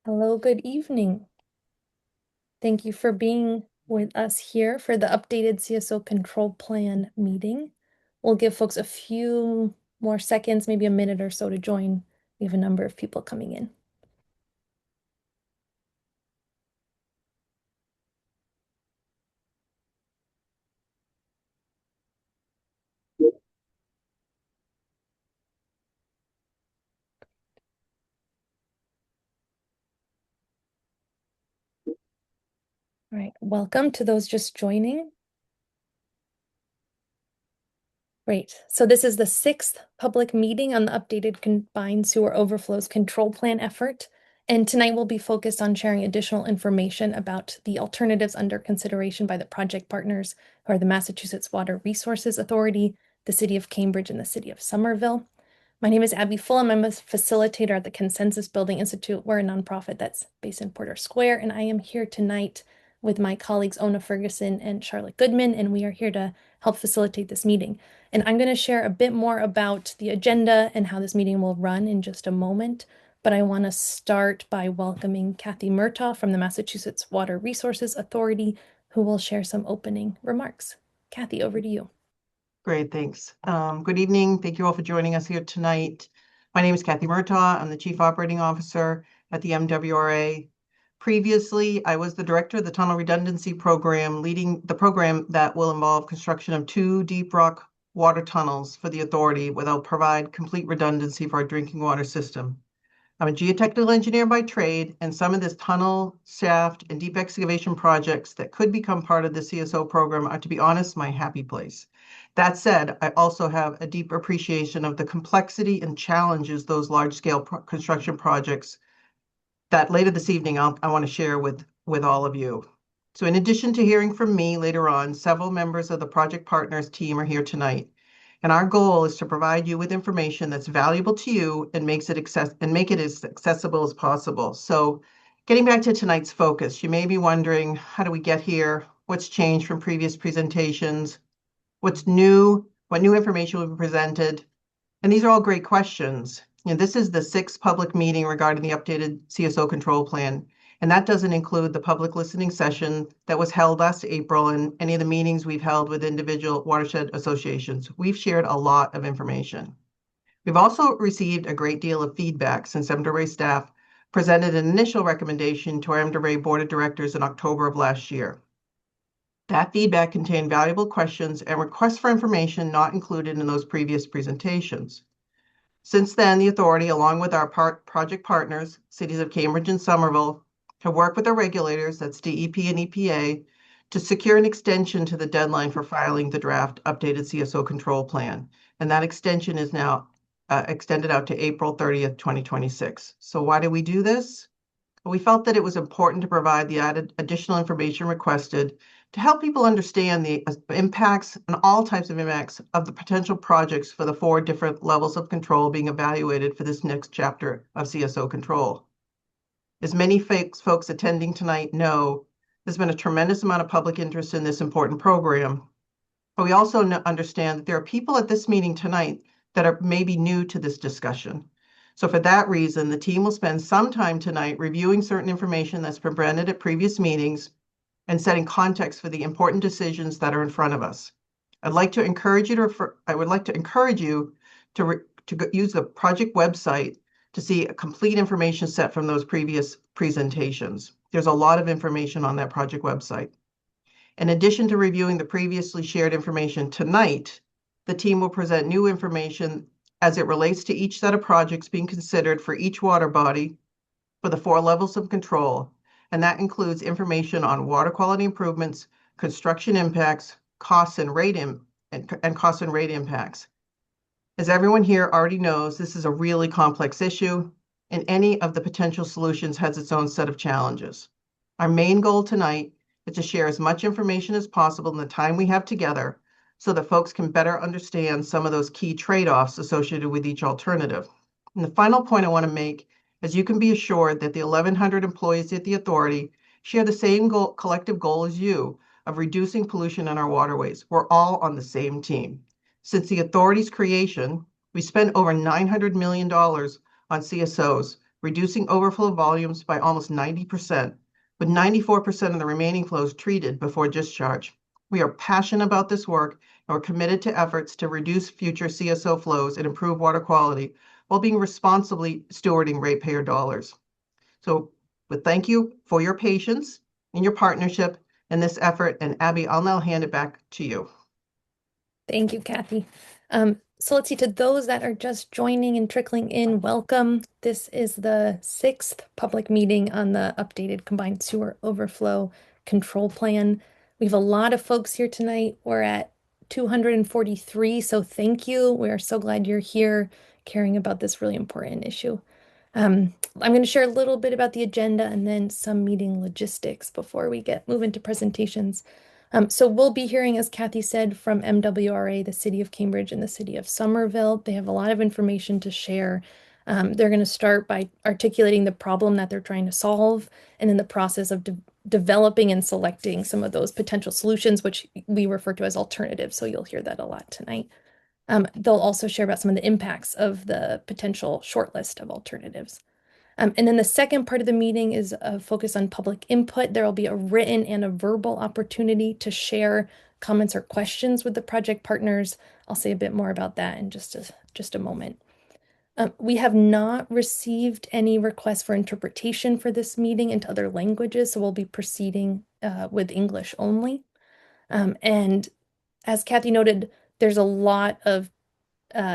Hello, good evening. Thank you for being with us here for the updated CSO control plan meeting. We'll give folks a few more seconds, maybe a minute or so to join. We have a number of people coming in. All right, welcome to those just joining. Great. So this is the 6th public meeting on the updated combined sewer overflows control plan effort. And tonight we'll be focused on sharing additional information about the alternatives under consideration by the project partners, who are the Massachusetts Water Resources Authority, the City of Cambridge, and the City of Somerville. My name is Abby Fulham. I'm a facilitator at the Consensus Building Institute. We're a nonprofit that's based in Porter Square, and I am here tonight with my colleagues Ona Ferguson and Charlotte Goodman, and we are here to help facilitate this meeting. And I'm going to share a bit more about the agenda and how this meeting will run in just a moment. But I want to start by welcoming Kathy Murtaugh from the Massachusetts Water Resources Authority, who will share some opening remarks. Kathy, over to you. Great, thanks. Good evening. Thank you all for joining us here tonight. My name is Kathy Murtaugh. I'm the Chief Operating Officer at the MWRA. Previously, I was the Director of the Tunnel Redundancy Program, leading the program that will involve construction of 2 deep rock water tunnels for the authority, where they'll provide complete redundancy for our drinking water system. I'm a geotechnical engineer by trade, and some of this tunnel, shaft, and deep excavation projects that could become part of the CSO program are, to be honest, my happy place. That said, I also have a deep appreciation of the complexity and challenges those large-scale construction projects that later this evening I want to share with all of you. So in addition to hearing from me later on, several members of the project partners team are here tonight. And our goal is to provide you with information that's valuable to you and make it as accessible as possible. So getting back to tonight's focus, you may be wondering, how do we get here? What's changed from previous presentations? What's new? What new information will be presented? And these are all great questions. This is the 6th public meeting regarding the updated CSO control plan. And that doesn't include the public listening session that was held last April and any of the meetings we've held with individual watershed associations. We've shared a lot of information. We've also received a great deal of feedback since MWRA staff presented an initial recommendation to our MWRA Board of Directors in October of last year. That feedback contained valuable questions and requests for information not included in those previous presentations. Since then, the authority, along with our project partners, cities of Cambridge and Somerville, have worked with our regulators, that's DEP and EPA, to secure an extension to the deadline for filing the draft updated CSO control plan. And that extension is now extended out to April 30th, 2026. So why did we do this? We felt that it was important to provide the added additional information requested to help people understand the impacts and all types of impacts of the potential projects for the 4 different levels of control being evaluated for this next chapter of CSO control. As many folks attending tonight know, there's been a tremendous amount of public interest in this important program. But we also understand that there are people at this meeting tonight that are maybe new to this discussion. So for that reason, the team will spend some time tonight reviewing certain information that's been presented at previous meetings and setting context for the important decisions that are in front of us. I would like to encourage you to use the project website to see a complete information set from those previous presentations. There's a lot of information on that project website. In addition to reviewing the previously shared information tonight, the team will present new information as it relates to each set of projects being considered for each water body for the 4 levels of control. And that includes information on water quality improvements, construction impacts, costs and rate impacts. As everyone here already knows, this is a really complex issue, and any of the potential solutions has its own set of challenges. Our main goal tonight is to share as much information as possible in the time we have together so that folks can better understand some of those key trade-offs associated with each alternative. And the final point I want to make is you can be assured that the 1,100 employees at the authority share the same collective goal as you of reducing pollution in our waterways. We're all on the same team. Since the authority's creation, we spent over $900 million on CSOs reducing overflow volumes by almost 90%, with 94% of the remaining flows treated before discharge. We are passionate about this work and we're committed to efforts to reduce future CSO flows and improve water quality while being responsibly stewarding ratepayer dollars. So, thank you for your patience and your partnership in this effort. And Abby, I'll now hand it back to you. Thank you, Kathy. So let's see, to those that are just joining and trickling in, welcome. This is the sixth public meeting on the updated combined sewer overflow control plan. We have a lot of folks here tonight. We're at 243, so thank you. We are so glad you're here caring about this really important issue. I'm going to share a little bit about the agenda and then some meeting logistics before we move into presentations. So we'll be hearing, as Kathy said, from MWRA, the City of Cambridge and the City of Somerville. They have a lot of information to share. They're going to start by articulating the problem that they're trying to solve, and in the process of developing and selecting some of those potential solutions, which we refer to as alternatives. So you'll hear that a lot tonight. They'll also share about some of the impacts of the potential shortlist of alternatives. And then the second part of the meeting is a focus on public input. There will be a written and a verbal opportunity to share comments or questions with the project partners. I'll say a bit more about that in just a moment. We have not received any requests for interpretation for this meeting into other languages, so we'll be proceeding with English only. And as Kathy noted, there's a lot of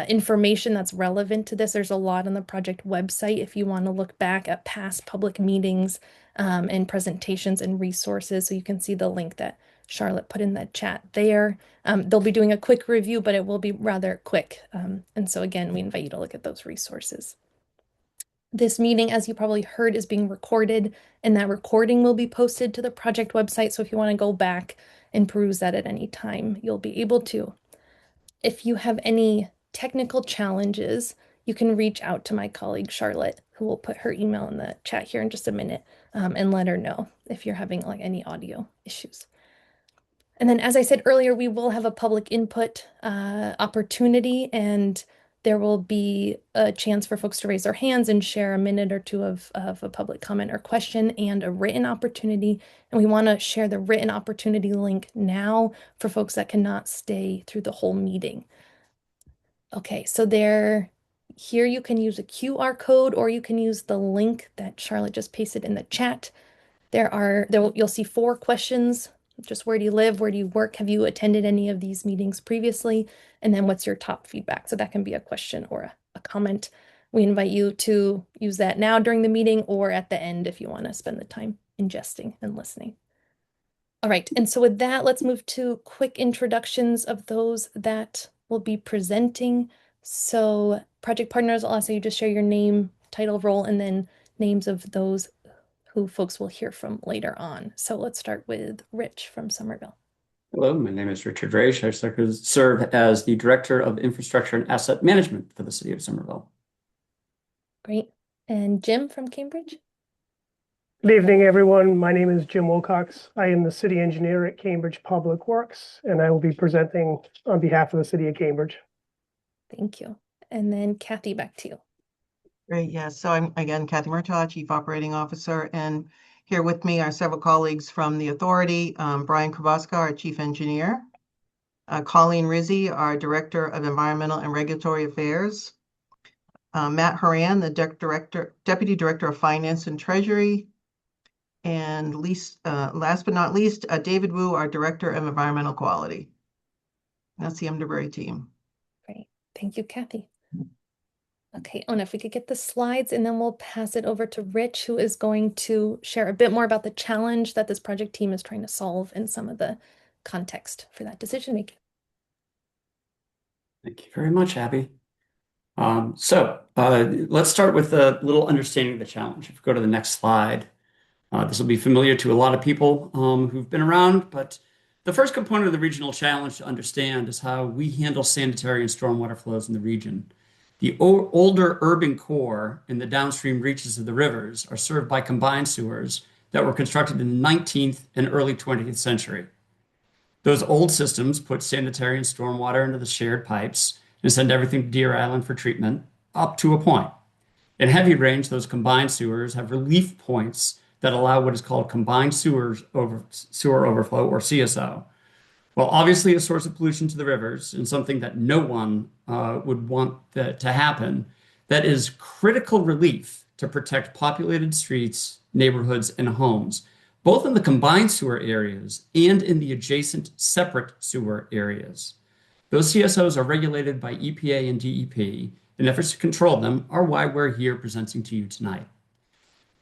information that's relevant to this. There's a lot on the project website if you want to look back at past public meetings and presentations and resources. So you can see the link that Charlotte put in the chat there. They'll be doing a quick review, but it will be rather quick. And so again, we invite you to look at those resources. This meeting, as you probably heard, is being recorded, and that recording will be posted to the project website. So if you want to go back and peruse that at any time, you'll be able to. If you have any technical challenges, you can reach out to my colleague Charlotte, who will put her email in the chat here in just a minute, and let her know if you're having like any audio issues. And then, as I said earlier, we will have a public input opportunity, and there will be a chance for folks to raise their hands and share a minute or two of a public comment or question, and a written opportunity. And we want to share the written opportunity link now for folks that cannot stay through the whole meeting. Okay, so here you can use a QR code, or you can use the link that Charlotte just pasted in the chat. You'll see 4 questions. Just where do you live? Where do you work? Have you attended any of these meetings previously? And then what's your top feedback? So that can be a question or a comment. We invite you to use that now during the meeting or at the end if you want to spend the time ingesting and listening. All right, and so with that, let's move to quick introductions of those that will be presenting. So project partners, I'll ask you to just share your name, title, role, and then names of those who folks will hear from later on. So let's start with Rich from Somerville. Hello, my name is Richard Raish. I serve as the Director of Infrastructure and Asset Management for the City of Somerville. Great. And Jim from Cambridge? Good evening, everyone. My name is Jim Wilcox. I am the City Engineer at Cambridge Public Works, and I will be presenting on behalf of the City of Cambridge. Thank you. And then Kathy, back to you. Great, yes. So I'm again Kathy Murtaugh, Chief Operating Officer, and here with me are several colleagues from the authority. Brian Krabaska, our Chief Engineer, Colleen Rizzi, our Director of Environmental and Regulatory Affairs, Matt Horan, the Deputy Director of Finance and Treasury, and last but not least, David Wu, our Director of Environmental Quality. That's the MWRA team. Great. Thank you, Kathy. Okay, Ona, if we could get the slides, and then we'll pass it over to Rich, who is going to share a bit more about the challenge that this project team is trying to solve and some of the context for that decision making. Thank you very much, Abby. Let's start with a little understanding of the challenge. If we go to the next slide, this will be familiar to a lot of people who've been around, but the first component of the regional challenge to understand is how we handle sanitary and stormwater flows in the region. The older urban core and the downstream reaches of the rivers are served by combined sewers that were constructed in the 19th and early 20th century. Those old systems put sanitary and stormwater into the shared pipes and send everything to Deer Island for treatment up to a point. In heavy rains, those combined sewers have relief points that allow what is called combined sewer overflow, or CSO. Well, obviously a source of pollution to the rivers and something that no one would want to happen, that is critical relief to protect populated streets, neighborhoods, and homes, both in the combined sewer areas and in the adjacent separate sewer areas. Those CSOs are regulated by EPA and DEP, and efforts to control them are why we're here presenting to you tonight.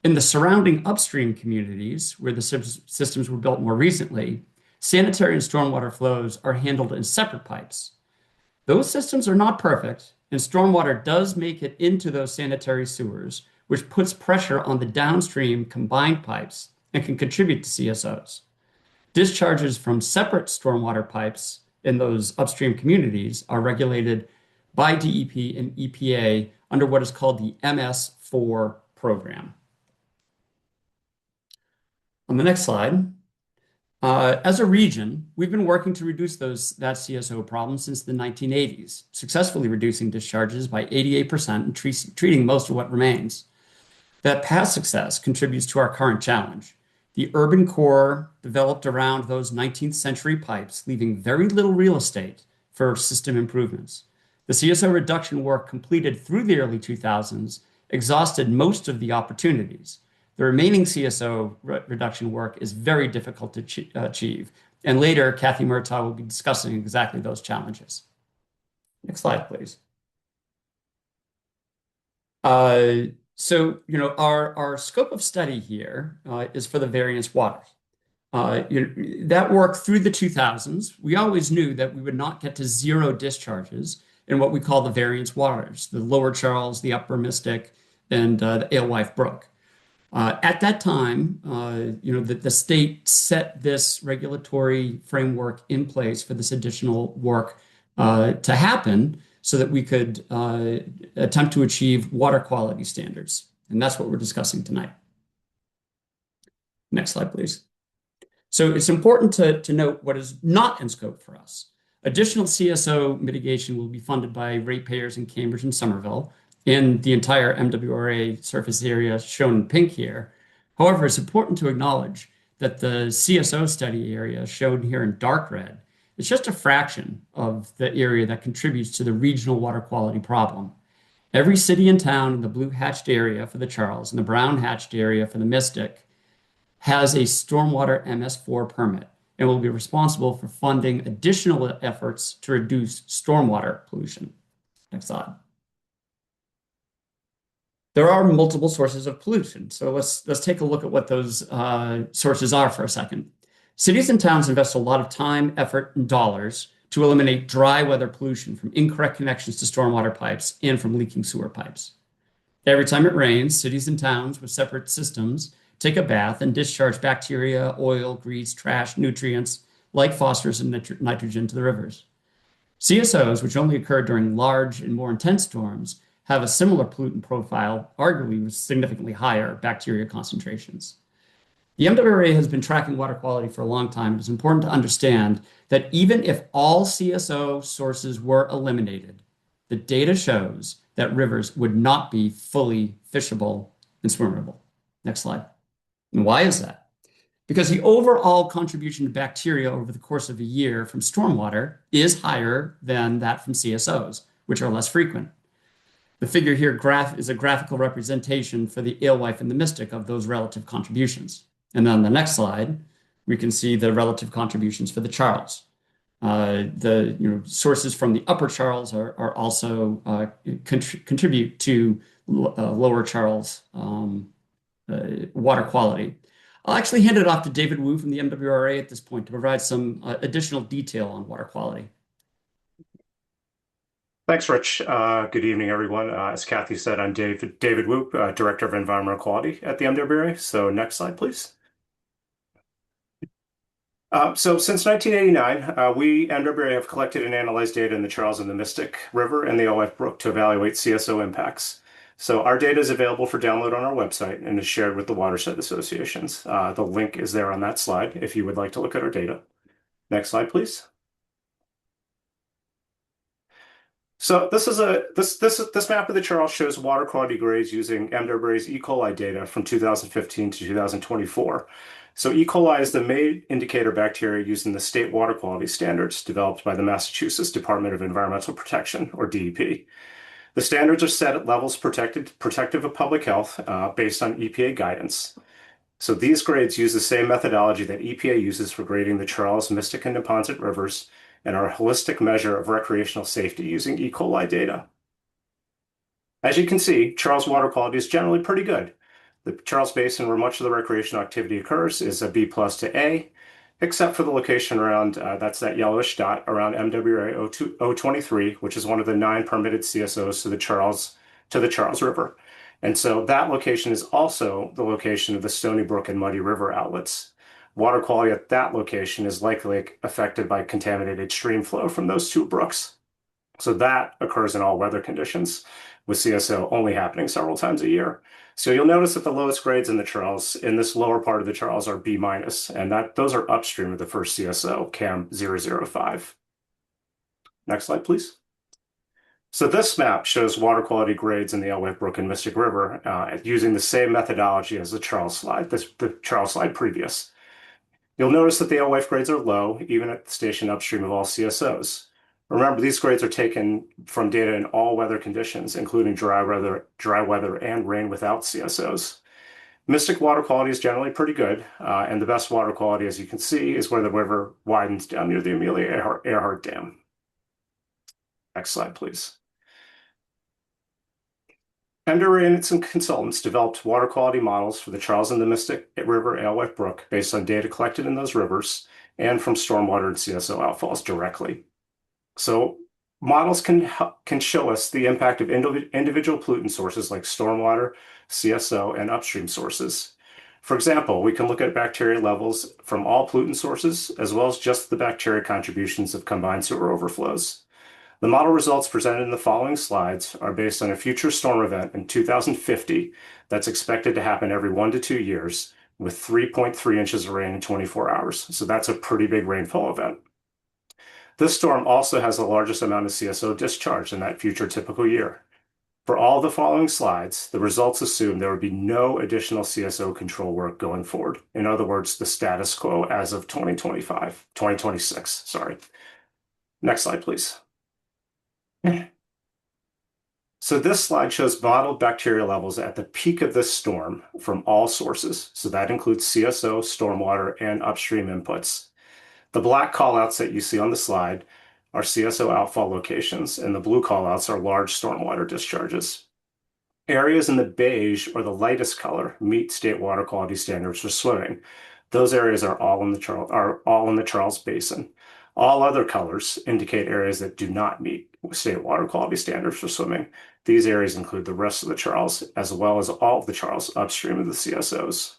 In the surrounding upstream communities, where the systems were built more recently, sanitary and stormwater flows are handled in separate pipes. Those systems are not perfect, and stormwater does make it into those sanitary sewers, which puts pressure on the downstream combined pipes and can contribute to CSOs. Discharges from separate stormwater pipes in those upstream communities are regulated by DEP and EPA under what is called the MS4 program. On the next slide, as a region, we've been working to reduce that CSO problem since the 1980s, successfully reducing discharges by 88% and treating most of what remains. That past success contributes to our current challenge. The urban core developed around those 19th century pipes, leaving very little real estate for system improvements. The CSO reduction work completed through the early 2000s exhausted most of the opportunities. The remaining CSO reduction work is very difficult to achieve. And later, Kathy Murtaugh will be discussing exactly those challenges. Next slide, please. Our scope of study here is for the variance waters. That work through the 2000s, we always knew that we would not get to zero discharges in what we call the variance waters, the Lower Charles, the Upper Mystic, and the Alewife Brook. At that time, the state set this regulatory framework in place for this additional work to happen so that we could attempt to achieve water quality standards. And that's what we're discussing tonight. Next slide, please. So it's important to note what is not in scope for us. Additional CSO mitigation will be funded by ratepayers in Cambridge and Somerville, in the entire MWRA surface area shown in pink here. However, it's important to acknowledge that the CSO study area shown here in dark red is just a fraction of the area that contributes to the regional water quality problem. Every city and town in the blue hatched area for the Charles and the brown hatched area for the Mystic has a stormwater MS4 permit and will be responsible for funding additional efforts to reduce stormwater pollution. Next slide. There are multiple sources of pollution. So let's take a look at what those sources are for a second. Cities and towns invest a lot of time, effort, and dollars to eliminate dry weather pollution from incorrect connections to stormwater pipes and from leaking sewer pipes. Every time it rains, cities and towns with separate systems take a bath and discharge bacteria, oil, grease, trash, nutrients like phosphorus and nitrogen to the rivers. CSOs, which only occur during large and more intense storms, have a similar pollutant profile, arguably with significantly higher bacteria concentrations. The MWRA has been tracking water quality for a long time. It is important to understand that even if all CSO sources were eliminated, the data shows that rivers would not be fully fishable and swimmable. Next slide. And why is that? Because the overall contribution to bacteria over the course of a year from stormwater is higher than that from CSOs, which are less frequent. The figure here is a graphical representation for the Alewife and the Mystic of those relative contributions. And then on the next slide, we can see the relative contributions for the Charles. The sources from the Upper Charles are also contribute to Lower Charles water quality. I'll actually hand it off to David Wu from the MWRA at this point to provide some additional detail on water quality. Thanks, Rich. Good evening, everyone. As Kathy said, I'm David Wu, Director of Environmental Quality at the MWRA. So next slide, please. So since 1989, we, MWRA, have collected and analyzed data in the Charles and the Mystic River and the Alewife Brook to evaluate CSO impacts. So our data is available for download on our website and is shared with the watershed associations. The link is there on that slide if you would like to look at our data. Next slide, please. So this map of the Charles shows water quality grades using MWRA's E. coli data from 2015 to 2024. So E. coli is the main indicator bacteria used in the state water quality standards developed by the Massachusetts Department of Environmental Protection, or DEP. The standards are set at levels protective of public health based on EPA guidance. So these grades use the same methodology that EPA uses for grading the Charles, Mystic, and Neponset rivers and are a holistic measure of recreational safety using E. coli data. As you can see, Charles water quality is generally pretty good. The Charles Basin, where much of the recreational activity occurs, is a B+ to A, except for the location around, that's that yellowish dot, around MWRA 023, which is one of the 9 permitted CSOs to the Charles River. And so that location is also the location of the Stony Brook and Muddy River outlets. Water quality at that location is likely affected by contaminated stream flow from those 2 brooks. So that occurs in all weather conditions, with CSO only happening several times a year. So you'll notice that the lowest grades in the Charles, in this lower part of the Charles, are B-, and those are upstream of the first CSO, CAM 005. Next slide, please. So this map shows water quality grades in the Ellsworth Brook and Mystic River using the same methodology as the Charles slide, the Charles slide previous. You'll notice that the Ellsworth grades are low, even at the station upstream of all CSOs. Remember, these grades are taken from data in all weather conditions, including dry weather and rain without CSOs. Mystic water quality is generally pretty good, and the best water quality, as you can see, is where the river widens down near the Amelia Earhart Dam. Next slide, please. MWRA and its consultants developed water quality models for the Charles and the Mystic River Alewife Brook based on data collected in those rivers and from stormwater and CSO outfalls directly. So models can show us the impact of individual pollutant sources like stormwater, CSO, and upstream sources. For example, we can look at bacteria levels from all pollutant sources, as well as just the bacteria contributions of combined sewer overflows. The model results presented in the following slides are based on a future storm event in 2050 that's expected to happen every 1 to 2 years with 3.3 inches of rain in 24 hours. So that's a pretty big rainfall event. This storm also has the largest amount of CSO discharged in that future typical year. For all the following slides, the results assume there would be no additional CSO control work going forward. In other words, the status quo as of 2026, sorry. Next slide, please. So this slide shows modeled bacteria levels at the peak of this storm from all sources. So that includes CSO, stormwater, and upstream inputs. The black callouts that you see on the slide are CSO outfall locations, and the blue callouts are large stormwater discharges. Areas in the beige or the lightest color meet state water quality standards for swimming. Those areas are all in the Charles Basin. All other colors indicate areas that do not meet state water quality standards for swimming. These areas include the rest of the Charles, as well as all of the Charles upstream of the CSOs.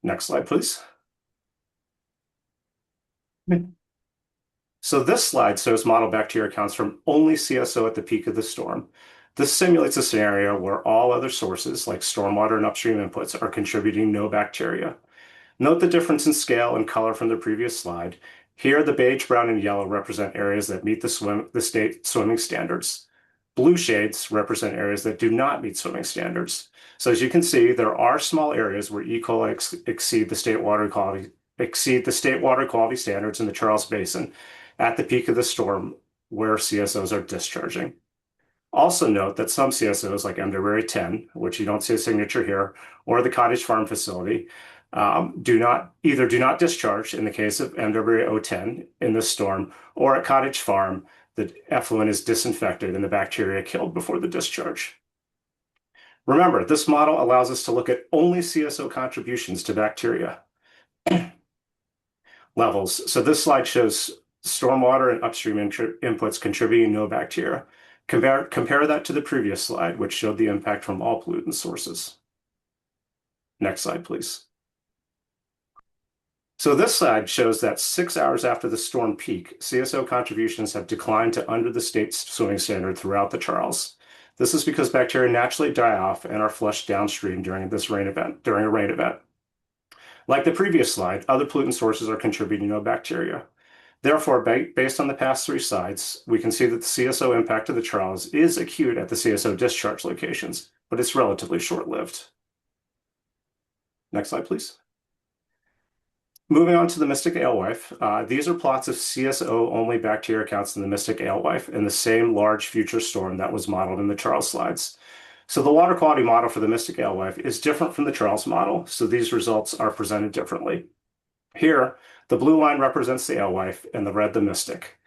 Next slide, please. So this slide shows model bacteria counts from only CSO at the peak of the storm. This simulates a scenario where all other sources, like stormwater and upstream inputs, are contributing no bacteria. Note the difference in scale and color from the previous slide. Here, the beige, brown, and yellow represent areas that meet the state swimming standards. Blue shades represent areas that do not meet swimming standards. So as you can see, there are small areas where E. coli exceed the state water quality standards in the Charles Basin at the peak of the storm where CSOs are discharging. Also note that some CSOs like MWRA 10, which you don't see a signature here, or the Cottage Farm facility, do not discharge in the case of MWRA 010 in this storm, or at Cottage Farm, the effluent is disinfected and the bacteria killed before the discharge. Remember, this model allows us to look at only CSO contributions to bacteria levels. So this slide shows stormwater and upstream inputs contributing no bacteria. Compare that to the previous slide, which showed the impact from all pollutant sources. Next slide, please. So this slide shows that 6 hours after the storm peak, CSO contributions have declined to under the state's swimming standard throughout the Charles. This is because bacteria naturally die off and are flushed downstream during a rain event. Like the previous slide, other pollutant sources are contributing no bacteria. Therefore, based on the past three slides, we can see that the CSO impact of the Charles is acute at the CSO discharge locations, but it's relatively short-lived. Next slide, please. Moving on to the Mystic Alewife, these are plots of CSO-only bacteria counts in the Mystic Alewife in the same large future storm that was modeled in the Charles slides. So the water quality model for the Mystic Alewife is different from the Charles model, so these results are presented differently. Here, the blue line represents the Alewife and the red the Mystic.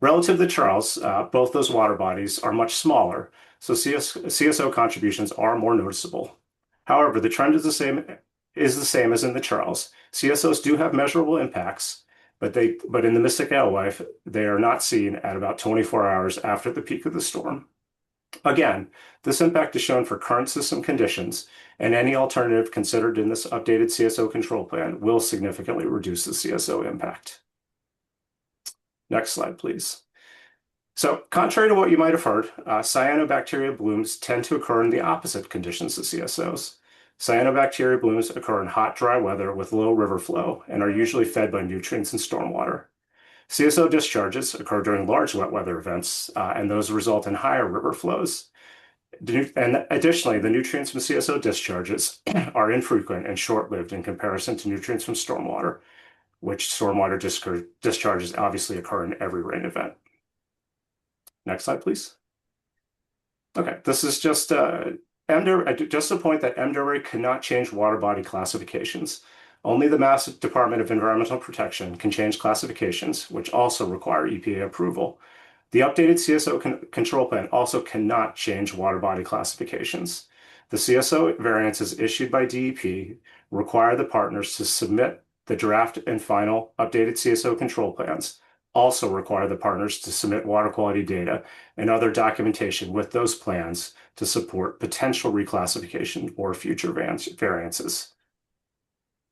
Relative to the Charles, both those water bodies are much smaller, so CSO contributions are more noticeable. However, the trend is the same as in the Charles. CSOs do have measurable impacts, but in the Mystic Alewife, they are not seen at about 24 hours after the peak of the storm. Again, this impact is shown for current system conditions, and any alternative considered in this updated CSO control plan will significantly reduce the CSO impact. Next slide, please. So, contrary to what you might have heard, cyanobacteria blooms tend to occur in the opposite conditions to CSOs. Cyanobacteria blooms occur in hot, dry weather with low river flow and are usually fed by nutrients and stormwater. CSO discharges occur during large wet weather events, and those result in higher river flows. And additionally, the nutrients from CSO discharges are infrequent and short-lived in comparison to nutrients from stormwater, which stormwater discharges obviously occur in every rain event. Next slide, please. Okay, this is just a point that MWRA cannot change water body classifications. Only the Mass Department of Environmental Protection can change classifications, which also require EPA approval. The updated CSO control plan also cannot change water body classifications. The CSO variances issued by DEP require the partners to submit the draft and final updated CSO control plans, also require the partners to submit water quality data and other documentation with those plans to support potential reclassification or future variances.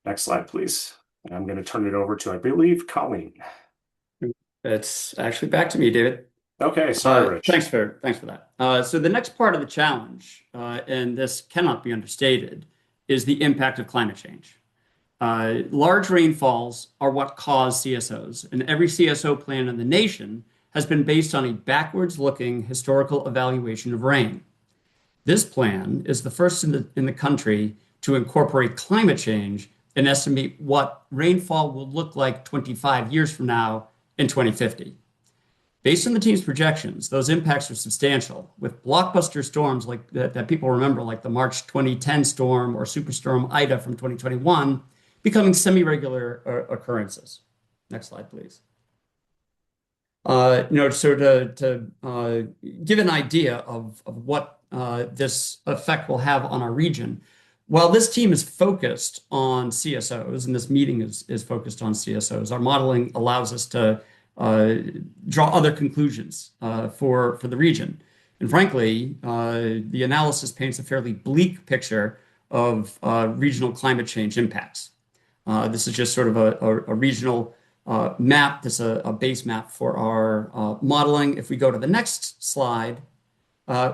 Next slide, please. And I'm going to turn it over to, I believe, Colleen. It's actually back to me, David. Okay, sorry, Rich. Thanks for that. So the next part of the challenge, and this cannot be understated, is the impact of climate change. Large rainfalls are what cause CSOs, and every CSO plan in the nation has been based on a backwards-looking historical evaluation of rain. This plan is the first in the country to incorporate climate change and estimate what rainfall will look like 25 years from now in 2050. Based on the team's projections, those impacts are substantial, with blockbuster storms like that people remember, like the March 2010 storm or Superstorm Ida from 2021, becoming semi-regular occurrences. Next slide, please. So to give an idea of what this effect will have on our region, while this team is focused on CSOs, and this meeting is focused on CSOs, our modeling allows us to draw other conclusions for the region. And frankly, the analysis paints a fairly bleak picture of regional climate change impacts. This is just sort of a regional map. This is a base map for our modeling. If we go to the next slide,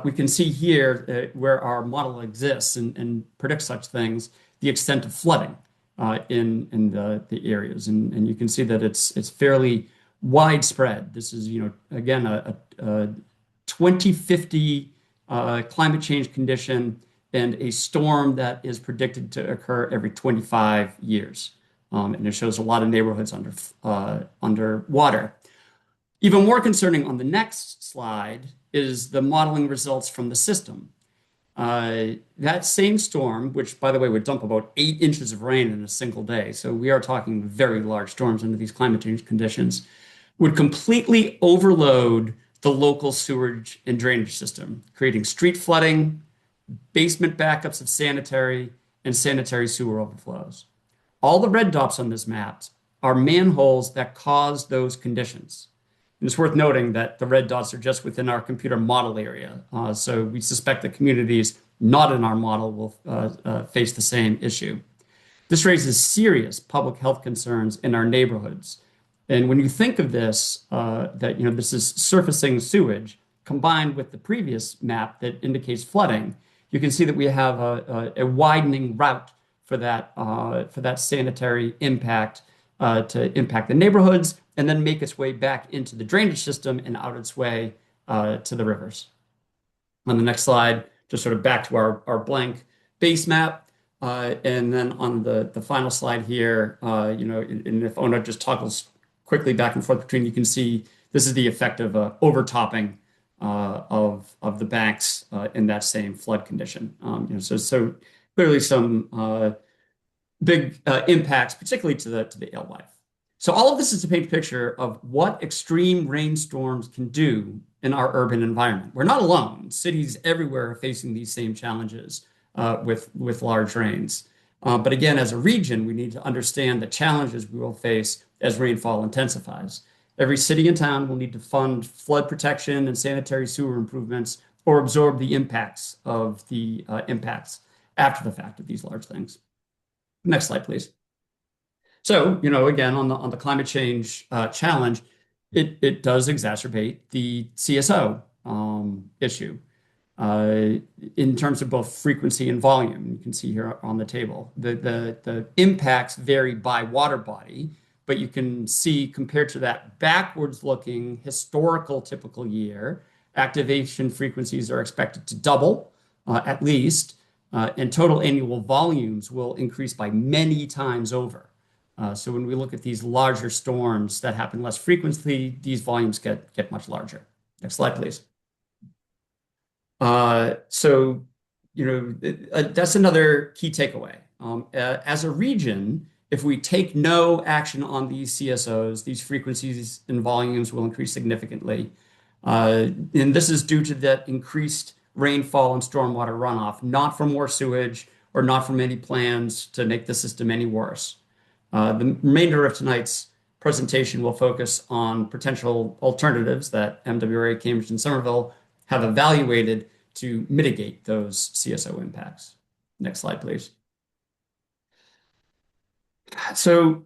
we can see here where our model exists and predicts such things, the extent of flooding in the areas. And you can see that it's fairly widespread. This is, again, a 2050 climate change condition and a storm that is predicted to occur every 25 years. And it shows a lot of neighborhoods under water. Even more concerning on the next slide is the modeling results from the system. That same storm, which by the way would dump about 8 inches of rain in a single day, so we are talking very large storms under these climate change conditions, would completely overload the local sewage and drainage system, creating street flooding, basement backups of sanitary and sanitary sewer overflows. All the red dots on this map are manholes that cause those conditions. And it's worth noting that the red dots are just within our computer model area. So we suspect that communities not in our model will face the same issue. This raises serious public health concerns in our neighborhoods. And when you think of this, this is surfacing sewage combined with the previous map that indicates flooding, you can see that we have a widening route for that sanitary impact to impact the neighborhoods and then make its way back into the drainage system and out its way to the rivers. On the next slide, just sort of back to our blank base map. And then on the final slide here, and if Ona just toggles quickly back and forth between, you can see this is the effect of overtopping of the banks in that same flood condition. So clearly some big impacts, particularly to the alewife. So all of this is to paint a picture of what extreme rainstorms can do in our urban environment. We're not alone. Cities everywhere are facing these same challenges with large rains. But again, as a region, we need to understand the challenges we will face as rainfall intensifies. Every city and town will need to fund flood protection and sanitary sewer improvements or absorb the impacts of the impacts after the fact of these large things. Next slide, please. So, again, on the climate change challenge, it does exacerbate the CSO issue in terms of both frequency and volume. You can see here on the table. The impacts vary by water body, but you can see compared to that backwards-looking historical typical year, activation frequencies are expected to double at least, and total annual volumes will increase by many times over. So when we look at these larger storms that happen less frequently, these volumes get much larger. Next slide, please. So that's another key takeaway. As a region, if we take no action on these CSOs, these frequencies and volumes will increase significantly. And this is due to that increased rainfall and stormwater runoff, not from more sewage or not from any plans to make the system any worse. The remainder of tonight's presentation will focus on potential alternatives that MWRA, Cambridge, and Somerville have evaluated to mitigate those CSO impacts. Next slide, please. So,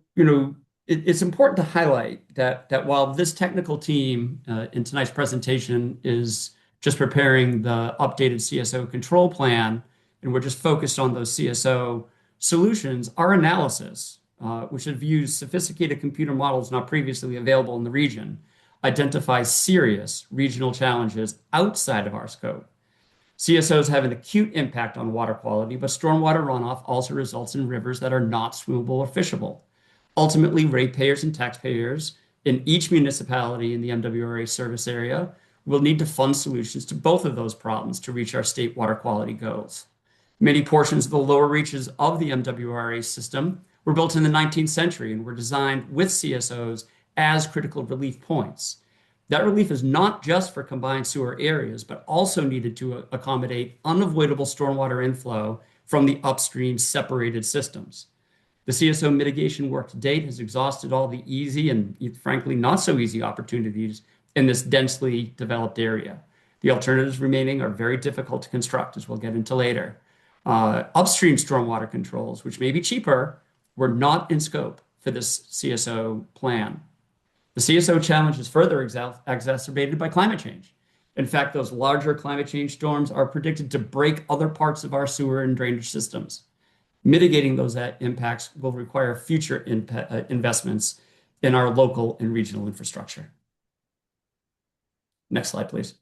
it's important to highlight that while this technical team in tonight's presentation is just preparing the updated CSO control plan, and we're just focused on those CSO solutions, our analysis, which have used sophisticated computer models not previously available in the region, identifies serious regional challenges outside of our scope. CSOs have an acute impact on water quality, but stormwater runoff also results in rivers that are not swimmable or fishable. Ultimately, ratepayers and taxpayers in each municipality in the MWRA service area will need to fund solutions to both of those problems to reach our state water quality goals. Many portions of the lower reaches of the MWRA system were built in the 19th century and were designed with CSOs as critical relief points. That relief is not just for combined sewer areas, but also needed to accommodate unavoidable stormwater inflow from the upstream separated systems. The CSO mitigation work to date has exhausted all the easy and frankly not so easy opportunities in this densely developed area. The alternatives remaining are very difficult to construct, as we'll get into later. Upstream stormwater controls, which may be cheaper, were not in scope for this CSO plan. The CSO challenge is further exacerbated by climate change. In fact, those larger climate change storms are predicted to break other parts of our sewer and drainage systems. Mitigating those impacts will require future investments in our local and regional infrastructure. Next slide, please.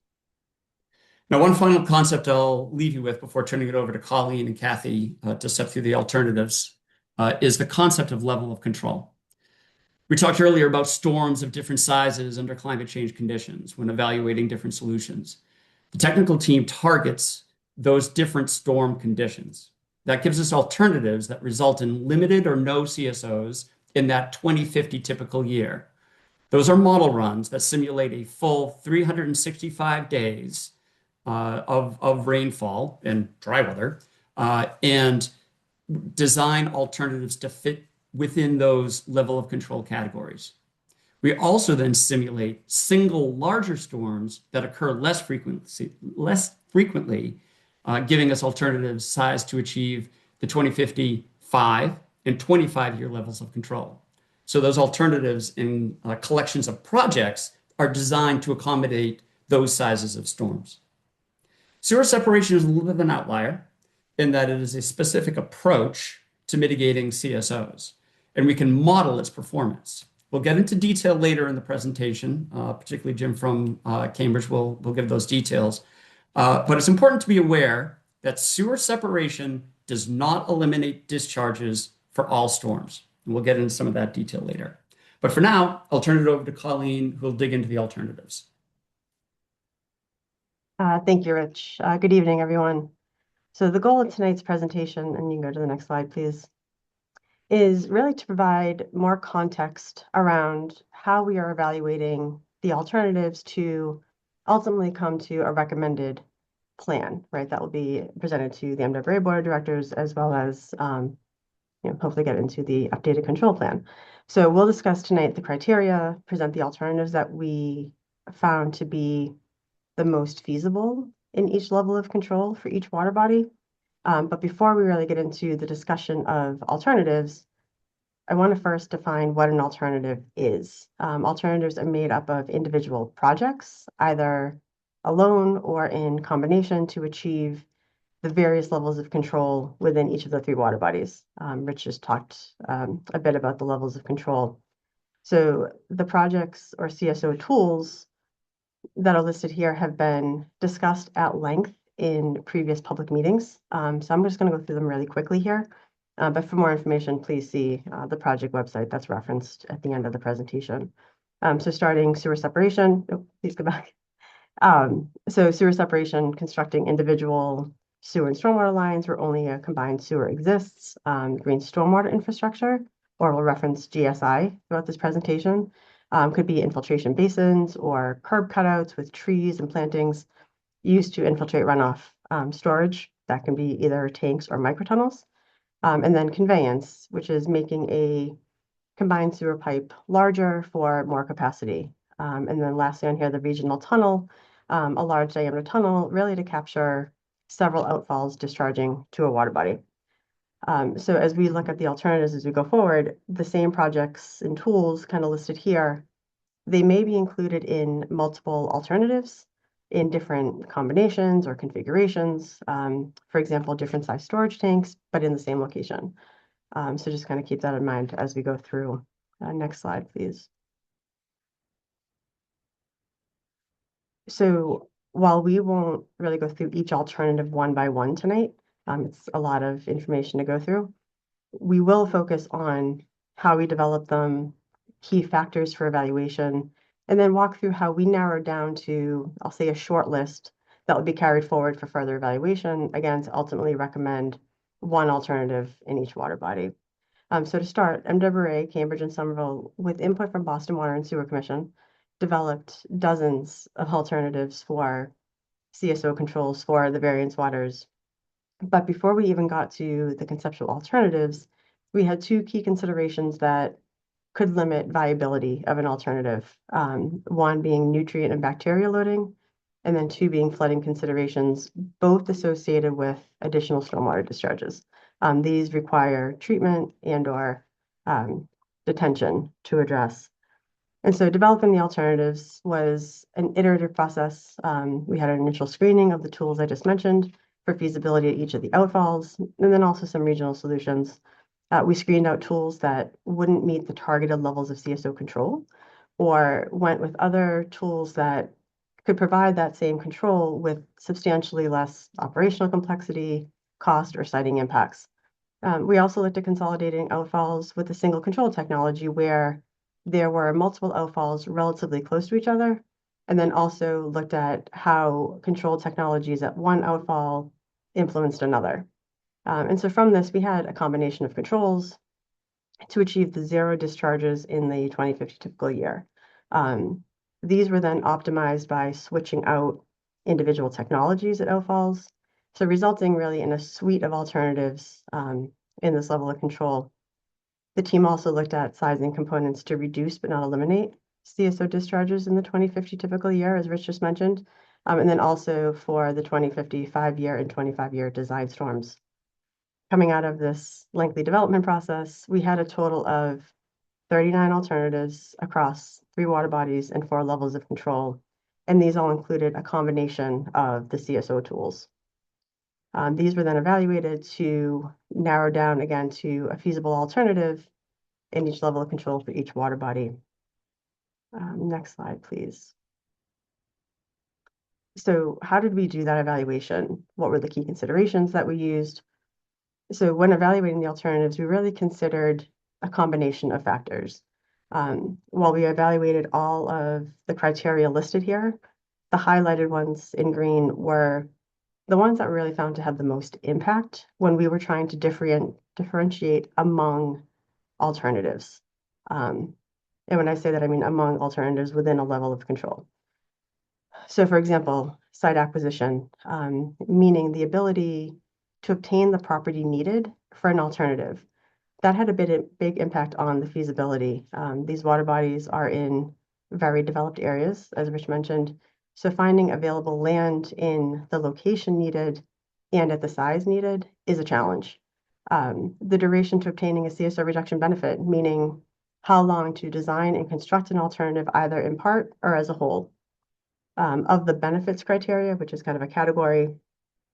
Now, one final concept I'll leave you with before turning it over to Colleen and Kathy to step through the alternatives is the concept of level of control. We talked earlier about storms of different sizes under climate change conditions when evaluating different solutions. The technical team targets those different storm conditions. That gives us alternatives that result in limited or no CSOs in that 2050 typical year. Those are model runs that simulate a full 365 days of rainfall and dry weather and design alternatives to fit within those level of control categories. We also then simulate single larger storms that occur less frequently, giving us alternatives sized to achieve the 2050 5 and 25-year levels of control. So those alternatives in collections of projects are designed to accommodate those sizes of storms. Sewer separation is a little bit of an outlier in that it is a specific approach to mitigating CSOs. and we can model its performance. We'll get into detail later in the presentation, particularly Jim from Cambridge will give those details. But it's important to be aware that sewer separation does not eliminate discharges for all storms. And we'll get into some of that detail later. But for now, I'll turn it over to Colleen, who will dig into the alternatives. Thank you, Rich. Good evening, everyone. So the goal of tonight's presentation, and you can go to the next slide, please, is really to provide more context around how we are evaluating the alternatives to ultimately come to a recommended plan, right? That will be presented to the MWRA Board of Directors, as well as hopefully get into the updated control plan. So we'll discuss tonight the criteria, present the alternatives that we found to be the most feasible in each level of control for each water body. But before we really get into the discussion of alternatives, I want to first define what an alternative is. Alternatives are made up of individual projects, either alone or in combination to achieve the various levels of control within each of the three water bodies. Rich just talked a bit about the levels of control. So the projects or CSO tools that are listed here have been discussed at length in previous public meetings. So I'm just going to go through them really quickly here. But for more information, please see the project website that's referenced at the end of the presentation. So starting sewer separation, please go back. So sewer separation, constructing individual sewer and stormwater lines where only a combined sewer exists, green stormwater infrastructure, or we'll reference GSI throughout this presentation. Could be infiltration basins or curb cutouts with trees and plantings used to infiltrate runoff storage. That can be either tanks or microtunnels. And then conveyance, which is making a combined sewer pipe larger for more capacity. And then lastly on here, the regional tunnel, a large diameter tunnel, really to capture several outfalls discharging to a water body. So as we look at the alternatives as we go forward, the same projects and tools kind of listed here, they may be included in multiple alternatives in different combinations or configurations. For example, different size storage tanks, but in the same location. So just kind of keep that in mind as we go through. Next slide, please. So while we won't really go through each alternative one by one tonight, it's a lot of information to go through. We will focus on how we develop them, key factors for evaluation, and then walk through how we narrowed down to, I'll say, a short list that will be carried forward for further evaluation, again, to ultimately recommend one alternative in each water body. So to start, MWRA, Cambridge, and Somerville, with input from Boston Water and Sewer Commission, developed dozens of alternatives for CSO controls for the variance waters. But before we even got to the conceptual alternatives, we had two key considerations that could limit viability of an alternative. One being nutrient and bacteria loading, and then two being flooding considerations, both associated with additional stormwater discharges. These require treatment and/or detention to address. And so developing the alternatives was an iterative process. We had an initial screening of the tools I just mentioned for feasibility at each of the outfalls, and then also some regional solutions. We screened out tools that wouldn't meet the targeted levels of CSO control, or went with other tools that could provide that same control with substantially less operational complexity, cost, or siting impacts. We also looked at consolidating outfalls with a single control technology where there were multiple outfalls relatively close to each other, and then also looked at how control technologies at one outfall influenced another. And so from this, we had a combination of controls to achieve the 0 discharges in the 2050 typical year. These were then optimized by switching out individual technologies at outfalls, so resulting really in a suite of alternatives in this level of control. The team also looked at sizing components to reduce but not eliminate CSO discharges in the 2050 typical year, as Rich just mentioned, and then also for the 2050 5-year and 25-year design storms. Coming out of this lengthy development process, we had a total of 39 alternatives across 3 water bodies and 4 levels of control, and these all included a combination of the CSO tools. These were then evaluated to narrow down again to a feasible alternative in each level of control for each water body. Next slide, please. So how did we do that evaluation? What were the key considerations that we used? So when evaluating the alternatives, we really considered a combination of factors. While we evaluated all of the criteria listed here, the highlighted ones in green were the ones that were really found to have the most impact when we were trying to differentiate among alternatives. And when I say that, I mean among alternatives within a level of control. So for example, site acquisition, meaning the ability to obtain the property needed for an alternative. That had a big impact on the feasibility. These water bodies are in very developed areas, as Rich mentioned. So finding available land in the location needed and at the size needed is a challenge. The duration to obtaining a CSO reduction benefit, meaning how long to design and construct an alternative either in part or as a whole. Of the benefits criteria, which is kind of a category,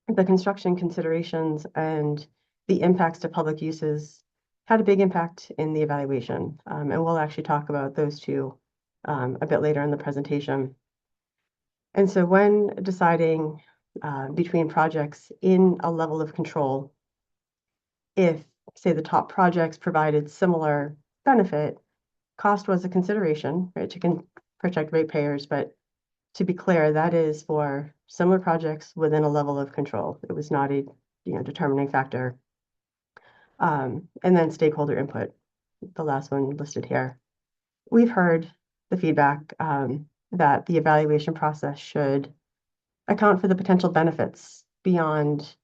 the construction considerations and the impacts to public uses had a big impact in the evaluation. And we'll actually talk about those two a bit later in the presentation. And so when deciding between projects in a level of control, if, say, the top projects provided similar benefit, cost was a consideration, right, to protect ratepayers, but to be clear, that is for similar projects within a level of control. It was not a determining factor. And then stakeholder input, the last one listed here. We've heard the feedback that the evaluation process should account for the potential benefits beyond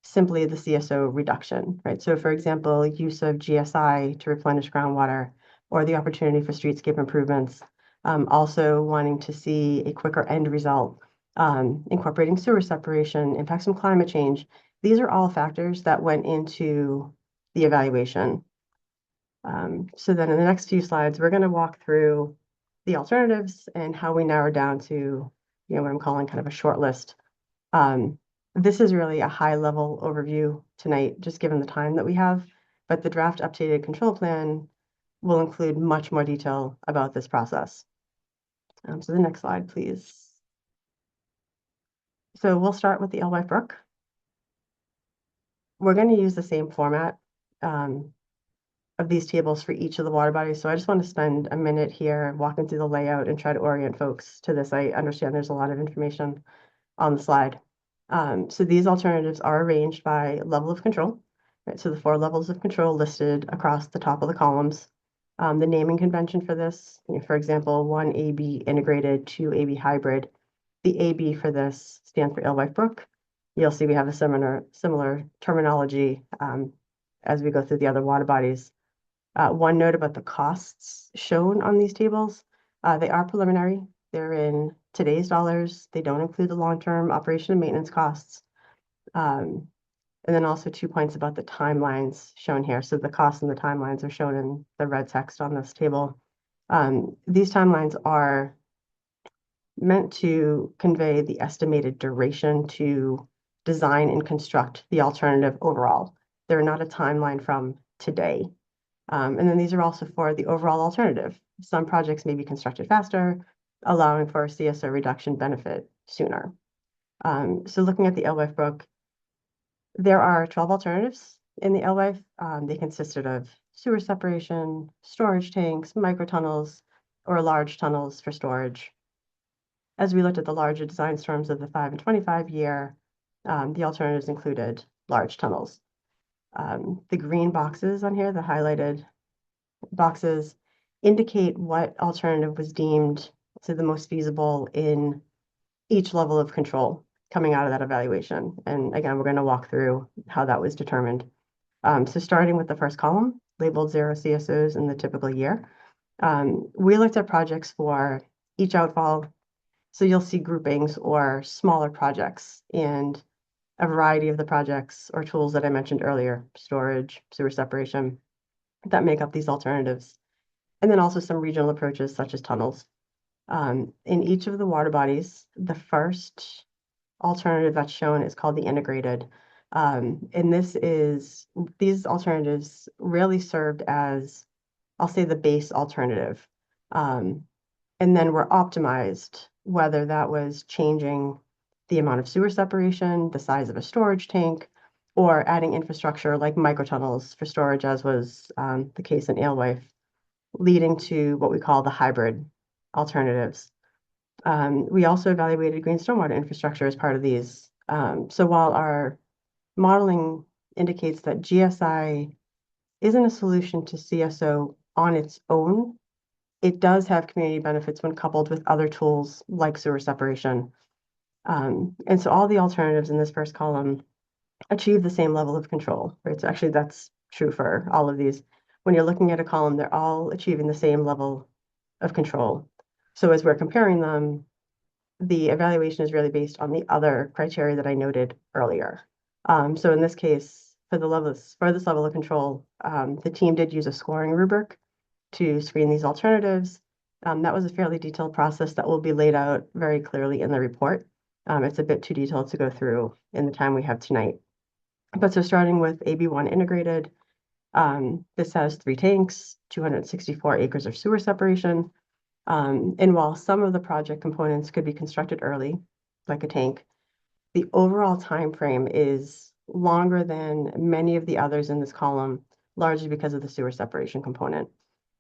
simply the CSO reduction, right? So for example, use of GSI to replenish groundwater or the opportunity for streetscape improvements. Also wanting to see a quicker end result, incorporating sewer separation, impacts from climate change. These are all factors that went into the evaluation. So then in the next few slides, we're going to walk through the alternatives and how we narrow down to, what I'm calling kind of a short list. This is really a high level overview tonight, just given the time that we have, but the draft updated control plan will include much more detail about this process. So the next slide, please. So we'll start with the Alewife Brook. We're going to use the same format of these tables for each of the water bodies. So I just want to spend a minute here walking through the layout and try to orient folks to this. I understand there's a lot of information on the slide. So these alternatives are arranged by level of control. Right? So the 4 levels of control listed across the top of the columns. The naming convention for this, for example, 1 AB integrated, 2 AB hybrid. The AB for this stands for Alewife Brook. You'll see we have a similar terminology as we go through the other water bodies. One note about the costs shown on these tables. They are preliminary. They're in today's dollars. They don't include the long-term operation and maintenance costs. And then also 2 points about the timelines shown here. So the costs and the timelines are shown in the red text on this table. These timelines are meant to convey the estimated duration to design and construct the alternative overall. They're not a timeline from today. And then these are also for the overall alternative. Some projects may be constructed faster, allowing for a CSO reduction benefit sooner. So looking at the Alewife Brook, there are 12 alternatives in the Alewife. They consisted of sewer separation, storage tanks, microtunnels, or large tunnels for storage. As we looked at the larger design terms of the 5 and 25 year, the alternatives included large tunnels. The green boxes on here, the highlighted boxes, indicate what alternative was deemed to the most feasible in each level of control coming out of that evaluation. And again, we're going to walk through how that was determined. So starting with the first column, labeled 0 CSOs in the typical year, we looked at projects for each outfall. So you'll see groupings or smaller projects and a variety of the projects or tools that I mentioned earlier, storage, sewer separation, that make up these alternatives. And then also some regional approaches such as tunnels. In each of the water bodies, the first alternative that's shown is called the integrated. And these alternatives really served as I'll say the base alternative. And then we're optimized, whether that was changing the amount of sewer separation, the size of a storage tank, or adding infrastructure like microtunnels for storage, as was the case in Alewife, leading to what we call the hybrid alternatives. We also evaluated green stormwater infrastructure as part of these. So while our modeling indicates that GSI isn't a solution to CSO on its own, it does have community benefits when coupled with other tools like sewer separation. And so all the alternatives in this first column achieve the same level of control, right? So actually that's true for all of these. When you're looking at a column, they're all achieving the same level of control. So as we're comparing them, the evaluation is really based on the other criteria that I noted earlier. So in this case, for this level of control, the team did use a scoring rubric to screen these alternatives. That was a fairly detailed process that will be laid out very clearly in the report. It's a bit too detailed to go through in the time we have tonight. But so starting with AB1 integrated, this has 3 tanks, 264 acres of sewer separation. And while some of the project components could be constructed early, like a tank, the overall time frame is longer than many of the others in this column, largely because of the sewer separation component.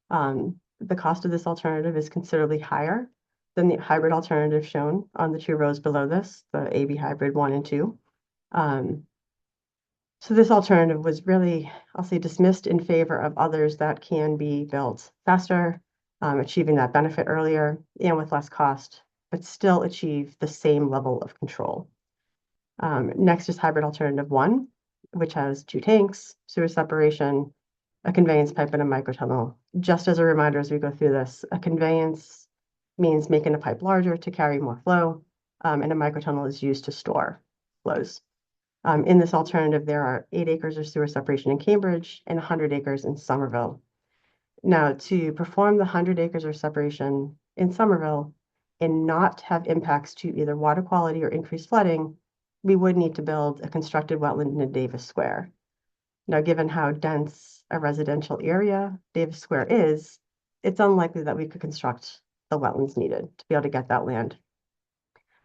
The cost of this alternative is considerably higher than the hybrid alternative shown on the 2 rows below this, the AB hybrid 1 and 2. So this alternative was really, I'll say, dismissed in favor of others that can be built faster, achieving that benefit earlier and with less cost, but still achieve the same level of control. Next is hybrid alternative 1, which has 2 tanks, sewer separation, a conveyance pipe, and a microtunnel. Just as a reminder as we go through this, a conveyance means making a pipe larger to carry more flow, and a microtunnel is used to store flows. In this alternative, there are 8 acres of sewer separation in Cambridge and 100 acres in Somerville. Now, to perform the 100 acres of separation in Somerville and not have impacts to either water quality or increased flooding, we would need to build a constructed wetland in Davis Square. Now, given how dense a residential area Davis Square is, it's unlikely that we could construct the wetlands needed to be able to get that land.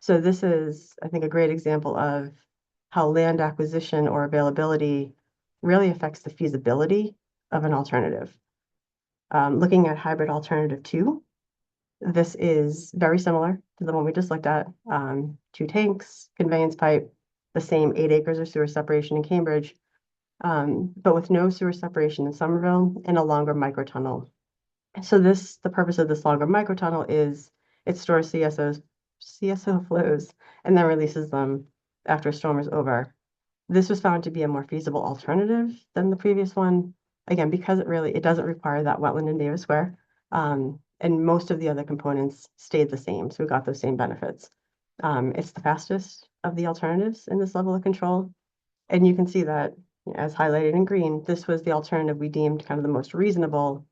So this is, I think, a great example of how land acquisition or availability really affects the feasibility of an alternative. Looking at hybrid alternative 2, this is very similar to the one we just looked at. 2 tanks, conveyance pipe, the same 8 acres of sewer separation in Cambridge, but with no sewer separation in Somerville and a longer microtunnel. So the purpose of this longer microtunnel is it stores CSO flows and then releases them after a storm is over. This was found to be a more feasible alternative than the previous one, again, because it doesn't require that wetland in Davis Square, and most of the other components stayed the same, so we got those same benefits. It's the fastest of the alternatives in this level of control, and you can see that, as highlighted in green, this was the alternative we deemed kind of the most reasonable,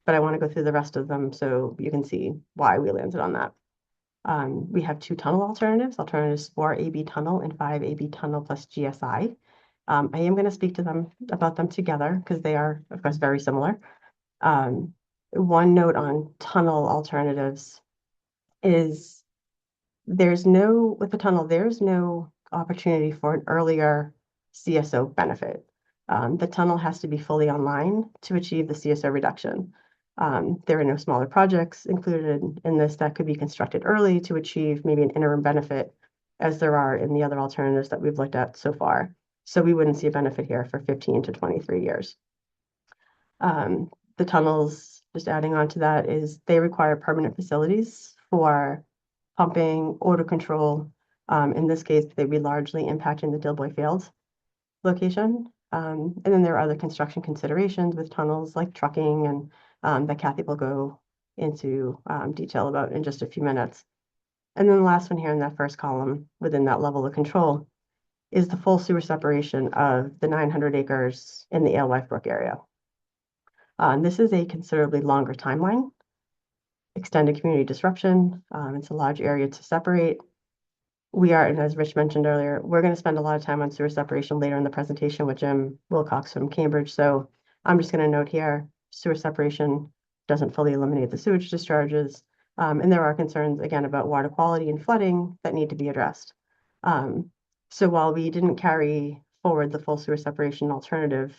but I want to go through the rest of them so you can see why we landed on that. We have 2 tunnel alternatives 4 AB tunnel and 5 AB tunnel plus GSI. I am going to speak to about them together because they are, of course, very similar. One note on tunnel alternatives is with the tunnel, there's no opportunity for an earlier CSO benefit. The tunnel has to be fully online to achieve the CSO reduction. There are no smaller projects included in this that could be constructed early to achieve maybe an interim benefit, as there are in the other alternatives that we've looked at so far. So we wouldn't see a benefit here for 15 to 23 years. The tunnels, just adding on to that, is they require permanent facilities for pumping, odor control. In this case, they'd be largely impacting the Dilboy Fields location. And then there are other construction considerations with tunnels like trucking and that Kathy will go into detail about in just a few minutes. And then the last one here in that first column within that level of control is the full sewer separation of the 900 acres in the Alewife Brook area. This is a considerably longer timeline, extended community disruption. It's a large area to separate. And as Rich mentioned earlier, we're going to spend a lot of time on sewer separation later in the presentation with Jim Wilcox from Cambridge. So I'm just going to note here, sewer separation doesn't fully eliminate the sewage discharges. And there are concerns, again, about water quality and flooding that need to be addressed. So while we didn't carry forward the full sewer separation alternative,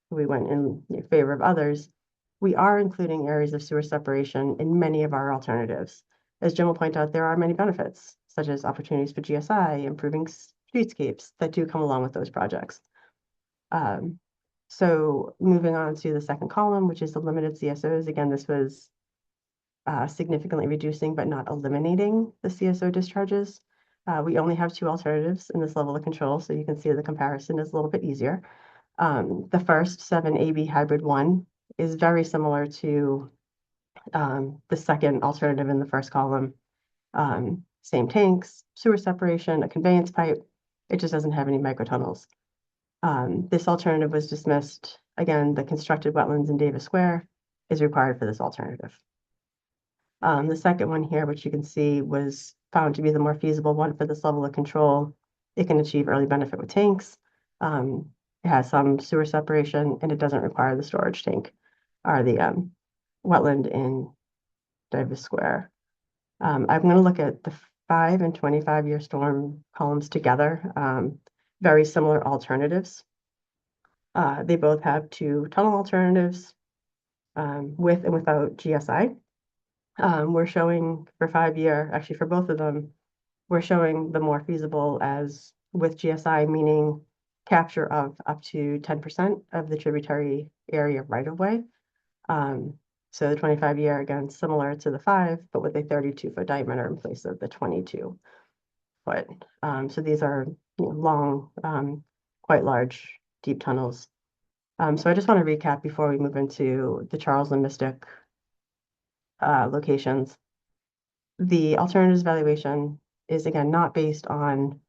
we went in favor of others. We are including areas of sewer separation in many of our alternatives. As Jim will point out, there are many benefits, such as opportunities for GSI, improving streetscapes that do come along with those projects. So moving on to the second column, which is the limited CSOs. Again, this was significantly reducing but not eliminating the CSO discharges. We only have two alternatives in this level of control, so you can see the comparison is a little bit easier. The first 7AB hybrid 1 is very similar to the second alternative in the first column. Same tanks, sewer separation, a conveyance pipe. It just doesn't have any microtunnels. This alternative was dismissed. Again, the constructed wetlands in Davis Square is required for this alternative. The second one here, which you can see, was found to be the more feasible one for this level of control. It can achieve early benefit with tanks. It has some sewer separation, and it doesn't require the storage tank or the wetland in Davis Square. I'm going to look at the 5 and 25-year storm columns together. Very similar alternatives. They both have two tunnel alternatives with and without GSI. We're showing for 5-year, actually for both of them, we're showing the more feasible as with GSI, meaning capture of up to 10% of the tributary area right of way. So the 25-year, again, similar to the 5, but with a 32-foot diameter in place of the 22-foot. So these are long, quite large, deep tunnels. So I just want to recap before we move into the Charles and Mystic locations. The alternatives valuation is, again, not based on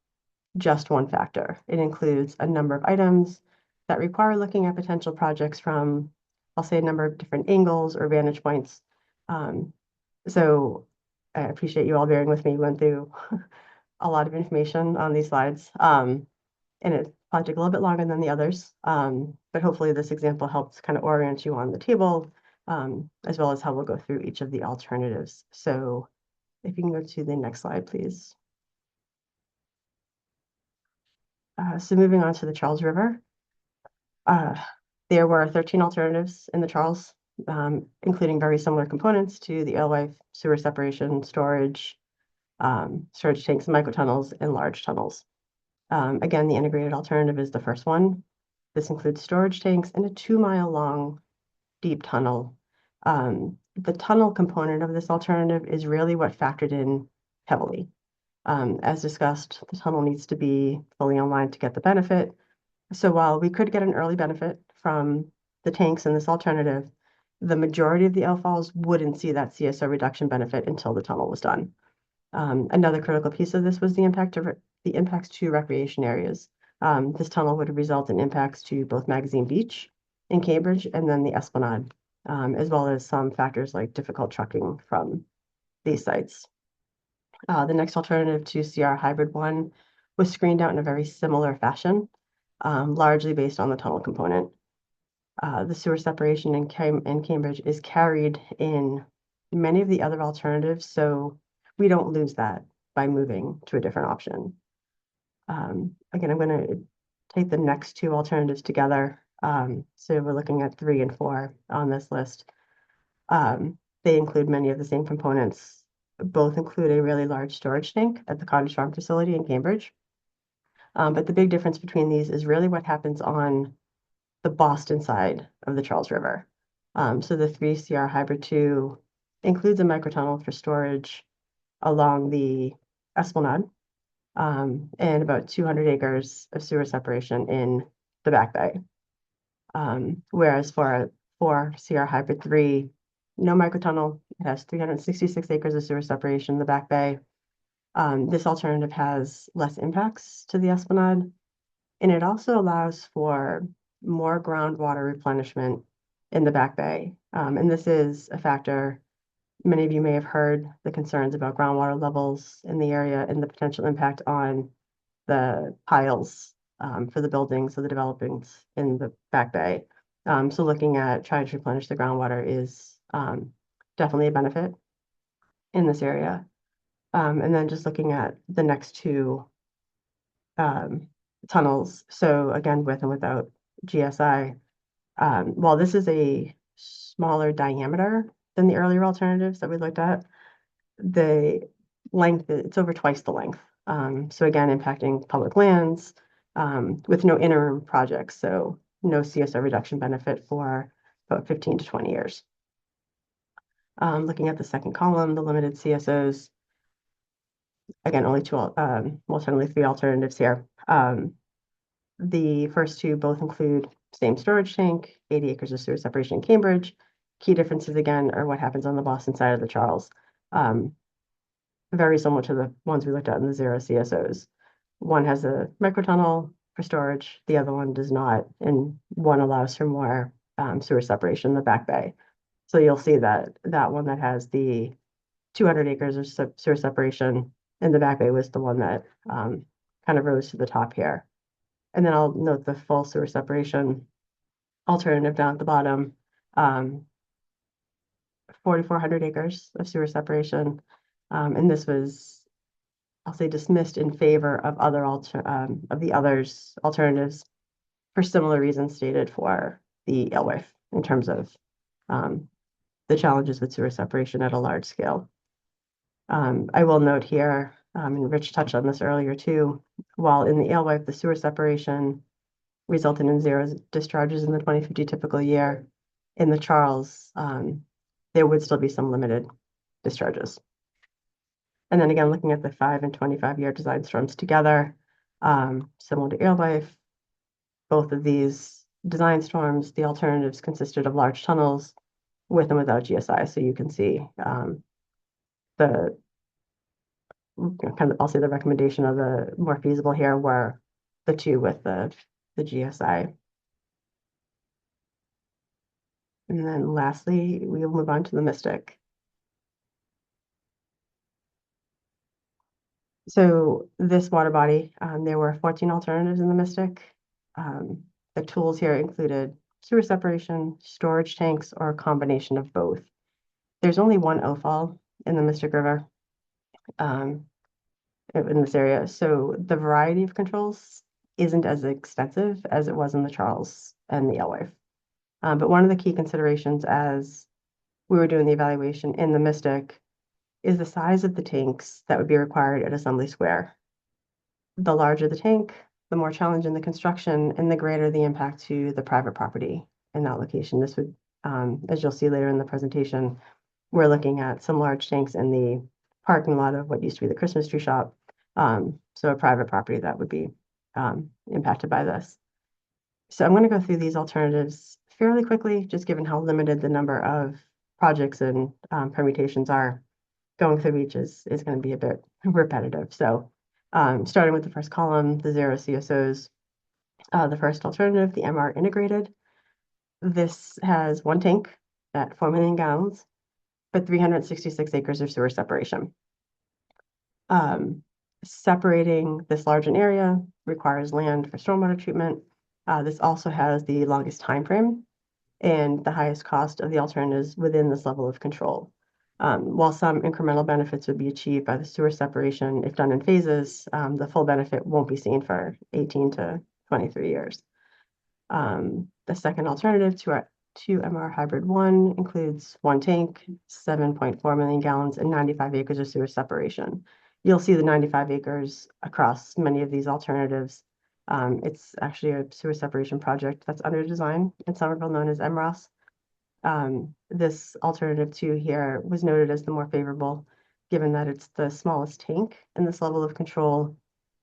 just one factor. It includes a number of items that require looking at potential projects from, I'll say, a number of different angles or vantage points. So I appreciate you all bearing with me. We went through a lot of information on these slides, and it probably took a little bit longer than the others, but hopefully this example helps kind of orient you on the table, as well as how we'll go through each of the alternatives. So if you can go to the next slide, please. So moving on to the Charles River. There were 13 alternatives in the Charles, including very similar components to the alewife, sewer separation, storage tanks, and microtunnels, and large tunnels. Again, the integrated alternative is the first one. This includes storage tanks and a 2-mile-long deep tunnel. The tunnel component of this alternative is really what factored in heavily. As discussed, the tunnel needs to be fully online to get the benefit. So while we could get an early benefit from the tanks in this alternative, the majority of the outfalls wouldn't see that CSO reduction benefit until the tunnel was done. Another critical piece of this was the impacts to recreation areas. This tunnel would result in impacts to both Magazine Beach in Cambridge and then the Esplanade, as well as some factors like difficult trucking from these sites. The next alternative to CR Hybrid 1 was screened out in a very similar fashion, largely based on the tunnel component. The sewer separation in Cambridge is carried in many of the other alternatives, so we don't lose that by moving to a different option. Again, I'm going to take the next two alternatives together. So we're looking at 3 and 4 on this list. They include many of the same components. Both include a really large storage tank at the Cottage Farm facility in Cambridge. But the big difference between these is really what happens on the Boston side of the Charles River. So the 3CR Hybrid 2 includes a microtunnel for storage along the Esplanade, and about 200 acres of sewer separation in the Back Bay. Whereas for 4CR Hybrid 3, no microtunnel, it has 366 acres of sewer separation in the Back Bay. This alternative has less impacts to the Esplanade, and it also allows for more groundwater replenishment in the Back Bay. And this is a factor. Many of you may have heard the concerns about groundwater levels in the area and the potential impact on the piles for the buildings of the developments in the Back Bay. So looking at trying to replenish the groundwater is definitely a benefit in this area. And then just looking at the next two tunnels. So again, with and without GSI, while this is a smaller diameter than the earlier alternatives that we looked at, the length, it's over twice the length. So again, impacting public lands with no interim projects. So no CSO reduction benefit for about 15 to 20 years. Looking at the second column, the limited CSOs, again, only two, only three alternatives here. The first two both include same storage tank, 80 acres of sewer separation in Cambridge. Key differences again are what happens on the Boston side of the Charles. Very similar to the ones we looked at in the zero CSOs. One has a microtunnel for storage, the other one does not, and one allows for more sewer separation in the back bay. So you'll see that one that has the 200 acres of sewer separation in the back bay was the one that kind of rose to the top here. And then I'll note the full sewer separation alternative down at the bottom. 4,400 acres of sewer separation. And this was, I'll say, dismissed in favor of the others alternatives for similar reasons stated for the Alewife in terms of the challenges with sewer separation at a large scale. I will note here, and Rich touched on this earlier too, while in the Alewife, the sewer separation resulted in zero discharges in the 2050 typical year, in the Charles, there would still be some limited discharges. And then again, looking at the 5 and 25-year design storms together, similar to Alewife, both of these design storms, the alternatives consisted of large tunnels with and without GSI. So you can see I'll say the recommendation of the more feasible here were the two with the GSI. And then lastly, we will move on to the Mystic. So this water body, there were 14 alternatives in the Mystic. The tools here included sewer separation, storage tanks, or a combination of both. There's only one outfall in the Mystic River in this area. So the variety of controls isn't as extensive as it was in the Charles and the Alewife. But one of the key considerations as we were doing the evaluation in the Mystic is the size of the tanks that would be required at Assembly Square. The larger the tank, the more challenging the construction and the greater the impact to the private property in that location. This would, as you'll see later in the presentation, we're looking at some large tanks in the parking lot of what used to be the Christmas tree shop. So a private property that would be impacted by this. So I'm going to go through these alternatives fairly quickly, just given how limited the number of projects and permutations are. Going through each is going to be a bit repetitive. So starting with the first column, the zero CSOs, the first alternative, the MR integrated. This has one tank at 4 million gallons, but 366 acres of sewer separation. Separating this large an area requires land for stormwater treatment. This also has the longest time frame and the highest cost of the alternatives within this level of control. While some incremental benefits would be achieved by the sewer separation if done in phases, the full benefit won't be seen for 18 to 23 years. The second alternative to MR Hybrid 1 includes one tank, 7.4 million gallons, and 95 acres of sewer separation. You'll see the 95 acres across many of these alternatives. It's actually a sewer separation project that's under design in Somerville known as MROS. This alternative 2 here was noted as the more favorable, given that it's the smallest tank in this level of control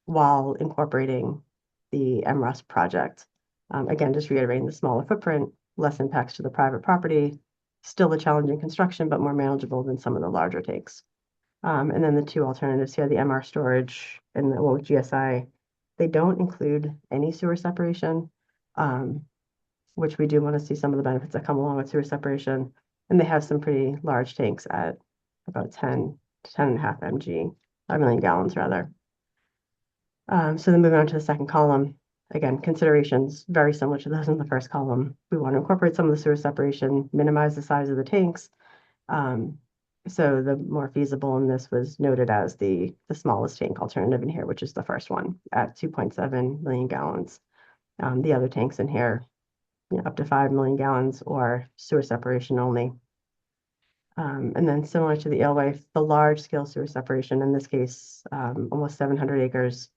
while incorporating the MROS project. Again, just reiterating the smaller footprint, less impacts to the private property, still a challenging construction, but more manageable than some of the larger tanks. And then the two alternatives here, the MR storage and the one with GSI, they don't include any sewer separation, which we do want to see some of the benefits that come along with sewer separation. And they have some pretty large tanks at about 10 to 10.5 million gallons rather. So then moving on to the second column, Again, considerations very similar to those in the first column. We want to incorporate some of the sewer separation, minimize the size of the tanks. So the more feasible in this was noted as the smallest tank alternative in here, which is the first one at 2.7 million gallons. The other tanks in here, up to 5 million gallons or sewer separation only. And then similar to the alewife, the large scale sewer separation, in this case, almost 700 acres,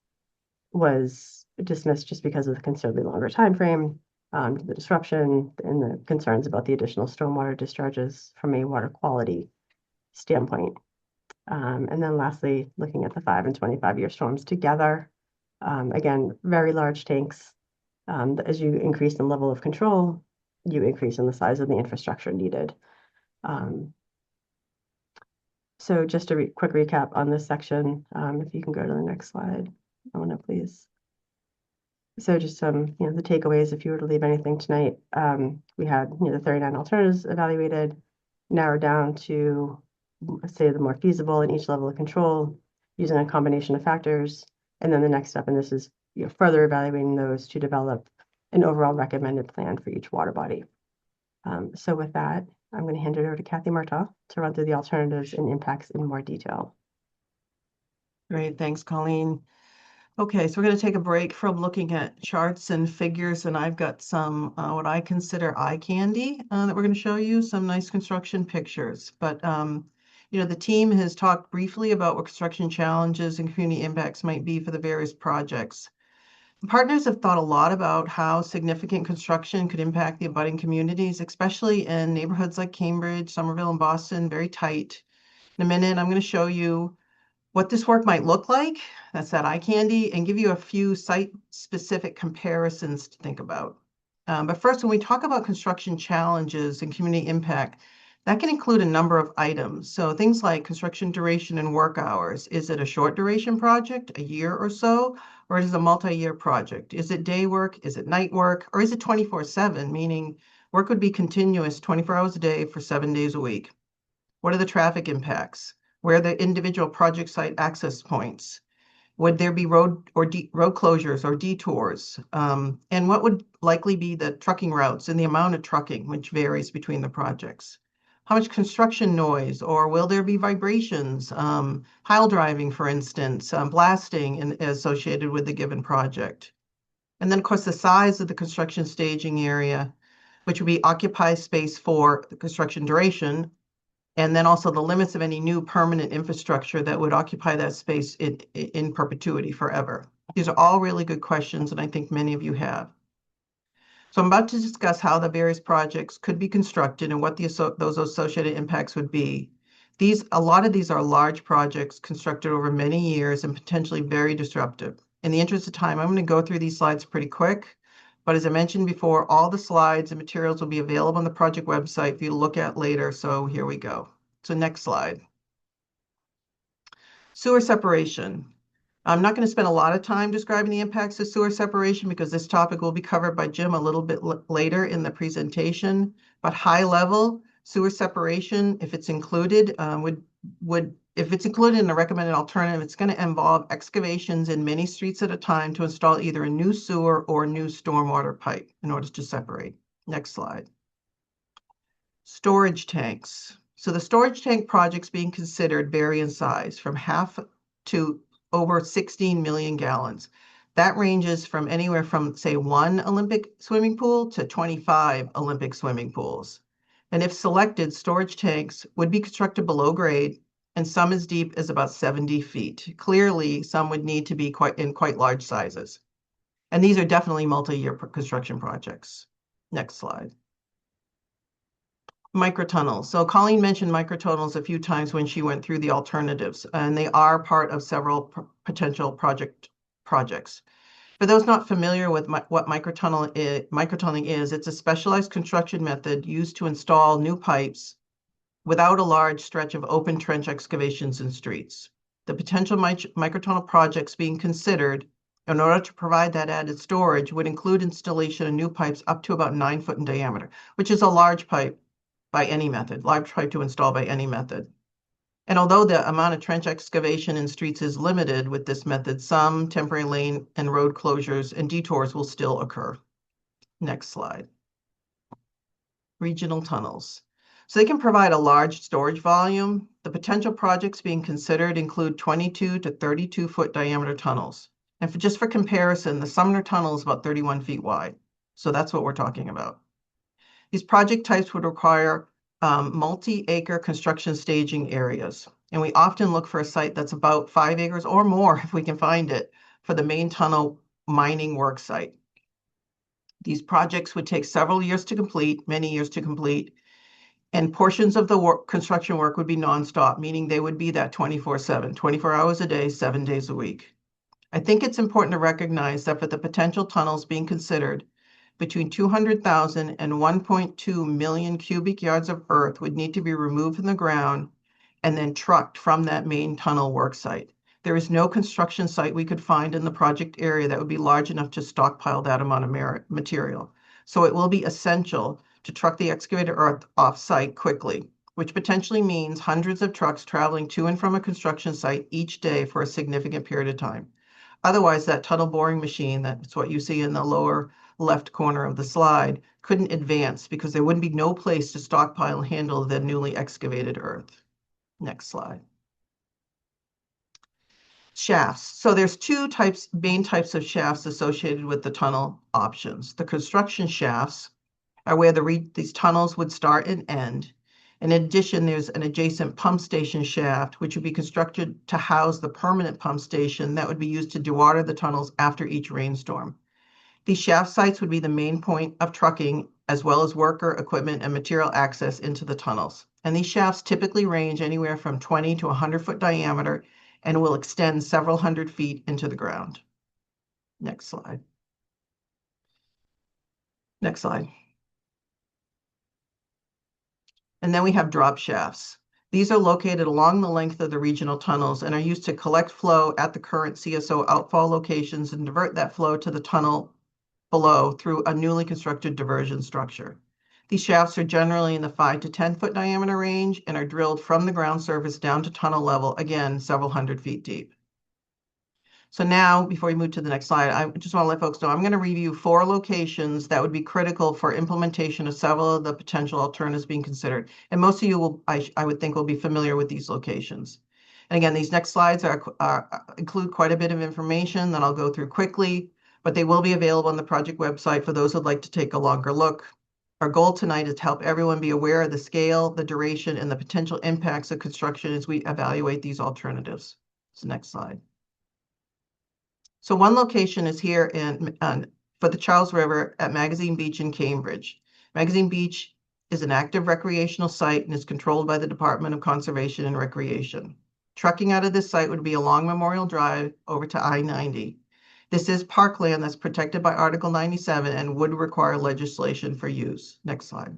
was dismissed just because of the considerably longer time frame, the disruption and the concerns about the additional stormwater discharges from a water quality standpoint. And then lastly, looking at the 5 and 25-year storms together, again, very large tanks. As you increase in level of control, you increase in the size of the infrastructure needed. So just a quick recap on this section, if you can go to the next slide, Elena, please. So just some, the takeaways, if you were to leave anything tonight, we had, the 39 alternatives evaluated, narrowed down to, let's say, the more feasible in each level of control, using a combination of factors. And then the next step in this is further evaluating those to develop an overall recommended plan for each water body. So with that, I'm going to hand it over to Kathy Murtaugh to run through the alternatives and impacts in more detail. Great, thanks, Colleen. Okay, so we're going to take a break from looking at charts and figures, and I've got some what I consider eye candy that we're going to show you, some nice construction pictures. But the team has talked briefly about what construction challenges and community impacts might be for the various projects. The partners have thought a lot about how significant construction could impact the abutting communities, especially in neighborhoods like Cambridge, Somerville, and Boston, very tight. In a minute, I'm going to show you what this work might look like, that's that eye candy, and give you a few site-specific comparisons to think about. But first, when we talk about construction challenges and community impact, that can include a number of items. So things like construction duration and work hours. Is it a short duration project, a year or so, or is it a multi-year project? Is it day work? Is it night work? Or is it 24/7, meaning work would be continuous 24 hours a day for 7 days a week? What are the traffic impacts? Where are the individual project site access points? Would there be road closures or detours? And what would likely be the trucking routes and the amount of trucking, which varies between the projects? How much construction noise, or will there be vibrations, pile driving, for instance, blasting associated with the given project? And then, of course, the size of the construction staging area, which would be occupied space for the construction duration, and then also the limits of any new permanent infrastructure that would occupy that space in perpetuity forever. These are all really good questions, and I think many of you have. So I'm about to discuss how the various projects could be constructed and what those associated impacts would be. A lot of these are large projects constructed over many years and potentially very disruptive. In the interest of time, I'm going to go through these slides pretty quick. But as I mentioned before, all the slides and materials will be available on the project website for you to look at later. So here we go. So next slide. Sewer separation. I'm not going to spend a lot of time describing the impacts of sewer separation because this topic will be covered by Jim a little bit later in the presentation. But high level sewer separation, if it's included, if it's included in a recommended alternative, it's going to involve excavations in many streets at a time to install either a new sewer or a new stormwater pipe in order to separate. Next slide. Storage tanks. So the storage tank projects being considered vary in size from half to over 16 million gallons. That ranges from anywhere from, say, 1 Olympic swimming pool to 25 Olympic swimming pools. And if selected, storage tanks would be constructed below grade, and some as deep as about 70 feet. Clearly, some would need to be quite large sizes. And these are definitely multi-year construction projects. Next slide. Microtunnels. So Colleen mentioned microtunnels a few times when she went through the alternatives, and they are part of several potential projects. For those not familiar with what microtunneling is, it's a specialized construction method used to install new pipes without a large stretch of open trench excavations in streets. The potential microtunnel projects being considered in order to provide that added storage would include installation of new pipes up to about 9 foot in diameter, which is a large pipe by any method, large pipe to install by any method. And although the amount of trench excavation in streets is limited with this method, some temporary lane and road closures and detours will still occur. Next slide. Regional tunnels. So they can provide a large storage volume. The potential projects being considered include 22 to 32 foot diameter tunnels. And just for comparison, the Sumner Tunnel is about 31 feet wide. So that's what we're talking about. These project types would require multi-acre construction staging areas. And we often look for a site that's about 5 acres or more, if we can find it, for the main tunnel mining work site. These projects would take several years to complete, many years to complete, and portions of the construction work would be nonstop, meaning they would be that 24/7, 24 hours a day, 7 days a week. I think it's important to recognize that for the potential tunnels being considered, between 200,000 and 1.2 million cubic yards of earth would need to be removed from the ground and then trucked from that main tunnel work site. There is no construction site we could find in the project area that would be large enough to stockpile that amount of material. So it will be essential to truck the excavated earth off-site quickly, which potentially means hundreds of trucks traveling to and from a construction site each day for a significant period of time. Otherwise, that tunnel boring machine, that's what you see in the lower left corner of the slide, couldn't advance because there wouldn't be no place to stockpile and handle the newly excavated earth. Next slide. Shafts. So there's two main types of shafts associated with the tunnel options. The construction shafts are where these tunnels would start and end. In addition, there's an adjacent pump station shaft, which would be constructed to house the permanent pump station that would be used to dewater the tunnels after each rainstorm. These shaft sites would be the main point of trucking, as well as worker, equipment, and material access into the tunnels. And these shafts typically range anywhere from 20 to 100 foot diameter and will extend several hundred feet into the ground. Next slide. Next slide. And then we have drop shafts. These are located along the length of the regional tunnels and are used to collect flow at the current CSO outfall locations and divert that flow to the tunnel below through a newly constructed diversion structure. These shafts are generally in the 5 to 10 foot diameter range and are drilled from the ground surface down to tunnel level, again, several hundred feet deep. So now, before we move to the next slide, I just want to let folks know I'm going to review 4 locations that would be critical for implementation of several of the potential alternatives being considered. And most of you will, I would think, will be familiar with these locations. And again, these next slides include quite a bit of information that I'll go through quickly, but they will be available on the project website for those who'd like to take a longer look. Our goal tonight is to help everyone be aware of the scale, the duration, and the potential impacts of construction as we evaluate these alternatives. So next slide. So one location is here for the Charles River at Magazine Beach in Cambridge. Magazine Beach is an active recreational site and is controlled by the Department of Conservation and Recreation. Trucking out of this site would be along Memorial Drive over to I-90. This is parkland that's protected by Article 97 and would require legislation for use. Next slide.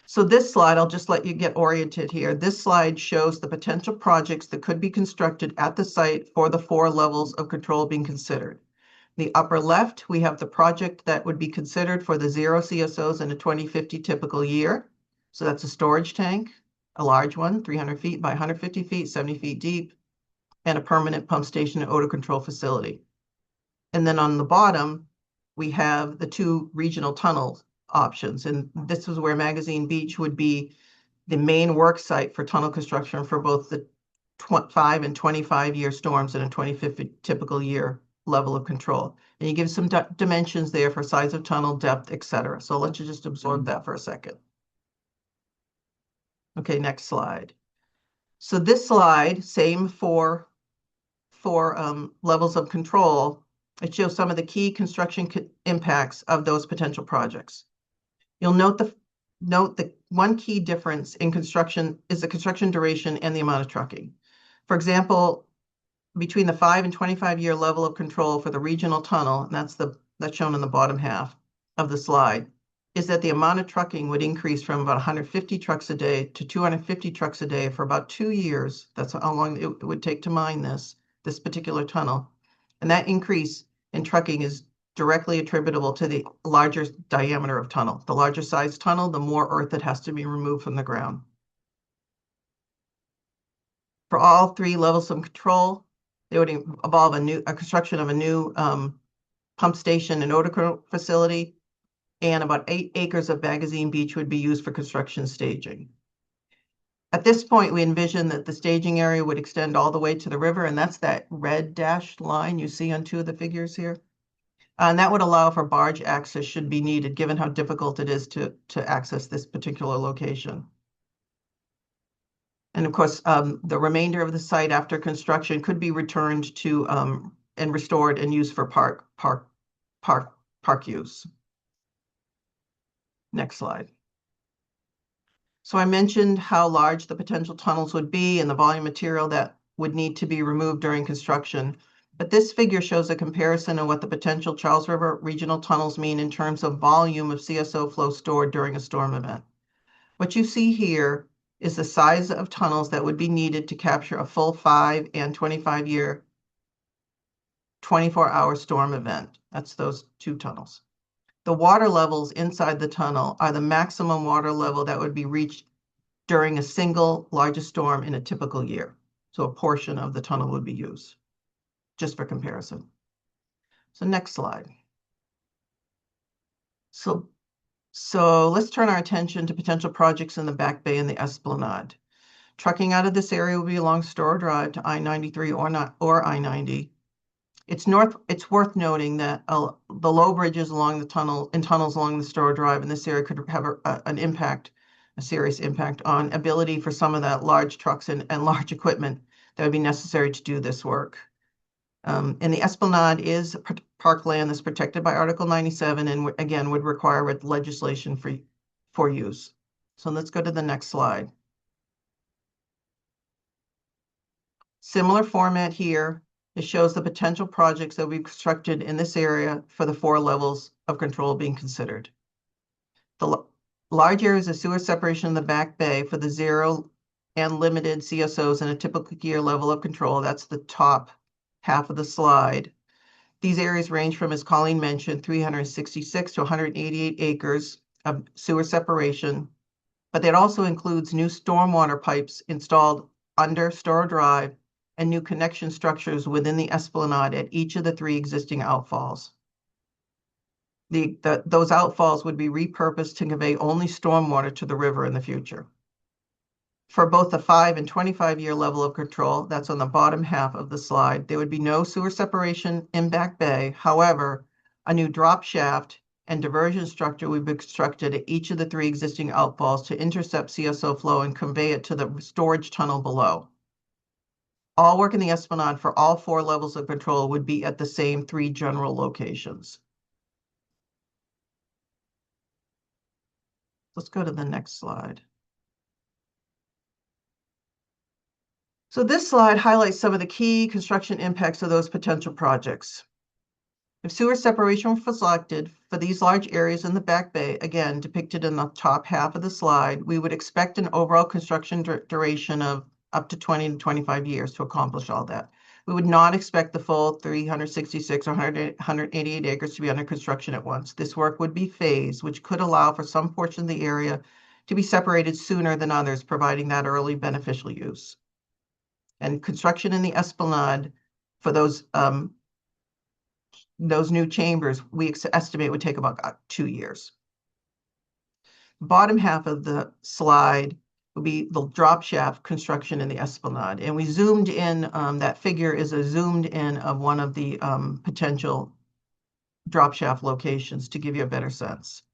So this slide, I'll just let you get oriented here. This slide shows the potential projects that could be constructed at the site for the 4 levels of control being considered. In the upper left, we have the project that would be considered for the 0 CSOs in a 2050 typical year. So that's a storage tank, a large one, 300 feet by 150 feet, 70 feet deep, and a permanent pump station and odor control facility. And then on the bottom, we have the 2 regional tunnel options. And this is where Magazine Beach would be the main work site for tunnel construction for both the 5 and 25-year storms in a 2050 typical year level of control. And you give some dimensions there for size of tunnel, depth, etc. So let's just absorb that for a second. Okay, next slide. So this slide, same for levels of control, it shows some of the key construction impacts of those potential projects. You'll note the one key difference in construction is the construction duration and the amount of trucking. For example, between the 5 and 25-year level of control for the regional tunnel, and that's shown in the bottom half of the slide, is that the amount of trucking would increase from about 150 trucks a day to 250 trucks a day for about 2 years. That's how long it would take to mine this particular tunnel. And that increase in trucking is directly attributable to the larger diameter of tunnel. The larger size tunnel, the more earth that has to be removed from the ground. For all three levels of control, they would involve a construction of a new pump station and odor control facility, and about 8 acres of Magazine Beach would be used for construction staging. At this point, we envision that the staging area would extend all the way to the river, and that's that red dashed line you see on 2 of the figures here. And that would allow for barge access should be needed, given how difficult it is to access this particular location. And of course, the remainder of the site after construction could be returned to and restored and used for park use. Next slide. So I mentioned how large the potential tunnels would be and the volume material that would need to be removed during construction. But this figure shows a comparison of what the potential Charles River regional tunnels mean in terms of volume of CSO flow stored during a storm event. What you see here is the size of tunnels that would be needed to capture a full 5 and 25-year 24-hour storm event. That's those 2 tunnels. The water levels inside the tunnel are the maximum water level that would be reached during a single largest storm in a typical year. So a portion of the tunnel would be used, just for comparison. So next slide. So let's turn our attention to potential projects in the Back Bay and the Esplanade. Trucking out of this area will be along Store Drive to I-93 or I-90. It's worth noting that the low bridges along the tunnels along the Store Drive in this area could have a serious impact on ability for some of that large trucks and large equipment that would be necessary to do this work. And the Esplanade is parkland that's protected by Article 97 and again would require legislation for use. So let's go to the next slide. Similar format here. It shows the potential projects that we've constructed in this area for the 4 levels of control being considered. The large areas of sewer separation in the Back Bay for the 0 and limited CSOs in a typical year level of control. That's the top half of the slide. These areas range from, as Colleen mentioned, 366 to 188 acres of sewer separation, but that also includes new stormwater pipes installed under Store Drive and new connection structures within the Esplanade at each of the 3 existing outfalls. Those outfalls would be repurposed to convey only stormwater to the river in the future. For both the 5 and 25-year level of control, that's on the bottom half of the slide, there would be no sewer separation in Back Bay. However, a new drop shaft and diversion structure would be constructed at each of the 3 existing outfalls to intercept CSO flow and convey it to the storage tunnel below. All work in the Esplanade for all 4 levels of control would be at the same 3 general locations. Let's go to the next slide. So this slide highlights some of the key construction impacts of those potential projects. If sewer separation was selected for these large areas in the Back Bay, again depicted in the top half of the slide, we would expect an overall construction duration of up to 20 to 25 years to accomplish all that. We would not expect the full 366 or 188 acres to be under construction at once. This work would be phased, which could allow for some portion of the area to be separated sooner than others, providing that early beneficial use. And construction in the Esplanade for those new chambers, we estimate would take about 2 years. Bottom half of the slide would be the drop shaft construction in the Esplanade. And we zoomed in, that figure is a zoomed in of one of the potential drop shaft locations to give you a better sense.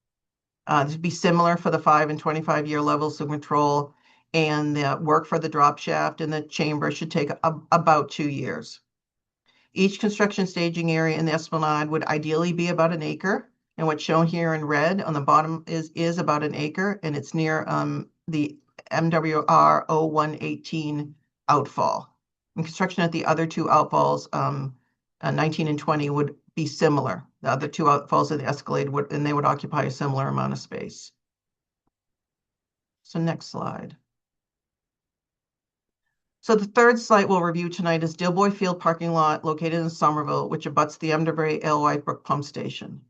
This would be similar for the 5 and 25-year levels of control, and the work for the drop shaft and the chamber should take about 2 years. Each construction staging area in the Esplanade would ideally be about 1 acre, and what's shown here in red on the bottom is about 1 acre, and it's near the MWR 0118 outfall. And construction at the other 2 outfalls, 19 and 20, would be similar. The other 2 outfalls of the Escalade they would occupy a similar amount of space. So next slide. So the third site we'll review tonight is Dilboy Field parking lot located in Somerville, which abuts the MWA Alewife Brook Pump Station.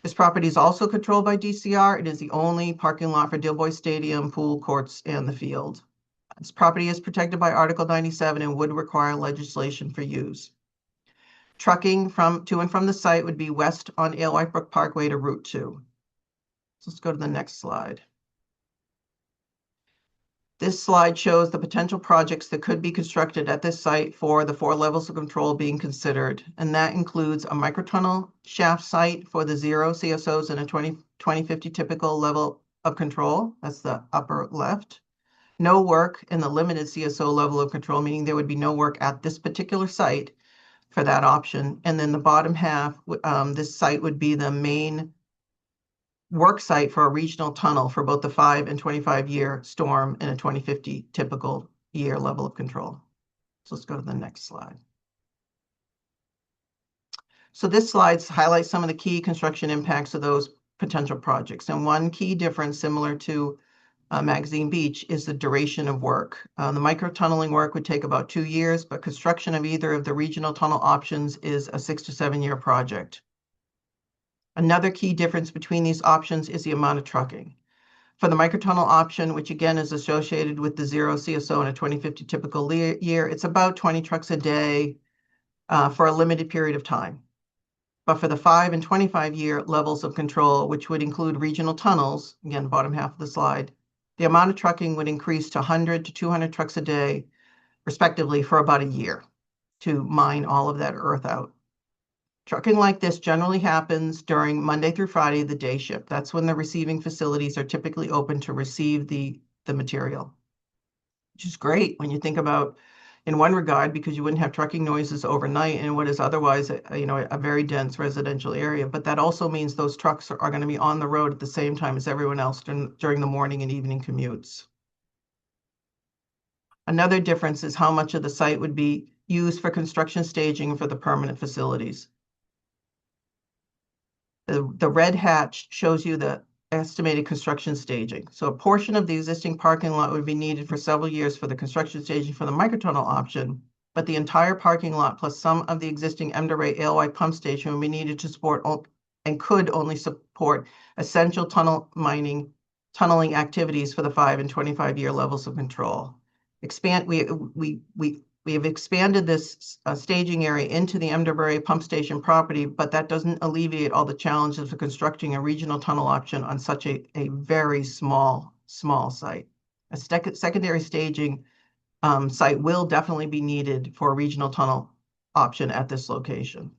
This property is also controlled by DCR. It is the only parking lot for Dilboy Stadium, pool, courts, and the field. This property is protected by Article 97 and would require legislation for use. Trucking to and from the site would be west on Alewife Brook Parkway to Route 2. So let's go to the next slide. This slide shows the potential projects that could be constructed at this site for the 4 levels of control being considered. And that includes a microtunnel shaft site for the 0 CSOs and a 2050 typical level of control. That's the upper left. No work in the limited CSO level of control, meaning there would be no work at this particular site for that option. And then the bottom half, this site would be the main work site for a regional tunnel for both the 5 and 25-year storm and a 2050 typical year level of control. So let's go to the next slide. So this slide highlights some of the key construction impacts of those potential projects. And one key difference, similar to Magazine Beach, is the duration of work. The microtunneling work would take about 2 years, but construction of either of the regional tunnel options is a 6 to 7 year project. Another key difference between these options is the amount of trucking. For the microtunnel option, which again is associated with the 0 CSO and a 2050 typical year, it's about 20 trucks a day for a limited period of time. But for the 5 and 25-year levels of control, which would include regional tunnels, again, bottom half of the slide, the amount of trucking would increase to 100 to 200 trucks a day, respectively, for about a year to mine all of that earth out. Trucking like this generally happens during Monday through Friday, the day shift. That's when the receiving facilities are typically open to receive the material, which is great when you think about, in one regard, because you wouldn't have trucking noises overnight in what is otherwise a very dense residential area. But that also means those trucks are going to be on the road at the same time as everyone else during the morning and evening commutes. Another difference is how much of the site would be used for construction staging for the permanent facilities. The red hatch shows you the estimated construction staging. So a portion of the existing parking lot would be needed for several years for the construction staging for the microtunnel option, but the entire parking lot plus some of the existing M-Ray Alewife pump station would be needed to support and could only support essential tunneling activities for the 5 and 25-year levels of control. We have expanded this staging area into the M-Ray pump station property, but that doesn't alleviate all the challenges of constructing a regional tunnel option on such a very small site. A secondary staging site will definitely be needed for a regional tunnel option at this location.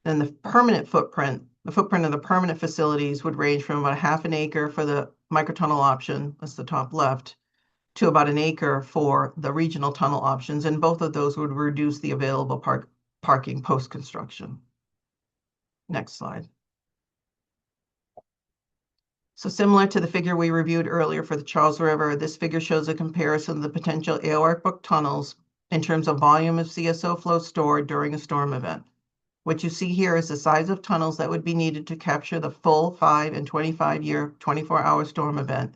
Then the permanent footprint, the footprint of the permanent facilities would range from about 1/2 acre for the microtunnel option, that's the top left, to about 1 acre for the regional tunnel options, and both of those would reduce the available parking post-construction. Next slide. So similar to the figure we reviewed earlier for the Charles River, this figure shows a comparison of the potential Alewife Brook tunnels in terms of volume of CSO flow stored during a storm event. What you see here is the size of tunnels that would be needed to capture the full 5 and 25-year 24-hour storm event.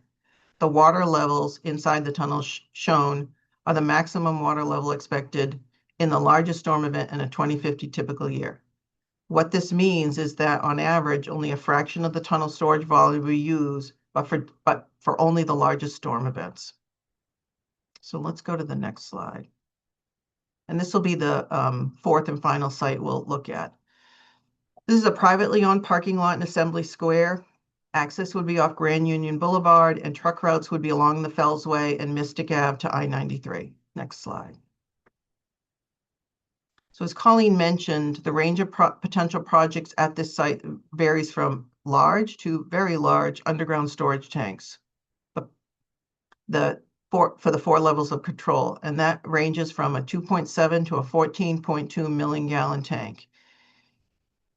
The water levels inside the tunnel shown are the maximum water level expected in the largest storm event in a 2050 typical year. What this means is that on average, only a fraction of the tunnel storage volume we use, but for only the largest storm events. So let's go to the next slide. And this will be the 4th and final site we'll look at. This is a privately owned parking lot in Assembly Square. Access would be off Grand Union Boulevard, and truck routes would be along the Fellsway and Mystic Ave to I-93. Next slide. So as Colleen mentioned, the range of potential projects at this site varies from large to very large underground storage tanks for the 4 levels of control, and that ranges from a 2.7 to a 14.2 million gallon tank.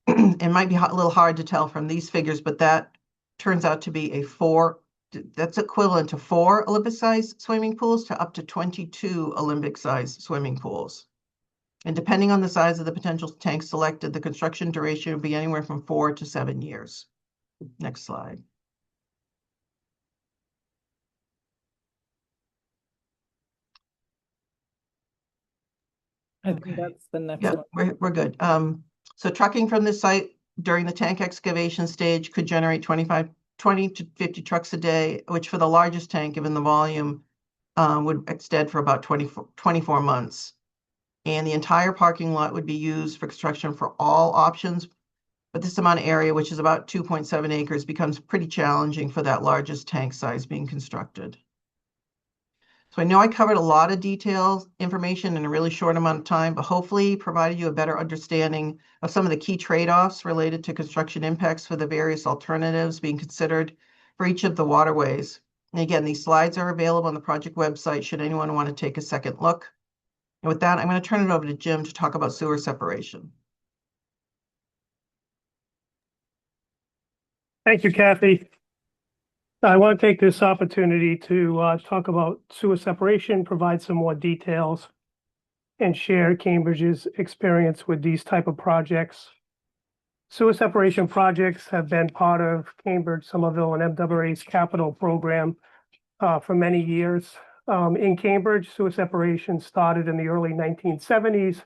It might be a little hard to tell from these figures, but that turns out to be that's equivalent to 4 Olympic-sized swimming pools to up to 22 Olympic-sized swimming pools. And depending on the size of the potential tank selected, the construction duration would be anywhere from 4 to 7 years. Next slide. I think that's the next Yeah, one. we're good. So trucking from this site during the tank excavation stage could generate 20 to 50 trucks a day, which for the largest tank, given the volume, would extend for about 24 months. And the entire parking lot would be used for construction for all options. But this amount of area, which is about 2.7 acres, becomes pretty challenging for that largest tank size being constructed. So I know I covered a lot of detailed information in a really short amount of time, but hopefully provided you a better understanding of some of the key trade-offs related to construction impacts for the various alternatives being considered for each of the waterways. And again, these slides are available on the project website should anyone want to take a second look. And with that, I'm going to turn it over to Jim to talk about sewer separation. Thank you, Kathy. I want to take this opportunity to talk about sewer separation, provide some more details, and share Cambridge's experience with these type of projects. Sewer separation projects have been part of Cambridge, Somerville, and MWA's capital program for many years. In Cambridge, sewer separation started in the early 1970s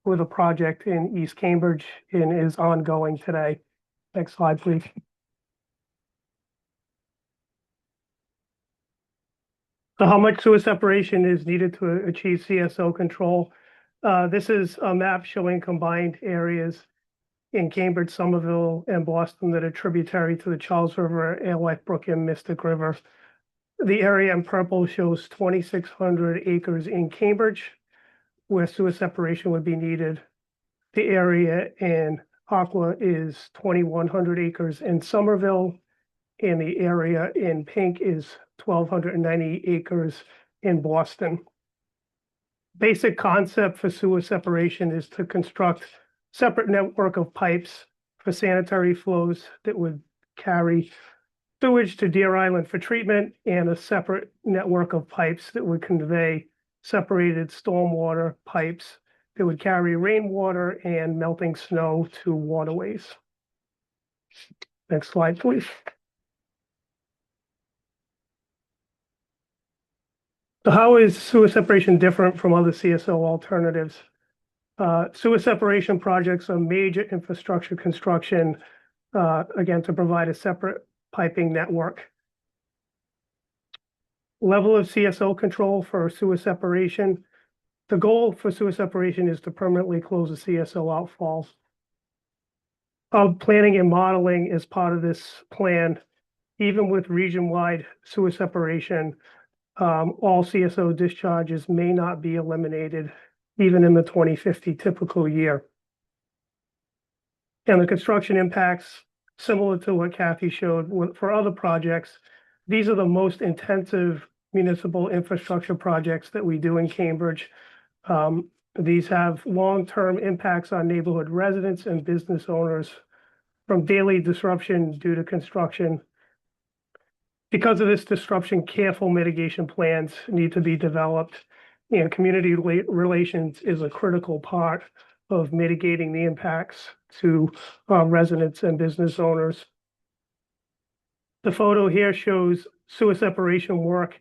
with a project in East Cambridge and is ongoing today. Next slide, please. So how much sewer separation is needed to achieve CSO control? This is a map showing combined areas in Cambridge, Somerville, and Boston that are tributary to the Charles River, Alewife Brook, and Mystic River. The area in purple shows 2,600 acres in Cambridge, where sewer separation would be needed. The area in aqua is 2,100 acres in Somerville, and the area in pink is 1,290 acres in Boston. Basic concept for sewer separation is to construct separate network of pipes for sanitary flows that would carry sewage to Deer Island for treatment, and a separate network of pipes that would convey separated stormwater pipes that would carry rainwater and melting snow to waterways. Next slide, please. So how is sewer separation different from other CSO alternatives? Sewer separation projects are major infrastructure construction, again, to provide a separate piping network. Level of CSO control for sewer separation. The goal for sewer separation is to permanently close the CSO outfalls. Planning and modeling is part of this plan. Even with region-wide sewer separation, all CSO discharges may not be eliminated, even in the 2050 typical year. And the construction impacts, similar to what Kathy showed for other projects, these are the most intensive municipal infrastructure projects that we do in Cambridge. These have long-term impacts on neighborhood residents and business owners, from daily disruption due to construction. Because of this disruption, careful mitigation plans need to be developed, and community relations is a critical part of mitigating the impacts to residents and business owners. The photo here shows sewer separation work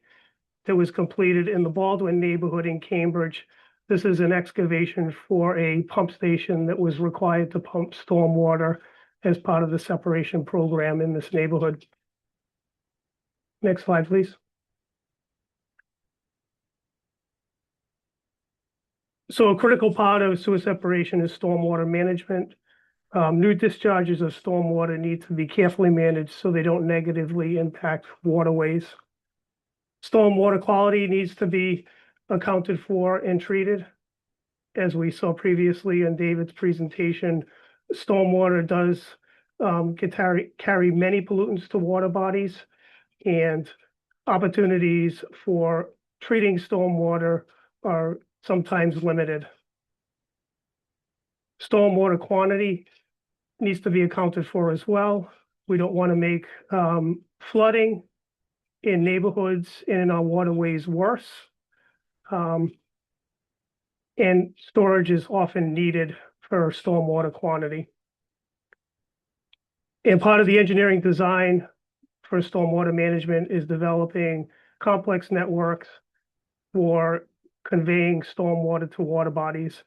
that was completed in the Baldwin neighborhood in Cambridge. This is an excavation for a pump station that was required to pump stormwater as part of the separation program in this neighborhood. Next slide, please. So a critical part of sewer separation is stormwater management. New discharges of stormwater need to be carefully managed so they don't negatively impact waterways. Stormwater quality needs to be accounted for and treated. As we saw previously in David's presentation, stormwater does carry many pollutants to water bodies, and opportunities for treating stormwater are sometimes limited. Stormwater quantity needs to be accounted for as well. We don't want to make flooding in neighborhoods and in our waterways worse. And storage is often needed for stormwater quantity. And part of the engineering design for stormwater management is developing complex networks for conveying stormwater to water bodies.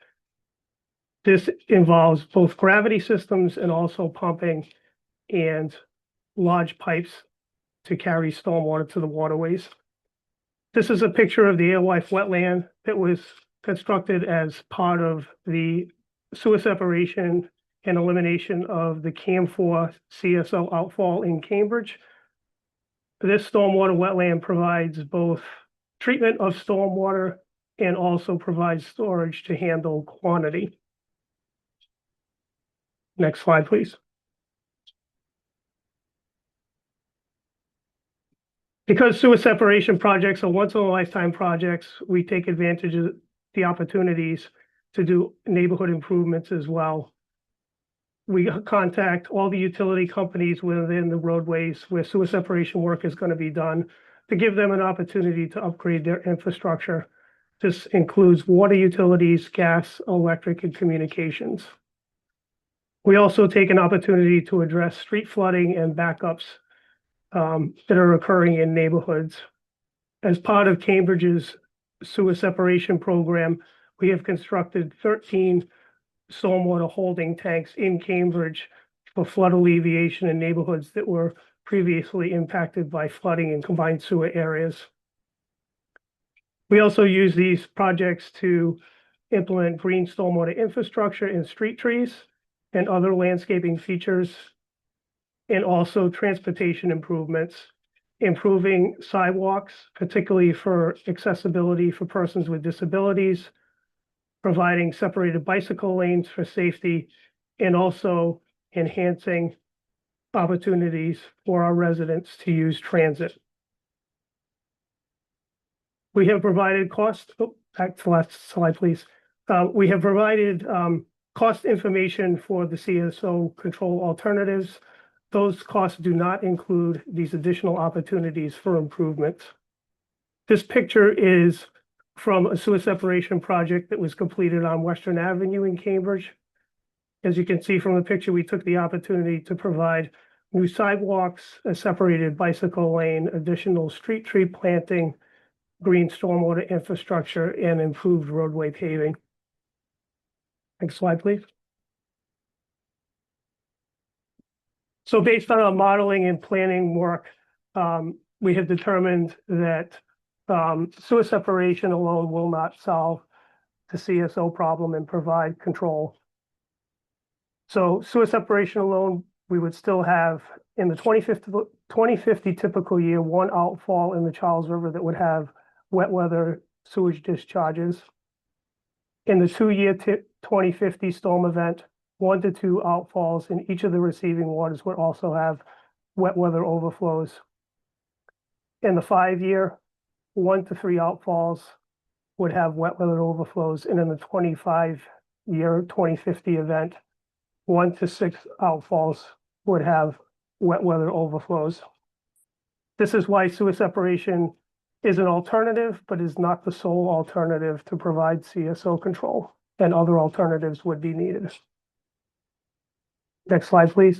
This involves both gravity systems and also pumping and large pipes to carry stormwater to the waterways. This is a picture of the Alewife wetland that was constructed as part of the sewer separation and elimination of the CAM4 CSO outfall in Cambridge. This stormwater wetland provides both treatment of stormwater and also provides storage to handle quantity. Next slide, please. Because sewer separation projects are once-in-a-lifetime projects, we take advantage of the opportunities to do neighborhood improvements as well. We contact all the utility companies within the roadways where sewer separation work is going to be done to give them an opportunity to upgrade their infrastructure. This includes water utilities, gas, electric, and communications. We also take an opportunity to address street flooding and backups that are occurring in neighborhoods. As part of Cambridge's sewer separation program, we have constructed 13 stormwater holding tanks in Cambridge for flood alleviation in neighborhoods that were previously impacted by flooding in combined sewer areas. We also use these projects to implement green stormwater infrastructure in street trees and other landscaping features, and also transportation improvements, improving sidewalks, particularly for accessibility for persons with disabilities, providing separated bicycle lanes for safety, and also enhancing opportunities for our residents to use transit. We have provided back to the last slide, please. We have provided cost information for the CSO control alternatives. Those costs do not include these additional opportunities for improvements. This picture is from a sewer separation project that was completed on Western Avenue in Cambridge. As you can see from the picture, we took the opportunity to provide new sidewalks, a separated bicycle lane, additional street tree planting, green stormwater infrastructure, and improved roadway paving. Next slide, please. So based on our modeling and planning work, we have determined that sewer separation alone will not solve the CSO problem and provide control. So sewer separation alone, we would still have in the 2050 typical year, one outfall in the Charles River that would have wet weather sewage discharges. In the 2-year 2050 storm event, 1 to 2 outfalls in each of the receiving waters would also have wet weather overflows. In the 5-year, 1 to 3 outfalls would have wet weather overflows. And in the 25-year 2050 event, 1 to 6 outfalls would have wet weather overflows. This is why sewer separation is an alternative, but is not the sole alternative to provide CSO control, and other alternatives would be needed. Next slide, please.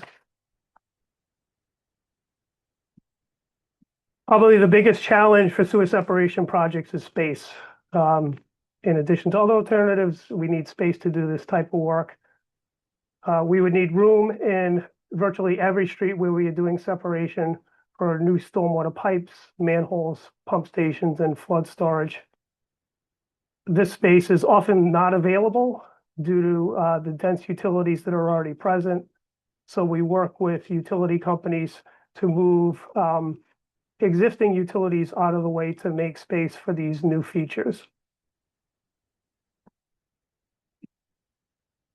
Probably the biggest challenge for sewer separation projects is space. In addition to other alternatives, we need space to do this type of work. We would need room in virtually every street where we are doing separation for new stormwater pipes, manholes, pump stations, and flood storage. This space is often not available due to the dense utilities that are already present. So we work with utility companies to move existing utilities out of the way to make space for these new features.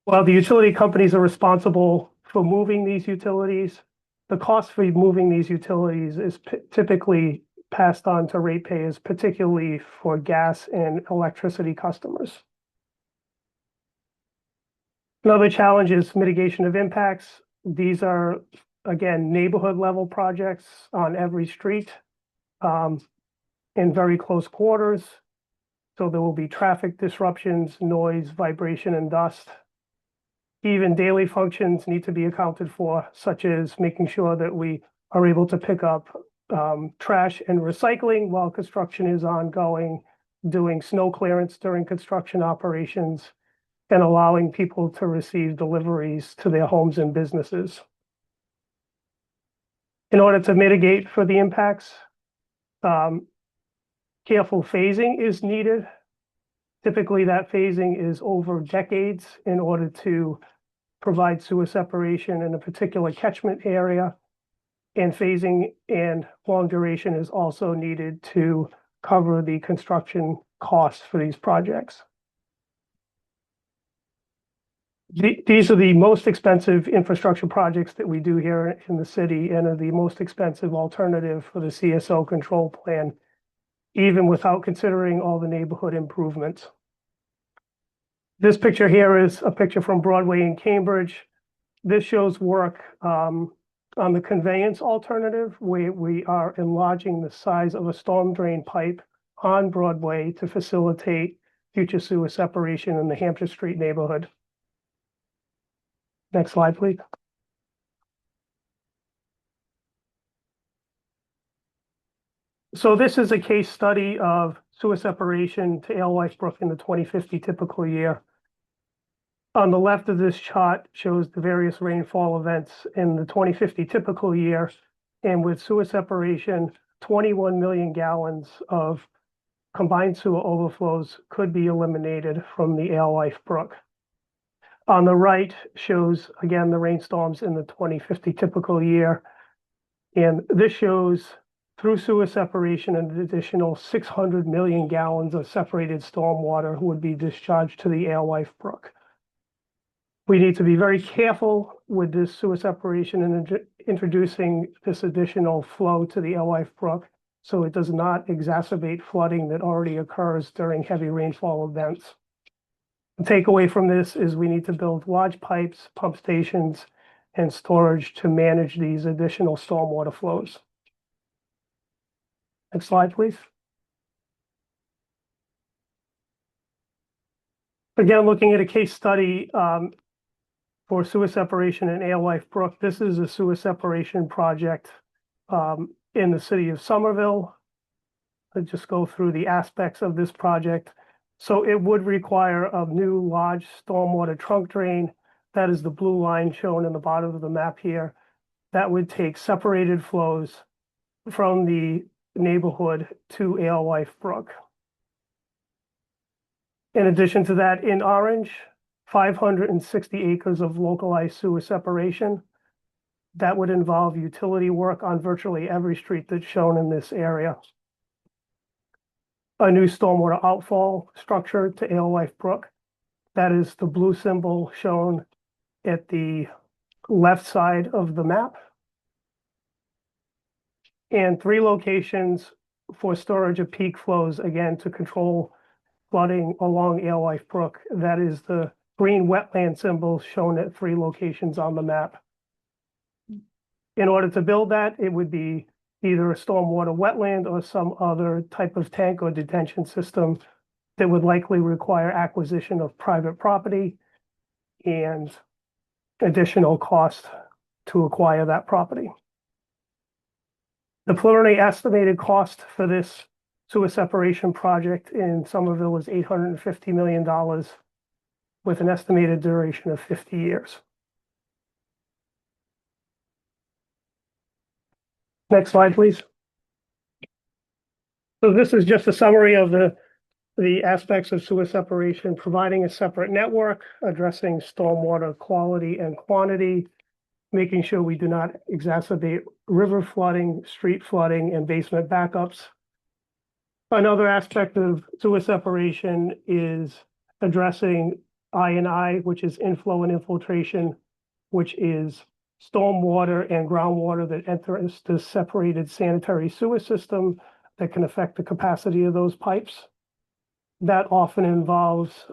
While the utility companies are responsible for moving these utilities, the cost for moving these utilities is typically passed on to ratepayers, particularly for gas and electricity customers. Another challenge is mitigation of impacts. These are, again, neighborhood level projects on every street in very close quarters. So there will be traffic disruptions, noise, vibration, and dust. Even daily functions need to be accounted for, such as making sure that we are able to pick up trash and recycling while construction is ongoing, doing snow clearance during construction operations, and allowing people to receive deliveries to their homes and businesses. In order to mitigate for the impacts, careful phasing is needed. Typically, that phasing is over decades in order to provide sewer separation in a particular catchment area. And phasing and long duration is also needed to cover the construction costs for these projects. These are the most expensive infrastructure projects that we do here in the city and are the most expensive alternative for the CSO control plan, even without considering all the neighborhood improvements. This picture here is a picture from Broadway in Cambridge. This shows work on the conveyance alternative, where we are enlarging the size of a storm drain pipe on Broadway to facilitate future sewer separation in the Hampshire Street neighborhood. Next slide, please. So this is a case study of sewer separation to Alewife Brook in the 2050 typical year. On the left of this chart shows the various rainfall events in the 2050 typical year, and with sewer separation, 21 million gallons of combined sewer overflows could be eliminated from the Alewife Brook. On the right shows, again, the rainstorms in the 2050 typical year. And this shows through sewer separation an additional 600 million gallons of separated stormwater would be discharged to the Alewife Brook. We need to be very careful with this sewer separation and introducing this additional flow to the Alewife Brook so it does not exacerbate flooding that already occurs during heavy rainfall events. The takeaway from this is we need to build large pipes, pump stations, and storage to manage these additional stormwater flows. Next slide, please. Again, looking at a case study for sewer separation in Alewife Brook. This is a sewer separation project in the city of Somerville. I'll just go through the aspects of this project. So it would require a new large stormwater trunk drain. That is the blue line shown in the bottom of the map here. That would take separated flows from the neighborhood to Alewife Brook. In addition to that, in orange, 560 acres of localized sewer separation. That would involve utility work on virtually every street that's shown in this area. A new stormwater outfall structure to Alewife Brook. That is the blue symbol shown at the left side of the map. And 3 locations for storage of peak flows, again, to control flooding along Alewife Brook. That is the green wetland symbol shown at 3 locations on the map. In order to build that, it would be either a stormwater wetland or some other type of tank or detention system that would likely require acquisition of private property and additional cost to acquire that property. The preliminary estimated cost for this sewer separation project in Somerville is $850 million with an estimated duration of 50 years. Next slide, please. So this is just a summary of the aspects of sewer separation: providing a separate network, addressing stormwater quality and quantity, making sure we do not exacerbate river flooding, street flooding, and basement backups. Another aspect of sewer separation is addressing I&I, which is inflow and infiltration, which is stormwater and groundwater that enters the separated sanitary sewer system that can affect the capacity of those pipes. That often involves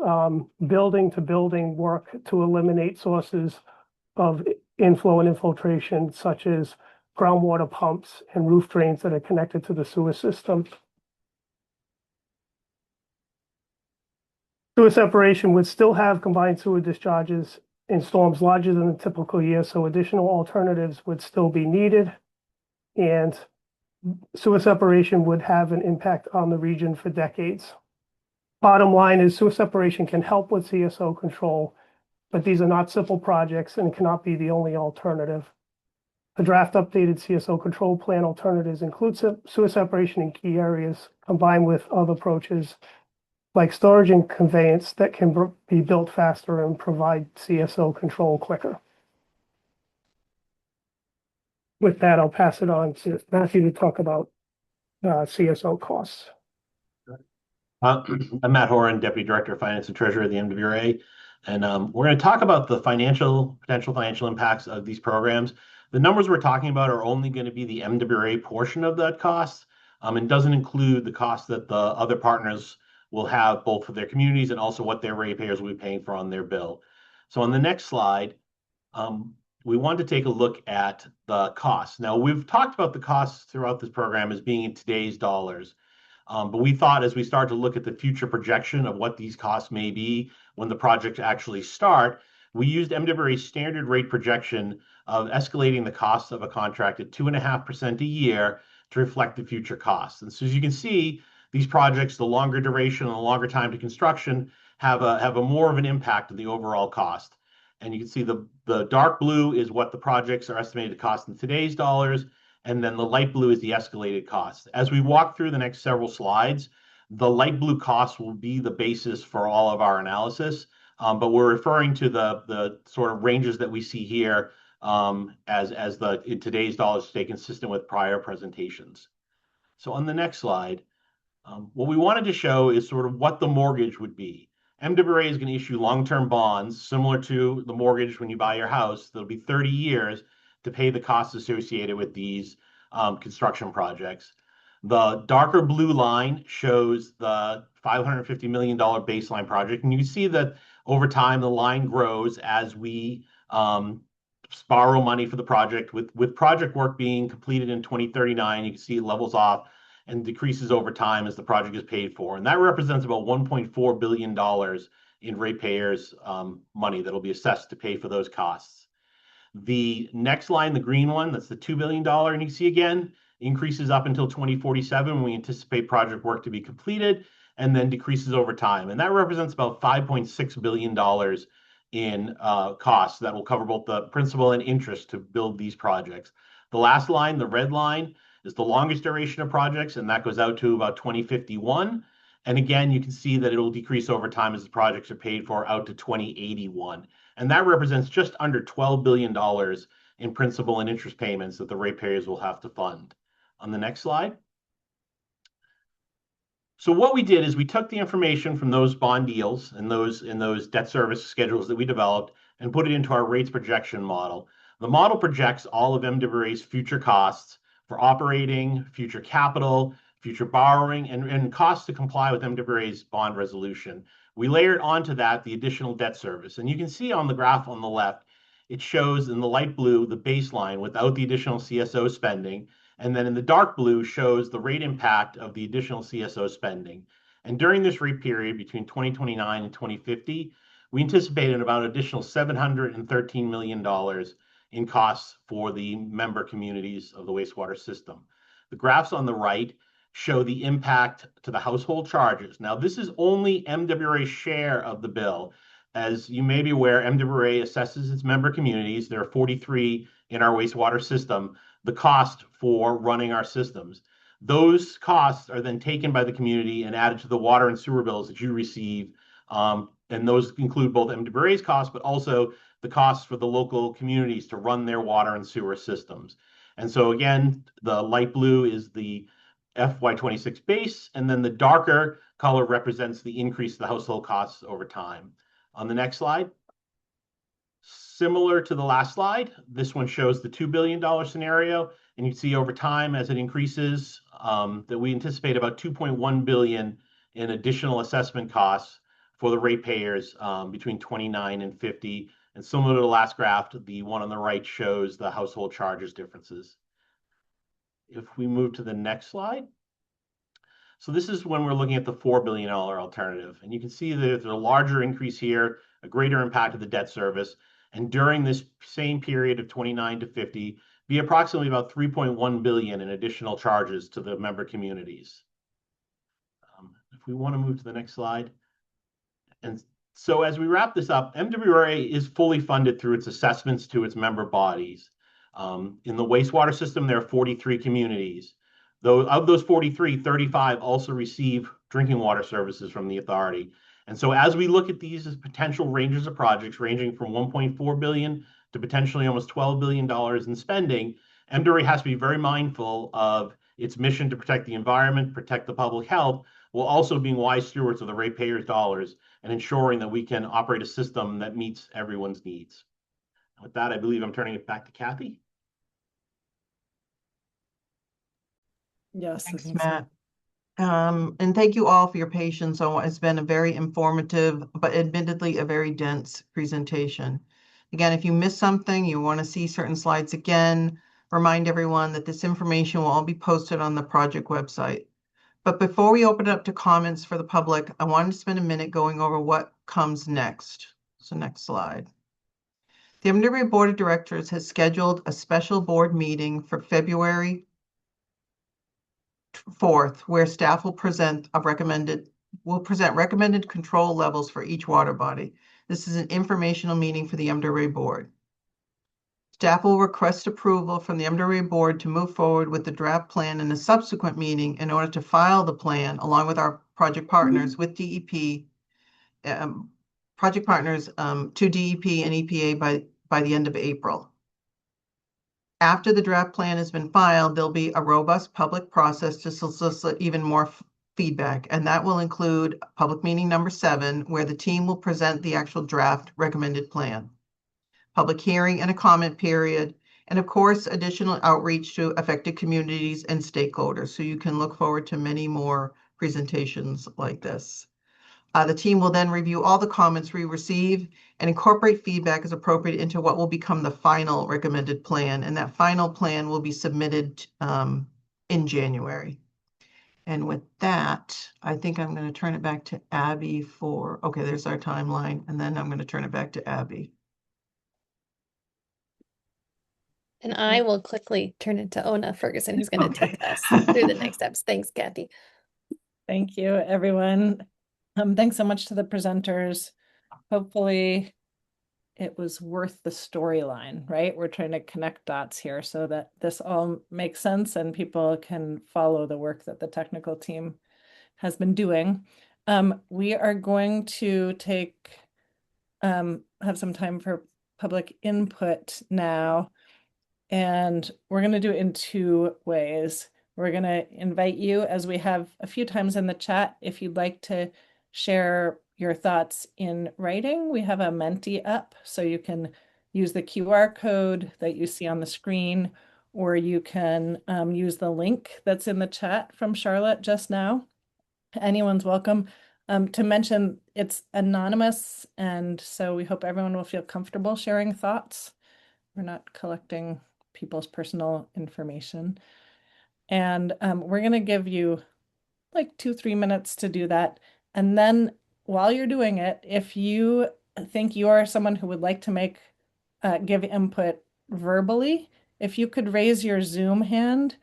building to building work to eliminate sources of inflow and infiltration, such as groundwater pumps and roof drains that are connected to the sewer system. Sewer separation would still have combined sewer discharges in storms larger than the typical year, so additional alternatives would still be needed. And sewer separation would have an impact on the region for decades. Bottom line is sewer separation can help with CSO control, but these are not simple projects and cannot be the only alternative. The draft updated CSO control plan alternatives include sewer separation in key areas combined with other approaches like storage and conveyance that can be built faster and provide CSO control quicker. With that, I'll pass it on to Matthew to talk about CSO costs. I'm Matt Horan, Deputy Director of Finance and Treasurer at the MWRA, and we're going to talk about the potential financial impacts of these programs. The numbers we're talking about are only going to be the MWRA portion of that cost, and doesn't include the cost that the other partners will have both for their communities and also what their ratepayers will be paying for on their bill. So on the next slide, we want to take a look at the costs. Now, we've talked about the costs throughout this program as being in today's dollars. But we thought as we start to look at the future projection of what these costs may be when the project actually start, we used MWRA's standard rate projection of escalating the cost of a contract at 2.5% a year to reflect the future costs. And so as you can see, these projects, the longer duration and the longer time to construction, have a more of an impact on the overall cost. And you can see the dark blue is what the projects are estimated to cost in today's dollars, and then the light blue is the escalated cost. As we walk through the next several slides, the light blue cost will be the basis for all of our analysis, but we're referring to the sort of ranges that we see here as in today's dollars to stay consistent with prior presentations. So on the next slide, what we wanted to show is sort of what the mortgage would be. MWRA is going to issue long-term bonds similar to the mortgage when you buy your house. That'll be 30 years to pay the costs associated with these construction projects. The darker blue line shows the $550 million baseline project. And you can see that over time, the line grows as we borrow money for the project. With project work being completed in 2039, you can see it levels off and decreases over time as the project is paid for. And that represents about $1.4 billion in ratepayers' money that will be assessed to pay for those costs. The next line, the green one, that's the $2 billion, and you see again, increases up until 2047 when we anticipate project work to be completed, and then decreases over time. And that represents about $5.6 billion in costs that will cover both the principal and interest to build these projects. The last line, the red line, is the longest duration of projects, and that goes out to about 2051. And again, you can see that it will decrease over time as the projects are paid for out to 2081. And that represents just under $12 billion in principal and interest payments that the ratepayers will have to fund. On the next slide. So what we did is we took the information from those bond deals and those debt service schedules that we developed and put it into our rates projection model. The model projects all of MWRA's future costs for operating, future capital, future borrowing, and costs to comply with MWRA's bond resolution. We layered onto that the additional debt service. And you can see on the graph on the left, it shows in the light blue the baseline without the additional CSO spending. And then in the dark blue shows the rate impact of the additional CSO spending. And during this rate period between 2029 and 2050, we anticipated about an additional $713 million in costs for the member communities of the wastewater system. The graphs on the right show the impact to the household charges. Now, this is only MWRA's share of the bill. As you may be aware, MWRA assesses its member communities. There are 43 in our wastewater system, the cost for running our systems. Those costs are then taken by the community and added to the water and sewer bills that you receive. And those include both MWRA's costs, but also the costs for the local communities to run their water and sewer systems. And so again, the light blue is the FY26 base, and then the darker color represents the increase of the household costs over time. On the next slide, similar to the last slide, this one shows the $2 billion scenario, and you can see over time as it increases that we anticipate about $2.1 billion in additional assessment costs for the ratepayers between 29 and 50. And similar to the last graph, the one on the right shows the household charges differences. If we move to the next slide. So this is when we're looking at the $4 billion alternative. And you can see that there's a larger increase here, a greater impact of the debt service. And during this same period of 29 to 50, be approximately about $3.1 billion in additional charges to the member communities. If we want to move to the next slide. And so as we wrap this up, MWRA is fully funded through its assessments to its member bodies. In the wastewater system, there are 43 communities. Though of those 43, 35 also receive drinking water services from the authority. And so as we look at these as potential ranges of projects ranging from 1.4 billion to potentially almost $12 billion in spending, MWRA has to be very mindful of its mission to protect the environment, protect the public health, while also being wise stewards of the ratepayers' dollars and ensuring that we can operate a system that meets everyone's needs. With that, I believe I'm turning it back to Kathy. Yes, I Thanks, think so. Matt. And thank you all for your patience on what has been a very informative, but admittedly a very dense presentation. Again, if you missed something, you want to see certain slides again, remind everyone that this information will all be posted on the project website. But before we open it up to comments for the public, I wanted to spend a minute going over what comes next. So next slide. The MWRA Board of Directors has scheduled a special board meeting for February 4th, where staff will present recommended control levels for each water body. This is an informational meeting for the MWRA board. Staff will request approval from the MWRA board to move forward with the draft plan in a subsequent meeting in order to file the plan along with our project partners with DEP, project partners to DEP and EPA by the end of April. After the draft plan has been filed, there'll be a robust public process to solicit even more feedback, and that will include public meeting number 7, where the team will present the actual draft recommended plan, public hearing and a comment period, and of course, additional outreach to affected communities and stakeholders. So you can look forward to many more presentations like this. The team will then review all the comments we receive and incorporate feedback as appropriate into what will become the final recommended plan. And that final plan will be submitted in January. And with that, I think I'm going to turn it back to Abby for, okay, there's our timeline. And then I'm going to turn it back to Abby. And I will quickly turn it to Ona Ferguson, who's going to take us through the next steps. Thanks, Kathy. Thank you, everyone. Thanks so much to the presenters. Hopefully it was worth the storyline, right? We're trying to connect dots here so that this all makes sense and people can follow the work that the technical team has been doing. We are going to have some time for public input now, and we're going to do it in 2 ways. We're going to invite you, as we have a few times in the chat, if you'd like to share your thoughts in writing. We have a Menti up, so you can use the QR code that you see on the screen, or you can use the link that's in the chat from Charlotte just now. Anyone's welcome. To mention, it's anonymous, and so we hope everyone will feel comfortable sharing thoughts. We're not collecting people's personal information. And we're going to give you like 2-3 minutes to do that. And then while you're doing it, if you think you are someone who would like to give input verbally, if you could raise your Zoom hand,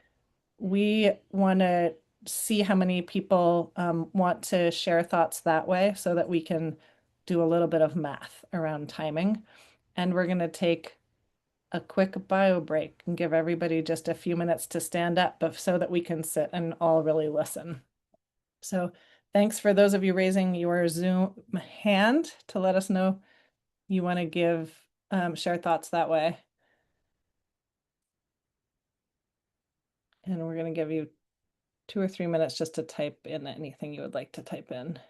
we want to see how many people want to share thoughts that way so that we can do a little bit of math around timing. And we're going to take a quick bio break and give everybody just a few minutes to stand up so that we can sit and all really listen. So thanks for those of you raising your Zoom hand to let us know you want to share thoughts that way. And we're going to give you 2 or 3 minutes just to type in anything you would like to type in.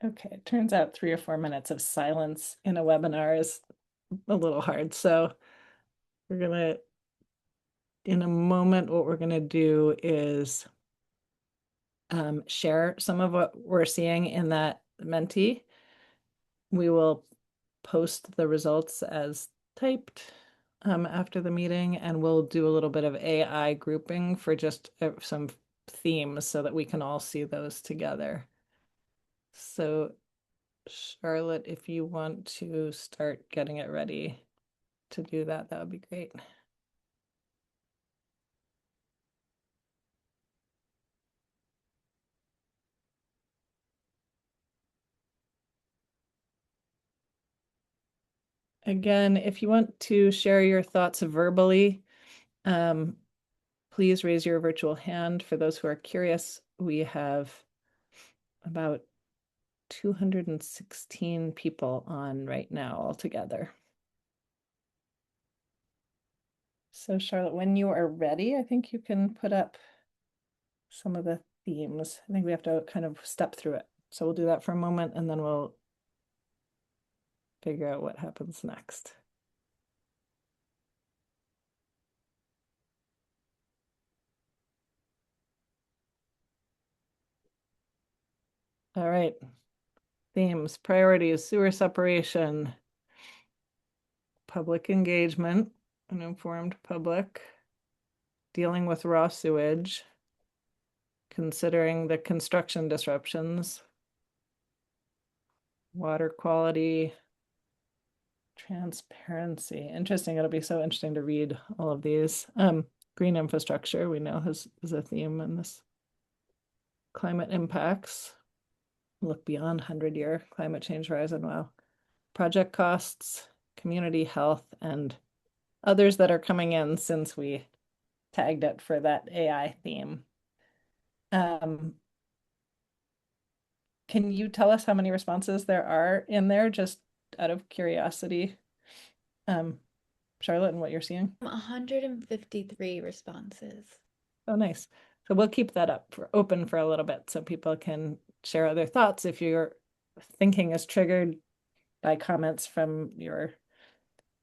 Okay, it turns out 3 or 4 minutes of silence in a webinar is a little hard. So we're gonna, in a moment, what we're gonna do is share some of what we're seeing in that Menti. We will post the results as typed after the meeting, and we'll do a little bit of AI grouping for just some themes so that we can all see those together. So Charlotte, if you want to start getting it ready to do that, that would be great. Again, if you want to share your thoughts verbally, please raise your virtual hand. For those who are curious, we have about 216 people on right now altogether. So Charlotte, when you are ready, I think you can put up some of the themes. I think we have to kind of step through it. So we'll do that for a moment and then we'll figure out what happens next. All right. Themes, priorities, sewer separation, public engagement, an informed public, dealing with raw sewage, considering the construction disruptions, water quality, transparency. Interesting. It'll be so interesting to read all of these. Green infrastructure, we know is a theme in this. Climate impacts, look beyond 100-year climate change horizon. Wow. Project costs, community health, and others that are coming in since we tagged it for that AI theme. Can you tell us how many responses there are in there, just out of curiosity, Charlotte, and what you're seeing? 153 responses. Oh, nice. So we'll keep that up open for a little bit so people can share other thoughts if your thinking is triggered by comments from your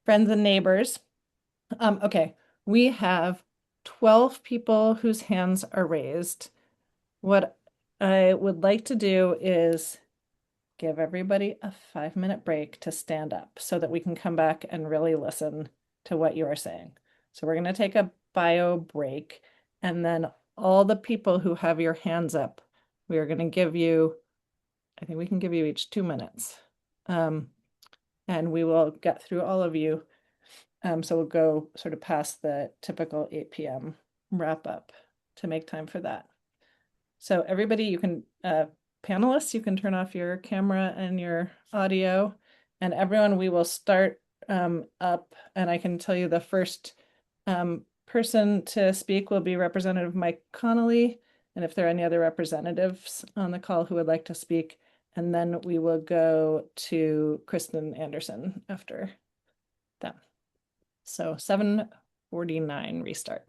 friends and neighbors. Okay, we have 12 people whose hands are raised. What I would like to do is give everybody a 5-minute break to stand up so that we can come back and really listen to what you are saying. So we're going to take a bio break, and then all the people who have your hands up, we are going to give you, I think we can give you each 2 minutes. And we will get through all of you. So we'll go sort of past the typical 8 p.m. wrap up to make time for that. So everybody, you can, panelists, you can turn off your camera and your audio, and everyone, we will start up, and I can tell you the first person to speak will be Representative Mike Connolly, and if there are any other representatives on the call who would like to speak, and then we will go to Kristen Anderson after that. So 7:49 restart.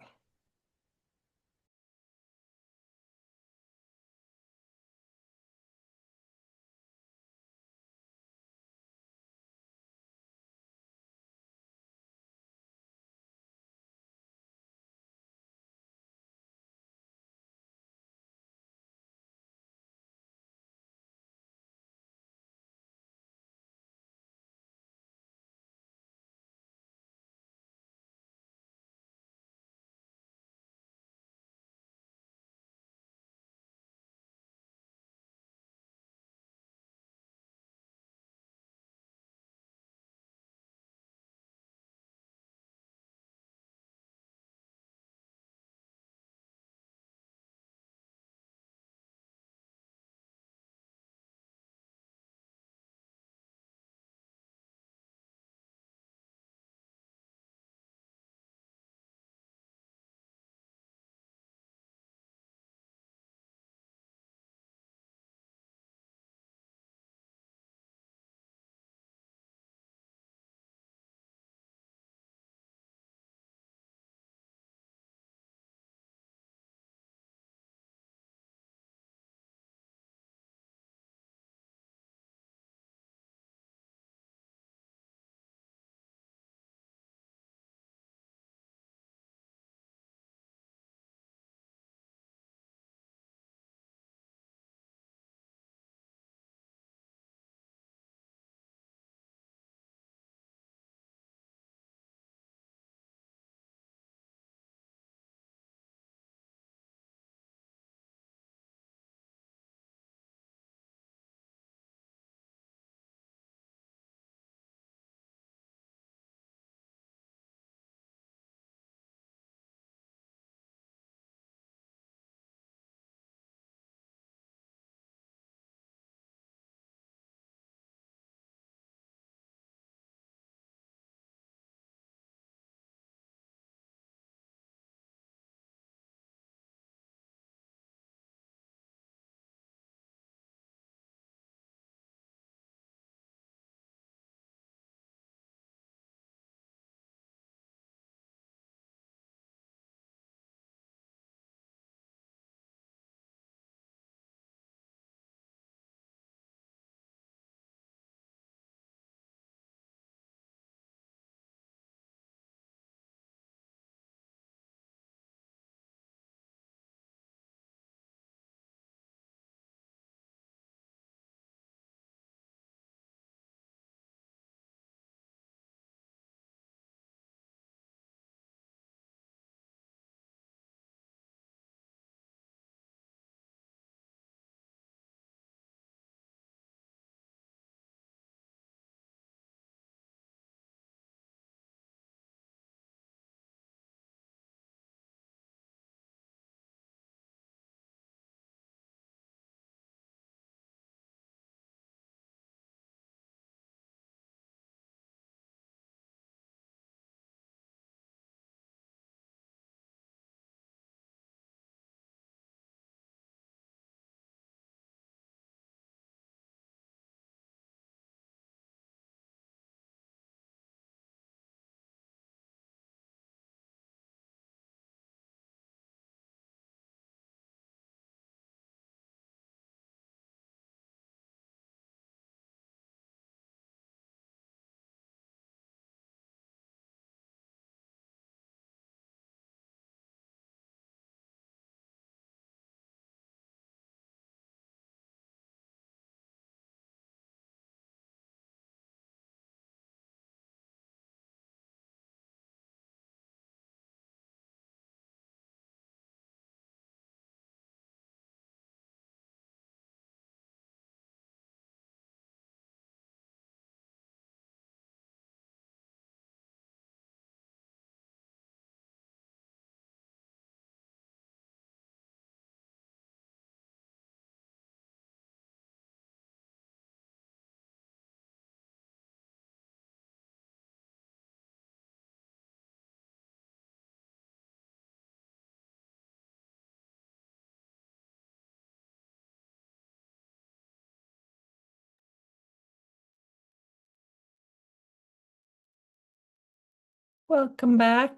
Welcome back.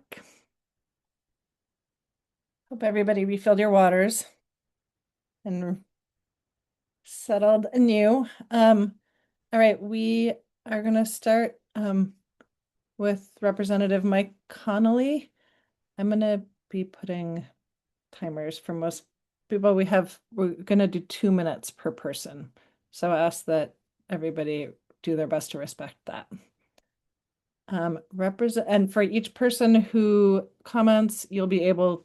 Hope everybody refilled your waters and settled anew. All right, we are going to start with Representative Mike Connolly. I'm going to be putting timers for most people. We're going to do 2 minutes per person. So I ask that everybody do their best to respect that. And for each person who comments, you'll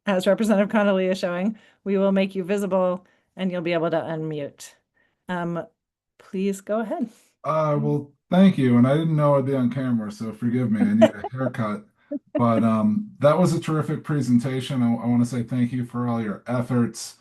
as Representative Connolly is showing, we will make you visible and you'll be able to unmute. Please go ahead. Well, thank you. And I didn't know I'd be on camera, so forgive me. I need a haircut. But that was a terrific presentation. I want to say thank you for all your efforts.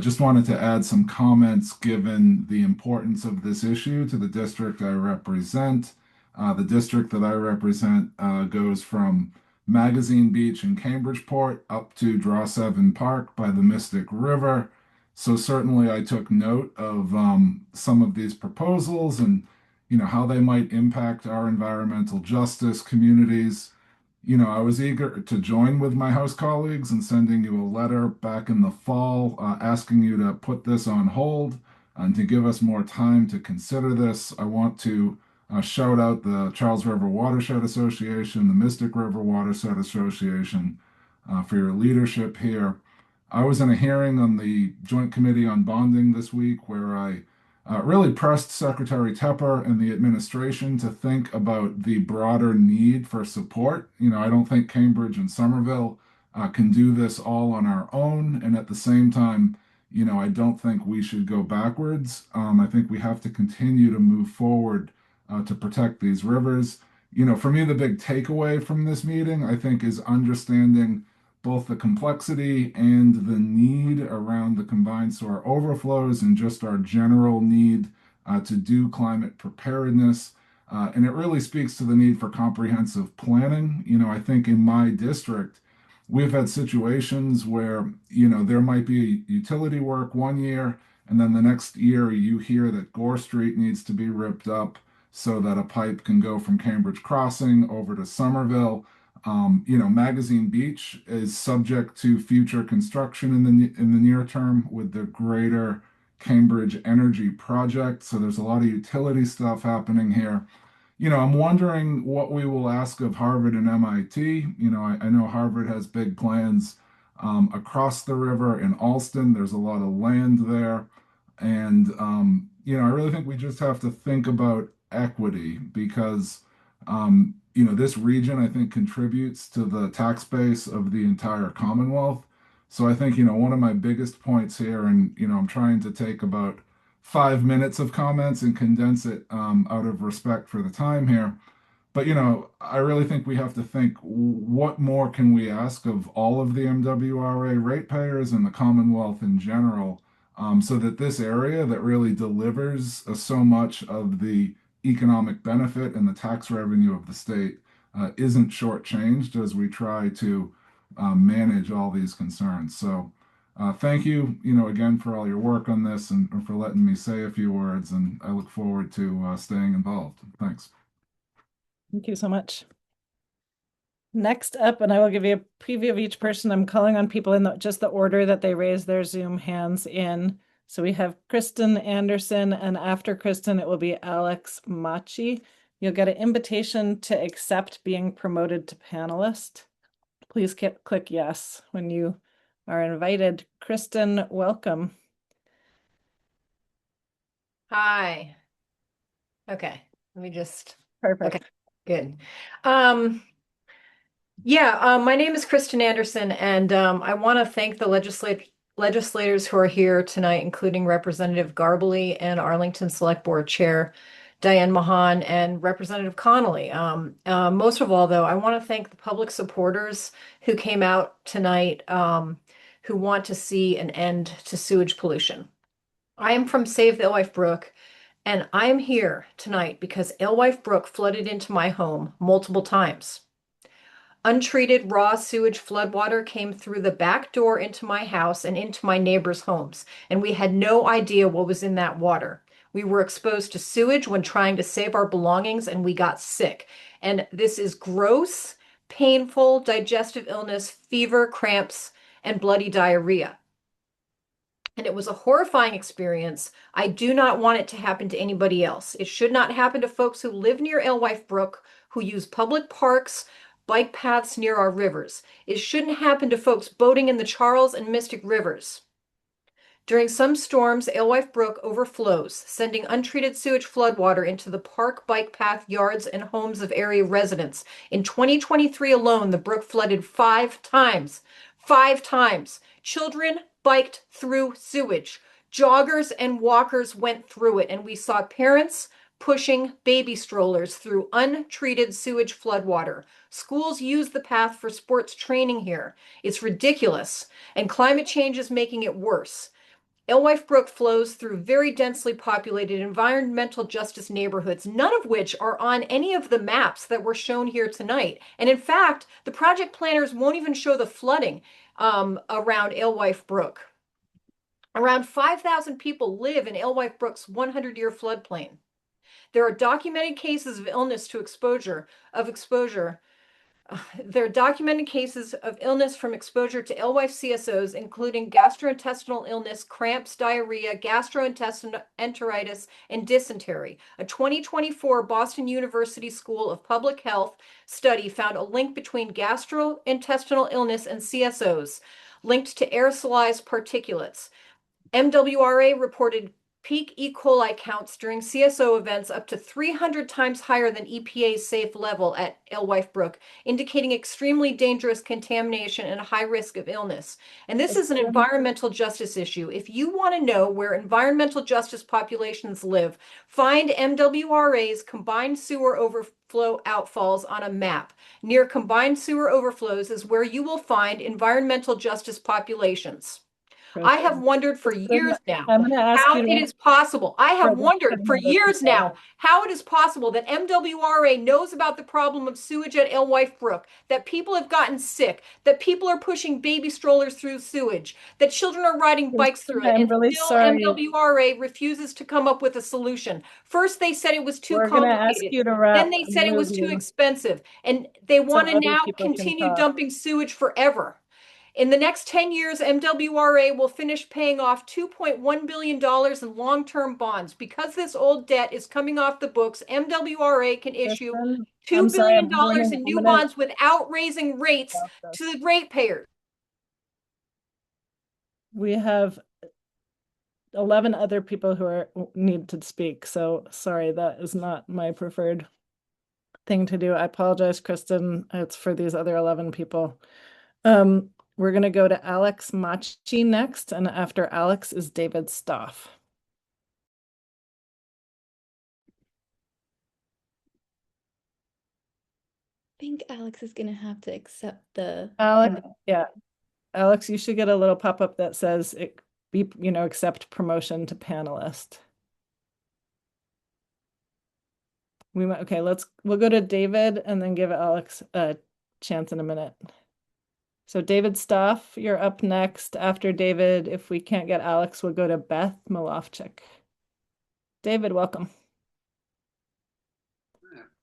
Just wanted to add some comments given the importance of this issue to the district I represent. The district that I represent goes from Magazine Beach in Cambridgeport up to Draw 7 Park by the Mystic River. So certainly I took note of some of these proposals and how they might impact our environmental justice communities. I was eager to join with my House colleagues in sending you a letter back in the fall asking you to put this on hold and to give us more time to consider this. I want to shout out the Charles River Watershed Association, the Mystic River Watershed Association for your leadership here. I was in a hearing on the Joint Committee on Bonding this week where I really pressed Secretary Tepper and the administration to think about the broader need for support. I don't think Cambridge and Somerville can do this all on our own. And at the same time, I don't think we should go backwards. I think we have to continue to move forward to protect these rivers. For me, the big takeaway from this meeting, I think, is understanding both the complexity and the need around the combined sewer overflows and just our general need to do climate preparedness. And it really speaks to the need for comprehensive planning. I think in my district, we've had situations where, there might be utility work one year, and then the next year you hear that Gore Street needs to be ripped up so that a pipe can go from Cambridge Crossing over to Somerville. Magazine Beach is subject to future construction in the near term with the greater Cambridge Energy project. So there's a lot of utility stuff happening here. I'm wondering what we will ask of Harvard and MIT. I know Harvard has big plans across the river in Alston. There's a lot of land there. And, I really think we just have to think about equity because this region, I think, contributes to the tax base of the entire Commonwealth. So I think, one of my biggest points here, and, I'm trying to take about 5 minutes of comments and condense it out of respect for the time here. But, I really think we have to think what more can we ask of all of the MWRA ratepayers and the Commonwealth in general so that this area that really delivers so much of the economic benefit and the tax revenue of the state isn't shortchanged as we try to manage all these concerns. So thank you, again for all your work on this and for letting me say a few words. And I look forward to staying involved. Thanks. Thank you so much. Next up, and I will give you a preview of each person. I'm calling on people in just the order that they raise their Zoom hands in. So we have Kristen Anderson, and after Kristen, it will be Alex Machi. You'll get an invitation to accept being promoted to panelist. Please click yes when you are invited. Kristen, welcome. Hi. Okay, let me just. Perfect. Okay, good. My name is Kristen Anderson, and I want to thank the legislators who are here tonight, including Representative Garbely and Arlington Select Board Chair Diane Mahan and Representative Connolly. Most of all, though, I want to thank the public supporters who came out tonight who want to see an end to sewage pollution. I am from Save the Alewife Brook, and I'm here tonight because Alewife Brook flooded into my home multiple times. Untreated raw sewage floodwater came through the back door into my house and into my neighbors' homes, and we had no idea what was in that water. We were exposed to sewage when trying to save our belongings, and we got sick. And this is gross, painful digestive illness, fever, cramps, and bloody diarrhea. And it was a horrifying experience. I do not want it to happen to anybody else. It should not happen to folks who live near Alewife Brook, who use public parks, bike paths near our rivers. It shouldn't happen to folks boating in the Charles and Mystic rivers. During some storms, Alewife Brook overflows, sending untreated sewage floodwater into the park, bike path, yards, and homes of area residents. In 2023 alone, the brook flooded 5 times. 5 times. Children biked through sewage. Joggers and walkers went through it, and we saw parents pushing baby strollers through untreated sewage floodwater. Schools use the path for sports training here. It's ridiculous, and climate change is making it worse. Alewife Brook flows through very densely populated environmental justice neighborhoods, none of which are on any of the maps that were shown here tonight. And in fact, the project planners won't even show the flooding around Alewife Brook. Around 5,000 people live in Alewife Brook's 100-year floodplain. There are documented cases of illness to exposure, There are documented cases of illness from exposure to Alewife CSOs, including gastrointestinal illness, cramps, diarrhea, gastroenteritis, and dysentery. A 2024 Boston University School of Public Health study found a link between gastrointestinal illness and CSOs, linked to aerosolized particulates. MWRA reported peak E. coli counts during CSO events up to 300 times higher than EPA's safe level at Alewife Brook, indicating extremely dangerous contamination and a high risk of illness. And this is an environmental justice issue. If you want to know where environmental justice populations live, find MWRA's combined sewer overflow outfalls on a map. Near combined sewer overflows is where you will find environmental justice populations. I have wondered for years now how it is possible. I have wondered for years now how it is possible that MWRA knows about the problem of sewage at Alewife Brook, that people have gotten sick, that people are pushing baby strollers through sewage, that children are riding bikes through it, and still MWRA refuses to come up with a solution. First, they said it was too complicated. Then they said it was too expensive, and they want to now continue dumping sewage forever. In the next 10 years, MWRA will finish paying off $2.1 billion in long-term bonds. Because this old debt is coming off the books, MWRA can issue $2 billion in new bonds without raising rates to the ratepayers. We have 11 other people who need to speak. So sorry, that is not my preferred thing to do. I apologize, Kristen. It's for these other 11 people. We're going to go to Alex Machi next, and after Alex is David Stoff. I think Alex is going to have to accept the... Alex, yeah. Alex, you should get a little pop-up that says, accept promotion to panelist. We'll go to David and then give Alex a chance in a minute. So David Stoff, you're up next. After David, if we can't get Alex, we'll go to Beth Malofchik. David, welcome.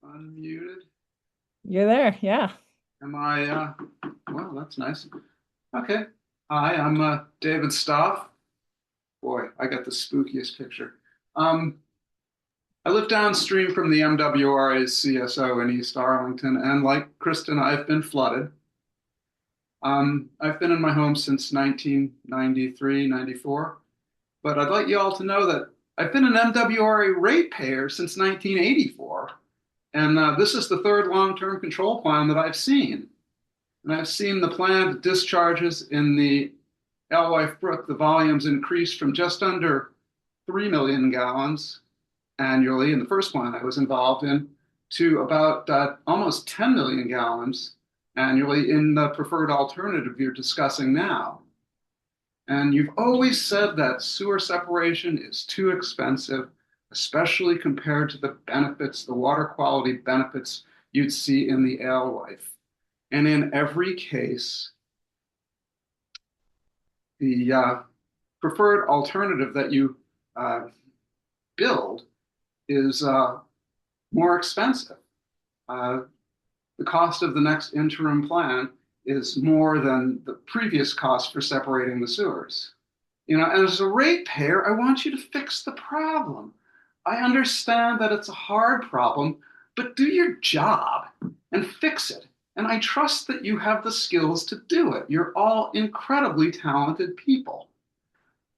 Unmuted. You're there, yeah. Am I, well, that's nice. Okay. Hi, I'm David Stoff. Boy, I got the spookiest picture. I live downstream from the MWRA's CSO in East Arlington, and like Kristen, I've been flooded. I've been in my home since 1993, 94, but I'd like you all to know that I've been an MWRA ratepayer since 1984, and this is the third long-term control plan that I've seen. And I've seen the planned discharges in the Alewife Brook, the volumes increased from just under 3 million gallons annually in the first plan I was involved in to about almost 10 million gallons annually in the preferred alternative you're discussing now. And you've always said that sewer separation is too expensive, especially compared to the benefits, the water quality benefits you'd see in the Alewife. And in every case, the preferred alternative that you build is more expensive. The cost of the next interim plan is more than the previous cost for separating the sewers. As a ratepayer, I want you to fix the problem. I understand that it's a hard problem, but do your job and fix it. And I trust that you have the skills to do it. You're all incredibly talented people.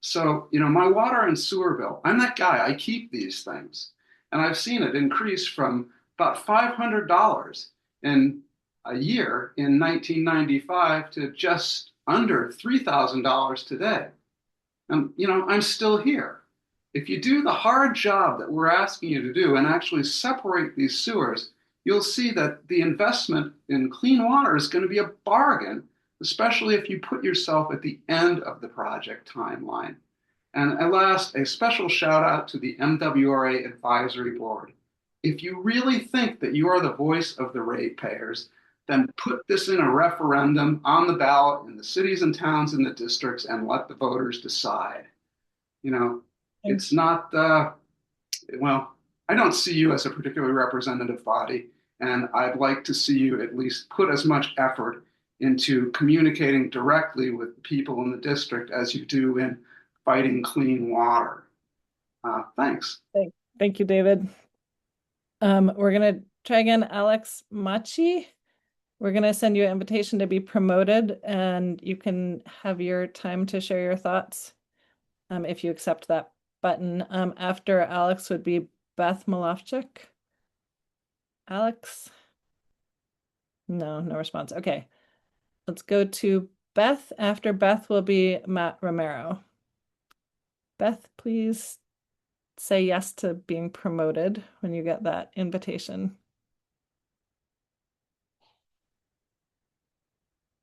So, my water and sewer bill, I'm that guy. I keep these things. And I've seen it increase from about $500 in a year in 1995 to just under $3,000 today. And, I'm still here. If you do the hard job that we're asking you to do and actually separate these sewers, you'll see that the investment in clean water is going to be a bargain, especially if you put yourself at the end of the project timeline. And at last, a special shout out to the MWRA Advisory Board. If you really think that you are the voice of the ratepayers, then put this in a referendum on the ballot in the cities and towns and the districts and let the voters decide. It's not, well, I don't see you as a particularly representative body, and I'd like to see you at least put as much effort into communicating directly with the people in the district as you do in fighting clean water. Thanks. Thank you, David. We're going to try again, Alex Machi. We're going to send you an invitation to be promoted, and you can have your time to share your thoughts if you accept that button. After Alex would be Beth Malofchik. Alex? No response. Okay. Let's go to Beth. After Beth will be Matt Romero. Beth, please say yes to being promoted when you get that invitation.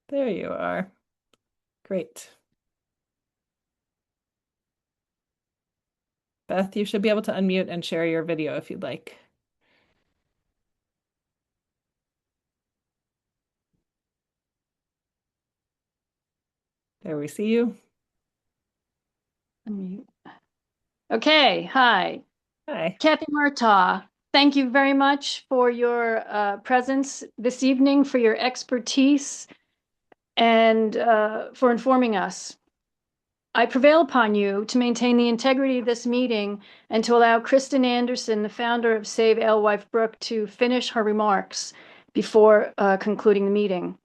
There you are. Great. Beth, you should be able to unmute and share your video if you'd like. There we see you. Unmute. Okay, hi. Hi. Kathy Murtaugh, thank you very much for your presence this evening, for your expertise, and for informing us. I prevail upon you to maintain the integrity of this meeting and to allow Kristen Anderson, the founder of Save Alewife Brook, to finish her remarks before concluding the meeting.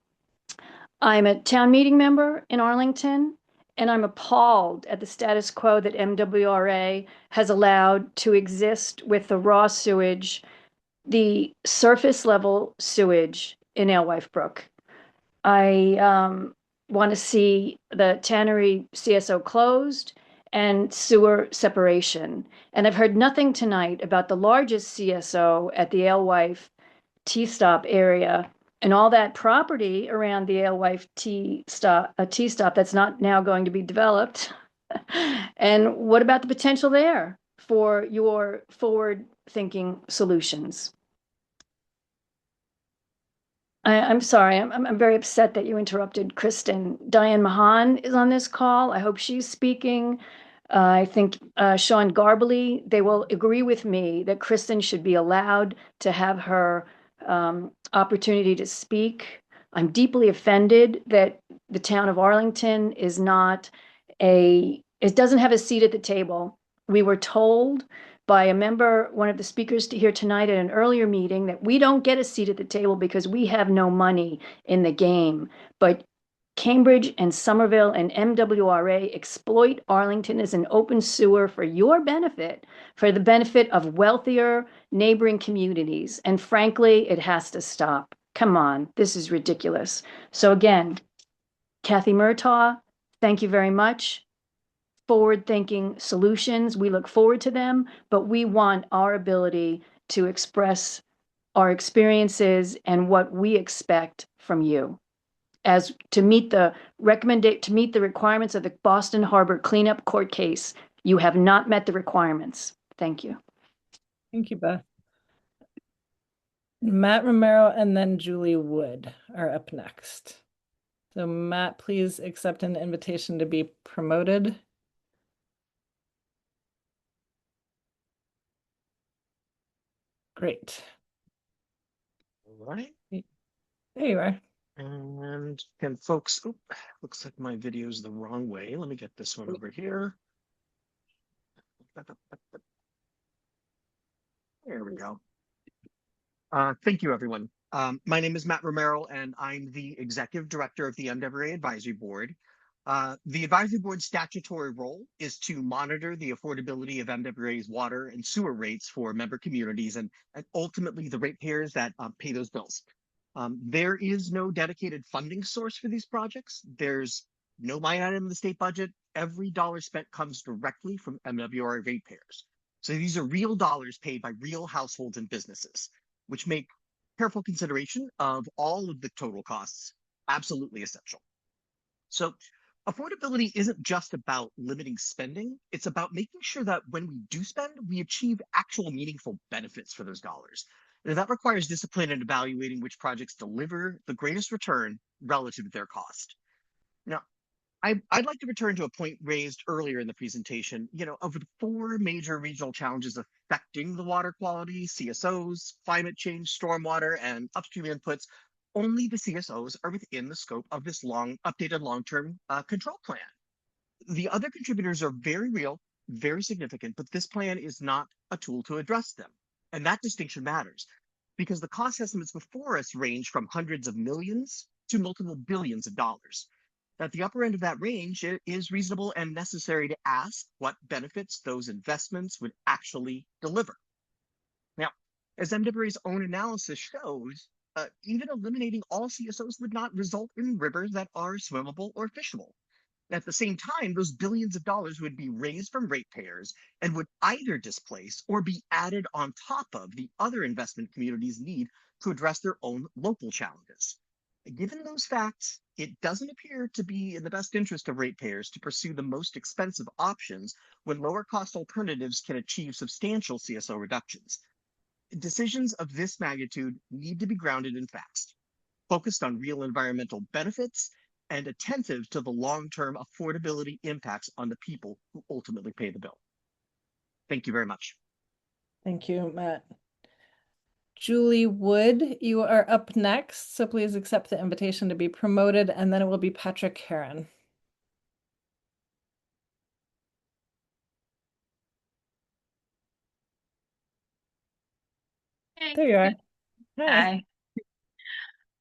I'm a town meeting member in Arlington, and I'm appalled at the status quo that MWRA has allowed to exist with the raw sewage, the surface level sewage in Alewife Brook. I want to see the tannery CSO closed and sewer separation. And I've heard nothing tonight about the largest CSO at the Alewife T-stop area and all that property around the Alewife T-stop that's not now going to be developed. And what about the potential there for your forward-thinking solutions? I'm sorry, I'm very upset that you interrupted Kristen. Diane Mahan is on this call. I hope she's speaking. I think Sean Garbely, they will agree with me that Kristen should be allowed to have her opportunity to speak. I'm deeply offended that the town of Arlington is not it doesn't have a seat at the table. We were told by a member, one of the speakers here tonight at an earlier meeting, that we don't get a seat at the table because we have no money in the game. But Cambridge and Somerville and MWRA exploit Arlington as an open sewer for your benefit, for the benefit of wealthier neighboring communities. And frankly, it has to stop. Come on, this is ridiculous. So again, Kathy Murtaugh, thank you very much. Forward-thinking solutions. We look forward to them, but we want our ability to express our experiences and what we expect from you as to meet the requirements of the Boston Harbor cleanup court case. You have not met the requirements. Thank you. Thank you, Beth. Matt Romero and then Julie Wood are up next. So Matt, please accept an invitation to be promoted. Great. All right. There you are. And can folks, oh, looks like my video is the wrong way. Let me get this one over here. There we go. Thank you, everyone. My name is Matt Romero, and I'm the Executive Director of the MWA Advisory Board. The Advisory Board's statutory role is to monitor the affordability of MWA's water and sewer rates for member communities and ultimately the ratepayers that pay those bills. There is no dedicated funding source for these projects. There's no line item in the state budget. Every dollar spent comes directly from MWA ratepayers. So these are real dollars paid by real households and businesses, which make careful consideration of all of the total costs absolutely essential. So affordability isn't just about limiting spending. It's about making sure that when we do spend, we achieve actual meaningful benefits for those dollars. And that requires discipline in evaluating which projects deliver the greatest return relative to their cost. Now, I'd like to return to a point raised earlier in the presentation. Of the four major regional challenges affecting the water quality, CSOs, climate change, stormwater, and upstream inputs, only the CSOs are within the scope of this updated long-term control plan. The other contributors are very real, very significant, but this plan is not a tool to address them. And that distinction matters because the cost estimates before us range from hundreds of millions to multiple billions of dollars. At the upper end of that range, it is reasonable and necessary to ask what benefits those investments would actually deliver. Now, as MWA's own analysis shows, even eliminating all CSOs would not result in rivers that are swimmable or fishable. At the same time, those billions of dollars would be raised from ratepayers and would either displace or be added on top of the other investment communities need to address their own local challenges. Given those facts, it doesn't appear to be in the best interest of ratepayers to pursue the most expensive options when lower cost alternatives can achieve substantial CSO reductions. Decisions of this magnitude need to be grounded in facts, focused on real environmental benefits, and attentive to the long-term affordability impacts on the people who ultimately pay the bill. Thank you very much. Thank you, Matt. Julie Wood, you are up next, so please accept the invitation to be promoted, and then it will be Patrick Heron. Hey. There you are. Hi.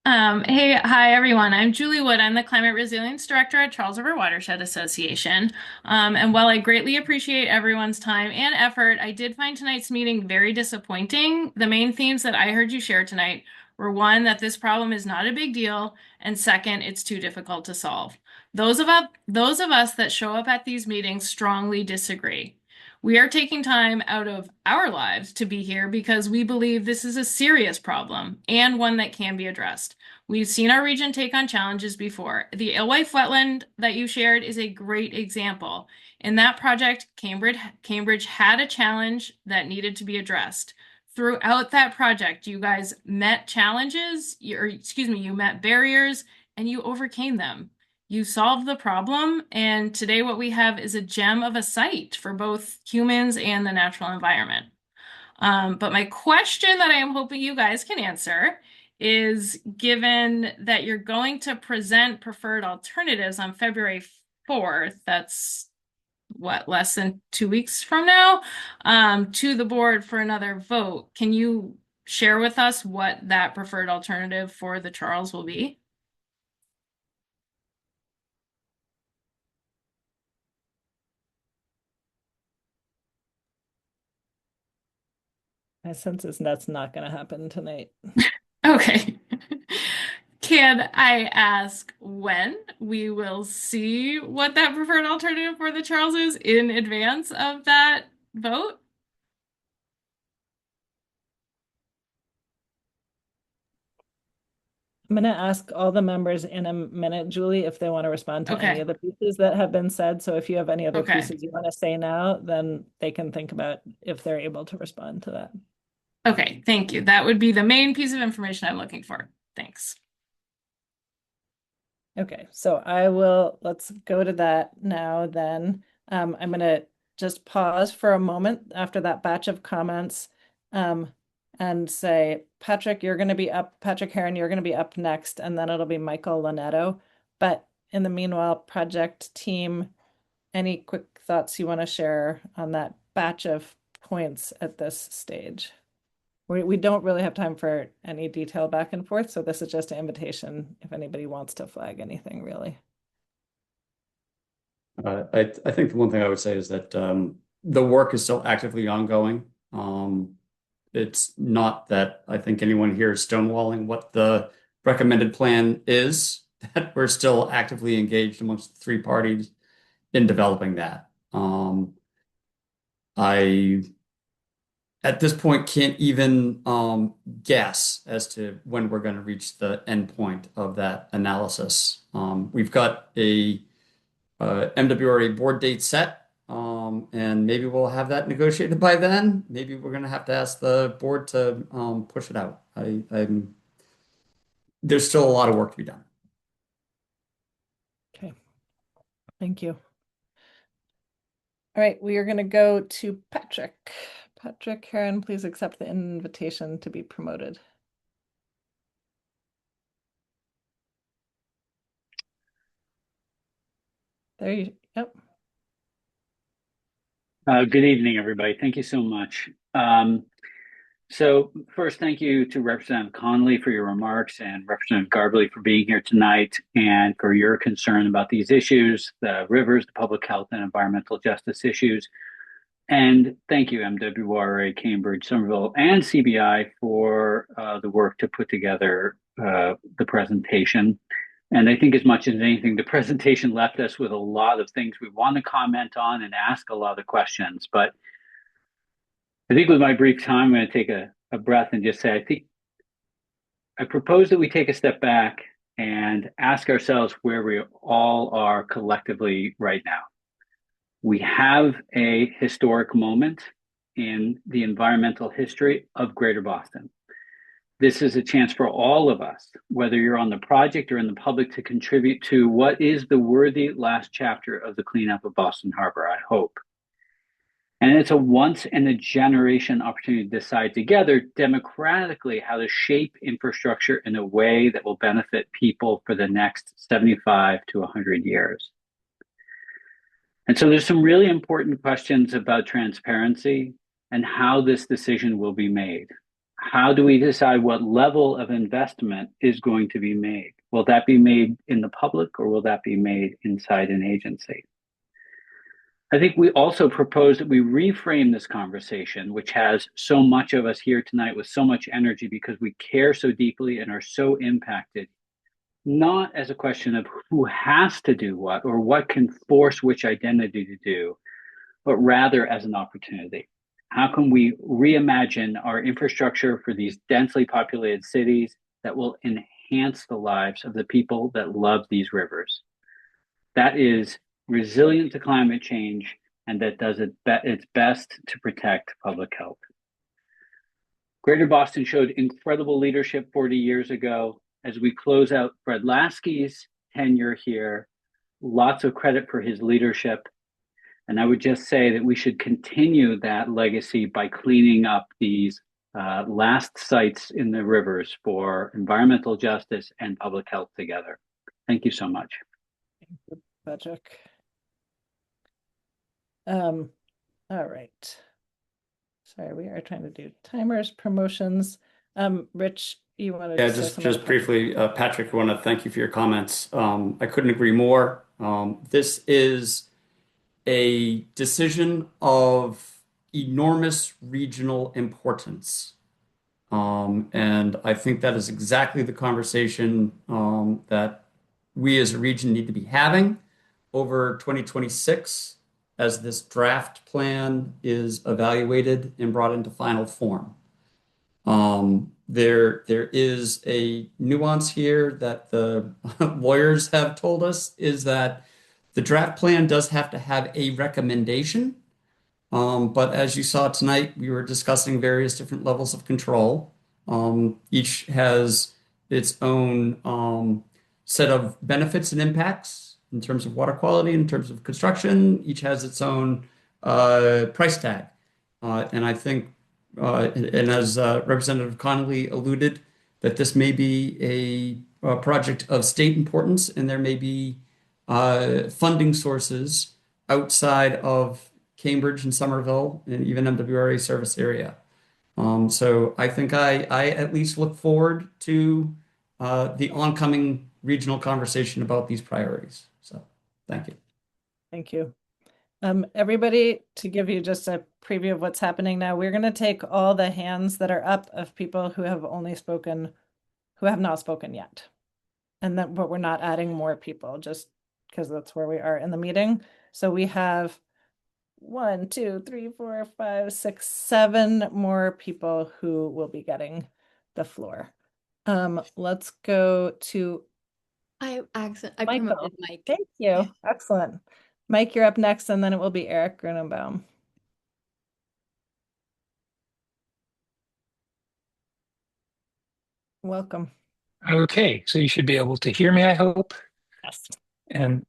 Hi everyone. I'm Julie Wood. I'm the Climate Resilience Director at Charles River Watershed Association. And while I greatly appreciate everyone's time and effort, I did find tonight's meeting very disappointing. The main themes that I heard you share tonight were one, that this problem is not a big deal, and second, it's too difficult to solve. Those of us that show up at these meetings strongly disagree. We are taking time out of our lives to be here because we believe this is a serious problem and one that can be addressed. We've seen our region take on challenges before. The Alewife wetland that you shared is a great example. In that project, Cambridge had a challenge that needed to be addressed. Throughout that project, you guys met challenges, you met barriers, and you overcame them. You solved the problem, and today what we have is a gem of a site for both humans and the natural environment. But my question that I am hoping you guys can answer is, given that you're going to present preferred alternatives on February 4th, that's what, less than 2 weeks from now, to the board for another vote, can you share with us what that preferred alternative for the Charles will be? My sense is that's not going to happen tonight. Okay. Can I ask when we will see what that preferred alternative for the Charles is in advance of that vote? I'm going to ask all the members in a minute, Julie, if they want to respond to any Okay. of the pieces that have been said. So if you have any other Okay. pieces you want to say now, then they can think about if they're able to respond to that. Okay, thank you. That would be the main piece of information I'm looking for. Thanks. Okay, so let's go to that now then. I'm going to just pause for a moment after that batch of comments. and say, Patrick, you're going to be up, Patrick Heron, you're going to be up next, and then it'll be Michael Lanetto. But in the meanwhile, project team, any quick thoughts you want to share on that batch of points at this stage? We don't really have time for any detail back and forth, so this is just an invitation if anybody wants to flag anything, really. I think the one thing I would say is that the work is still actively ongoing. It's not that I think anyone here is stonewalling what the recommended plan is, that we're still actively engaged amongst the three parties in developing that. I, at this point, can't even guess as to when we're going to reach the end point of that analysis. We've got a MWRA board date set, and maybe we'll have that negotiated by then. Maybe we're going to have to ask the board to push it out. There's still a lot of work to be done. Okay, thank you. All right, we are going to go to Patrick. Patrick Heron, please accept the invitation to be promoted. There you, yep. Good evening, everybody. Thank you so much. So first, thank you to Representative Connolly for your remarks and Representative Garbely for being here tonight and for your concern about these issues, the rivers, the public health and environmental justice issues. And thank you, MWRA, Cambridge, Somerville, and CBI for the work to put together the presentation. And I think as much as anything, the presentation left us with a lot of things we want to comment on and ask a lot of questions. But I think with my brief time, I'm going to take a breath and just say, I propose that we take a step back and ask ourselves where we all are collectively right now. We have a historic moment in the environmental history of Greater Boston. This is a chance for all of us, whether you're on the project or in the public, to contribute to what is the worthy last chapter of the cleanup of Boston Harbor, I hope. And it's a once in a generation opportunity to decide together democratically how to shape infrastructure in a way that will benefit people for the next 75 to 100 years. And so there's some really important questions about transparency and how this decision will be made. How do we decide what level of investment is going to be made? Will that be made in the public or will that be made inside an agency? I think we also propose that we reframe this conversation, which has so much of us here tonight with so much energy because we care so deeply and are so impacted, not as a question of who has to do what or what can force which identity to do, but rather as an opportunity. How can we reimagine our infrastructure for these densely populated cities that will enhance the lives of the people that love these rivers? That is resilient to climate change and that does its best to protect public health. Greater Boston showed incredible leadership 40 years ago. As we close out Fred Lasky's tenure here, lots of credit for his leadership. And I would just say that we should continue that legacy by cleaning up these last sites in the rivers for environmental justice and public health together. Thank you so much. Thank you, Patrick. All right. Sorry, we are trying to do timers, promotions. Rich, you want to Yeah, say just briefly, Patrick, I want to thank you for your comments. I couldn't agree more. This is a decision of enormous regional importance. And I think that is exactly the conversation that we as a region need to be having over 2026 as this draft plan is evaluated and brought into final form. There is a nuance here that the lawyers have told us is that the draft plan does have to have a recommendation. But as you saw tonight, we were discussing various different levels of control. Each has its own set of benefits and impacts in terms of water quality, in terms of construction. Each has its own price tag. And I think and as Representative Connolly alluded, that this may be a project of state importance, and there may be funding sources outside of Cambridge and Somerville and even MWRA service area. So I think I at least look forward to the oncoming regional conversation about these priorities. So thank you. Thank you. Everybody, to give you just a preview of what's happening now, we're going to take all the hands that are up of people who have not spoken yet. But we're not adding more people just because that's where we are in the meeting. So we have 1, 2, 3, 4, 5, 6, 7 more people who will be getting the floor. Let's go to I Michael. promoted Mike. Thank you. Excellent. Mike, you're up next, and then it will be Eric Grunenbaum. Welcome. Okay, so you should be able to hear me, I hope. Yes. And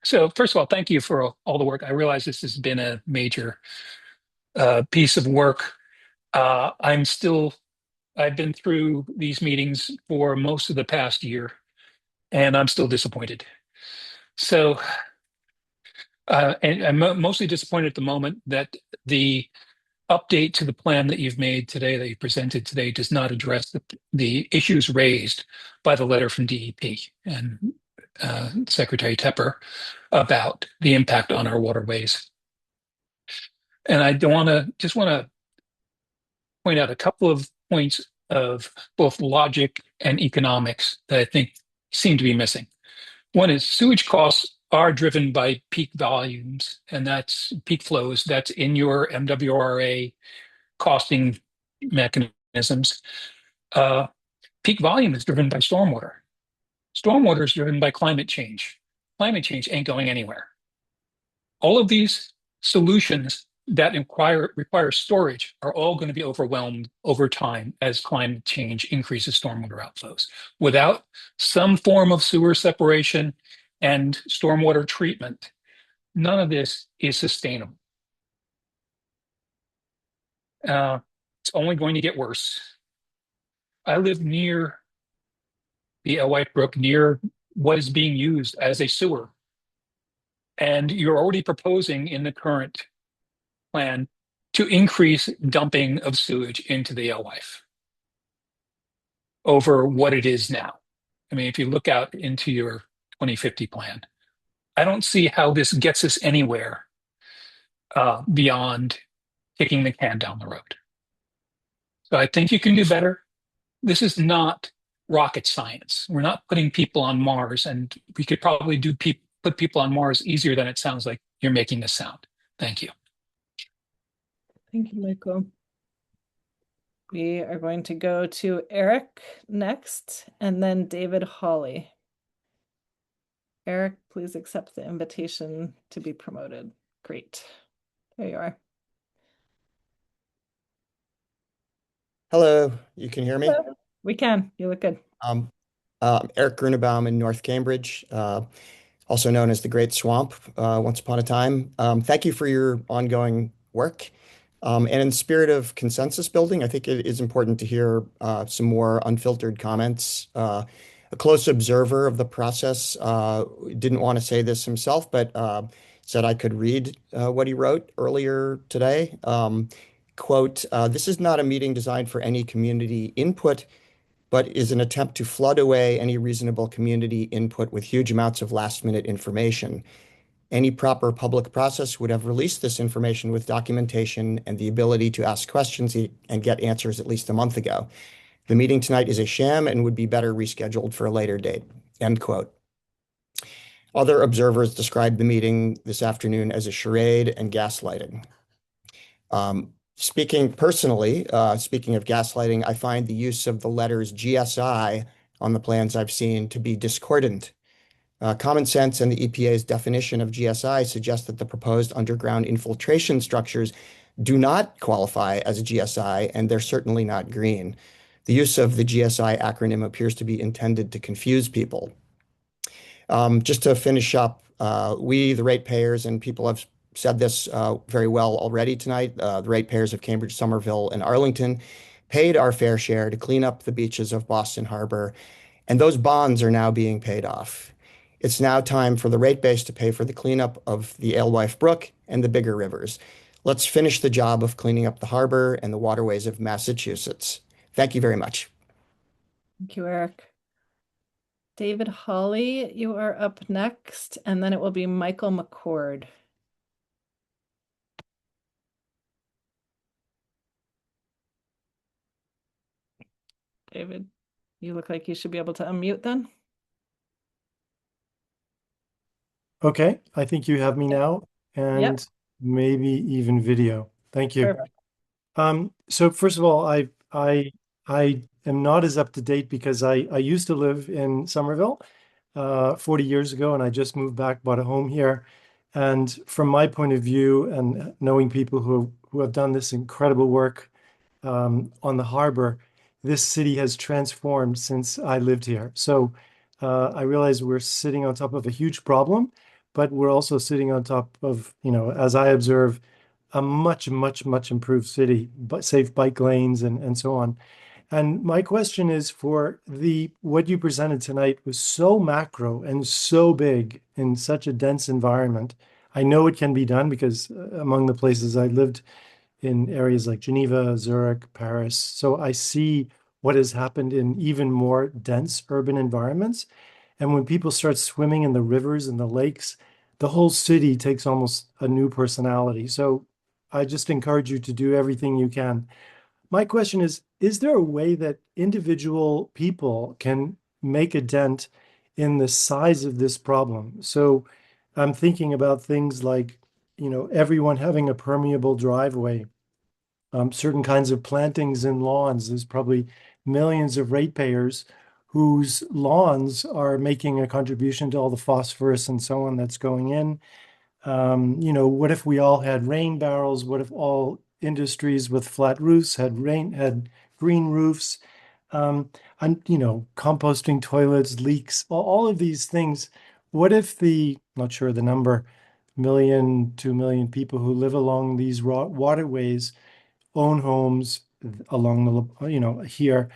so first of all, thank you for all the work. I realize this has been a major piece of work. I've been through these meetings for most of the past year, and I'm still disappointed. So, and I'm mostly disappointed at the moment that the update to the plan that you've made today, that you presented today, does not address the issues raised by the letter from DEP and Secretary Tepper about the impact on our waterways. And I want to point out a couple of points of both logic and economics that I think seem to be missing. One is sewage costs are driven by peak volumes, and that's peak flows. That's in your MWRA costing mechanisms. Peak volume is driven by stormwater. Stormwater is driven by climate change. Climate change ain't going anywhere. All of these solutions that require storage are all going to be overwhelmed over time as climate change increases stormwater outflows. Without some form of sewer separation and stormwater treatment, none of this is sustainable. It's only going to get worse. I live near the Ellwife Brook, near what is being used as a sewer. And you're already proposing in the current plan to increase dumping of sewage into the Ellwife over what it is now. I mean, if you look out into your 2050 plan, I don't see how this gets us anywhere beyond kicking the can down the road. So I think you can do better. This is not rocket science. We're not putting people on Mars, and we could probably put people on Mars easier than it sounds like you're making this sound. Thank you. Thank you, Michael. We are going to go to Eric next, and then David Hawley. Eric, please accept the invitation to be promoted. Great. There you are. Hello, you can hear me? Hello. We can. You look good. Eric Grunenbaum in North Cambridge, also known as the Great Swamp, once upon a time. Thank you for your ongoing work. And in the spirit of consensus building, I think it is important to hear some more unfiltered comments. A close observer of the process didn't want to say this himself, but said I could read what he wrote earlier today. Quote, this is not a meeting designed for any community input, but is an attempt to flood away any reasonable community input with huge amounts of last-minute information. Any proper public process would have released this information with documentation and the ability to ask questions and get answers at least a month ago. The meeting tonight is a sham and would be better rescheduled for a later date. End quote. Other observers described the meeting this afternoon as a charade and gaslighting. Speaking personally, speaking of gaslighting, I find the use of the letters GSI on the plans I've seen to be discordant. Common sense and the EPA's definition of GSI suggest that the proposed underground infiltration structures do not qualify as a GSI, and they're certainly not green. The use of the GSI acronym appears to be intended to confuse people. Just to finish up, we, the ratepayers, and people I've said this very well already tonight. The ratepayers of Cambridge, Somerville, and Arlington paid our fair share to clean up the beaches of Boston Harbor, and those bonds are now being paid off. It's now time for the rate base to pay for the cleanup of the Alewife Brook and the bigger rivers. Let's finish the job of cleaning up the harbor and the waterways of Massachusetts. Thank you very much. Thank you, Eric. David Hawley, you are up next, and then it will be Michael McCord. David, you look like you should be able to unmute then. Okay, I think you have me now, and Yep. maybe even video. Thank you. Perfect. So first of all, I am not as up to date because I used to live in Somerville 40 years ago, and I just moved back, bought a home here. And from my point of view, and knowing people who have done this incredible work on the harbor, this city has transformed since I lived here. So I realize we're sitting on top of a huge problem, but we're also sitting on top of, as I observe, a much, much, much improved city, but safe bike lanes and so on. And my question is for what you presented tonight was so macro and so big in such a dense environment. I know it can be done because among the places I lived in areas like Geneva, Zurich, Paris. So I see what has happened in even more dense urban environments. And when people start swimming in the rivers and the lakes, the whole city takes almost a new personality. So I just encourage you to do everything you can. My question is there a way that individual people can make a dent in the size of this problem? So I'm thinking about things like, everyone having a permeable driveway, certain kinds of plantings and lawns. There's probably millions of ratepayers whose lawns are making a contribution to all the phosphorus and so on that's going in. What if we all had rain barrels? What if all industries with flat roofs had green roofs? And composting toilets, leaks, all of these things. What if not sure the number, 1 million, 2 million people who live along these waterways own homes along here.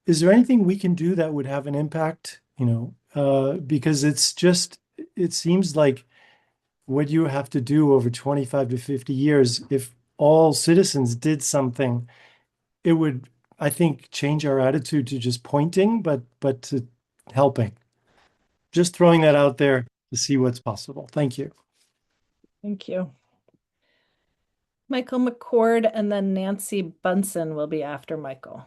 Is there anything we can do that would have an impact? Because it seems like what you have to do over 25 to 50 years, if all citizens did something, it would, I think, change our attitude to just pointing, but to helping. Just throwing that out there to see what's possible. Thank you. Thank you. Michael McCord, and then Nancy Bunsen will be after Michael.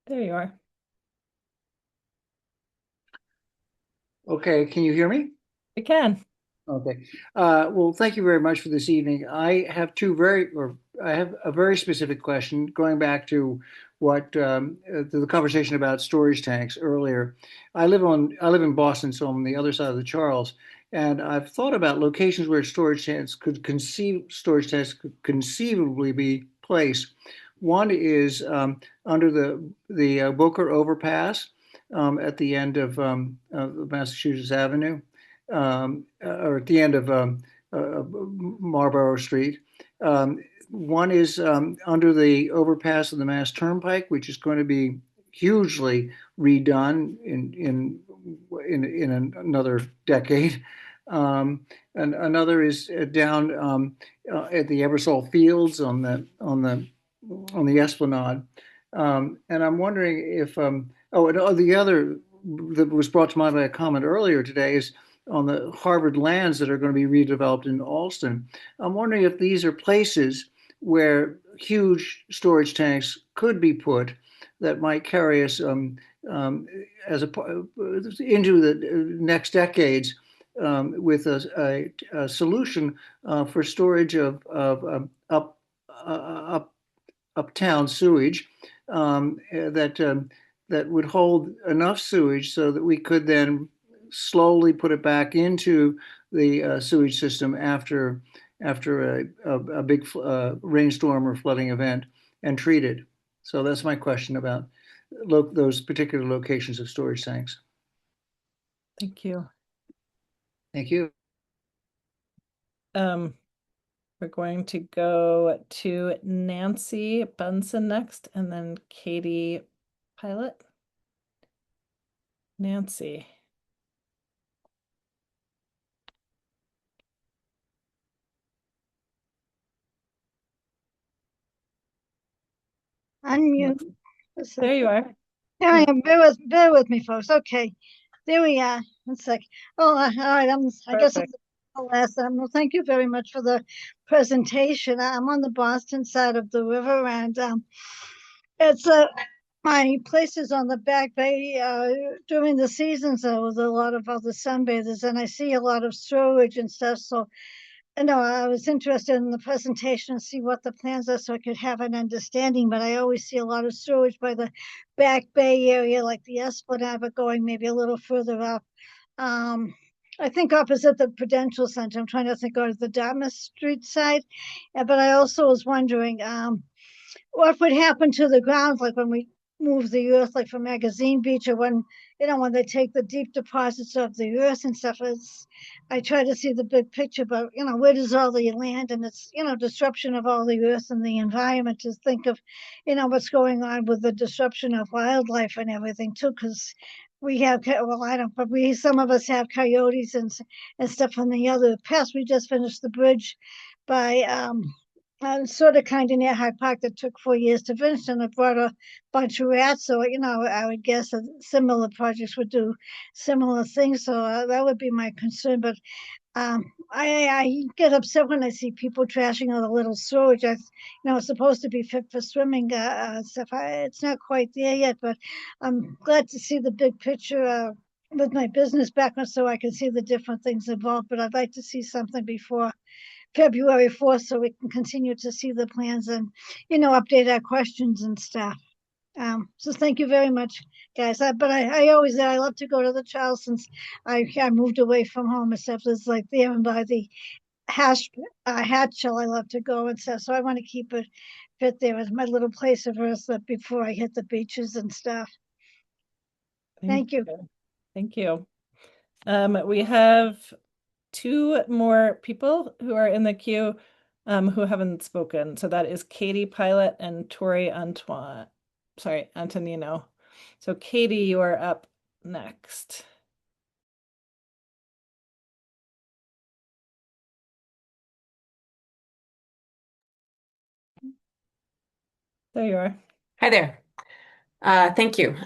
There you are. Okay, can you hear me? I can. Okay. Well, thank you very much for this evening. I have I have a very specific question going back to what the conversation about storage tanks earlier. I live in Boston, so I'm on the other side of the Charles, and I've thought about locations where storage tanks could conceivably be placed. One is under the Booker overpass at the end of Massachusetts Avenue. Or at the end of Marlborough Street. One is under the overpass of the Mass Turnpike, which is going to be hugely redone in another decade. And another is down at the Ebersol Fields on the Esplanade. And I'm wondering if the other that was brought to mind by a comment earlier today is on the Harvard lands that are going to be redeveloped in Alston. I'm wondering if these are places where huge storage tanks could be put that might carry us into the next decades with a solution for storage of uptown sewage that would hold enough sewage so that we could then slowly put it back into the sewage system after a big rainstorm or flooding event and treat it. So that's my question about those particular locations of storage tanks. Thank you. Thank you. We're going to go to Nancy Bunsen next, and then Katie Pilot. Nancy. Unmute. There you are. There I am. Bear with me, folks. Okay, there we are. One sec. Oh, all right. I guess I'm the last time. Well, thank you very much for the presentation. I'm on the Boston side of the river, and it's my place is on the back bay. During the seasons, there was a lot of other sunbathers, and I see a lot of storage and stuff. So no, I was interested in the presentation and see what the plans are so I could have an understanding, but I always see a lot of storage by the back bay area, like the Esplanade, going maybe a little further up. I think opposite the Prudential Center. I'm trying to think of the Dartmouth Street side. But I also was wondering, what would happen to the ground, like when we move the earth, like from Magazine Beach, or when when they take the deep deposits of the earth and stuff. I try to see the big picture, but where does all the land and it's disruption of all the earth and the environment, to think of what's going on with the disruption of wildlife and everything too, because we have, well, I don't, but some of us have coyotes and stuff from the other past. We just finished the bridge by sort of kind of near Hyde Park that took 4 years to finish, and it brought a bunch of rats. So, I would guess that similar projects would do similar things. So that would be my concern. But I get upset when I see people trashing all the little storage. It's supposed to be fit for swimming stuff. It's not quite there yet, but I'm glad to see the big picture with my business background so I can see the different things involved. But I'd like to see something before February 4th so we can continue to see the plans and, update our questions and stuff. So thank you very much, guys. But I always, I love to go to the Charles since I moved away from home and stuff. It's like there and by the Hatchel, I love to go and stuff. So I want to keep it fit there as my little place of rest before I hit the beaches and stuff. Thank you. Thank you. We have 2 more people who are in the queue who haven't spoken. So that is Katie Pilot and Tori Antonino. So Katie, you are up next. There you are. Hi there. Thank you.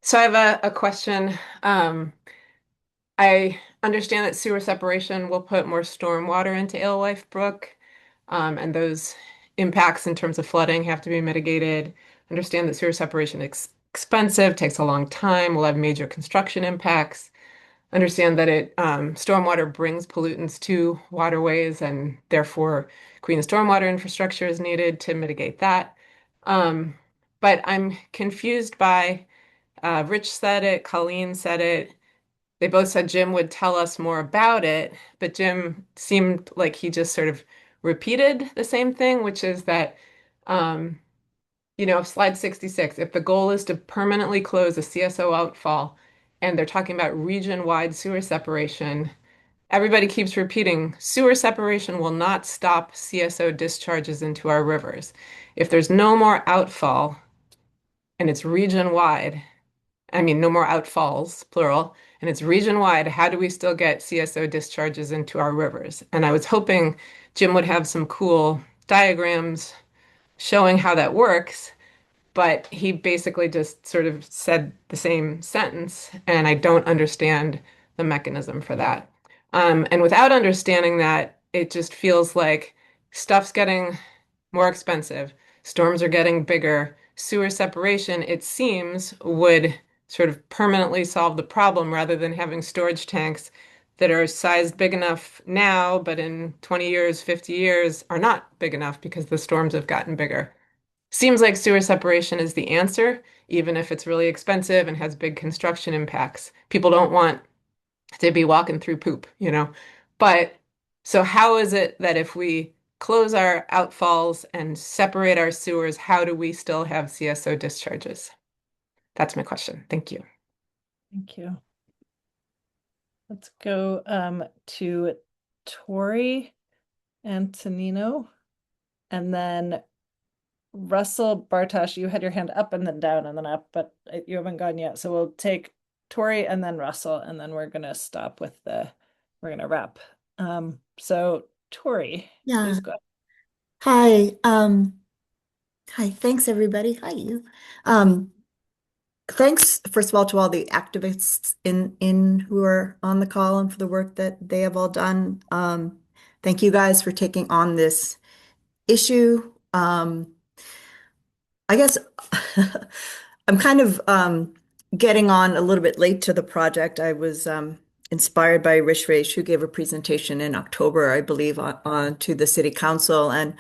So I have a question. I understand that sewer separation will put more stormwater into Alewife Brook, and those impacts in terms of flooding have to be mitigated. Understand that sewer separation is expensive, takes a long time, will have major construction impacts. Understand that stormwater brings pollutants to waterways, and therefore clean stormwater infrastructure is needed to mitigate that. But I'm confused by Rich said it, Colleen said it. They both said Jim would tell us more about it, but Jim seemed like he just sort of repeated the same thing, which is that, slide 66, if the goal is to permanently close a CSO outfall, and they're talking about region-wide sewer separation, everybody keeps repeating, sewer separation will not stop CSO discharges into our rivers. If there's no more outfall, and it's region-wide, no more outfalls, plural, and it's region-wide, how do we still get CSO discharges into our rivers? And I was hoping Jim would have some cool diagrams showing how that works, but he basically just sort of said the same sentence, and I don't understand the mechanism for that. And without understanding that, it just feels like stuff's getting more expensive, storms are getting bigger, sewer separation, it seems, would sort of permanently solve the problem rather than having storage tanks that are sized big enough now, but in 20 years, 50 years are not big enough because the storms have gotten bigger. Seems like sewer separation is the answer, even if it's really expensive and has big construction impacts. People don't want to be walking through poop, But so how is it that if we close our outfalls and separate our sewers, how do we still have CSO discharges? That's my question. Thank you. Thank you. Let's go to Tori Antonino, and then Russell Bartosh. You had your hand up and then down and then up, but you haven't gone yet. So we'll take Tori and then Russell, and then we're gonna stop with we're gonna wrap. So Tori, Yeah. please go ahead. Hi, thanks everybody. Hi you. Thanks first of all to all the activists in who are on the call and for the work that they have all done. Thank you guys for taking on this issue. I guess I'm kind of getting on a little bit late to the project. I was inspired by Rich Raish, who gave a presentation in October, I believe, on to the city council. And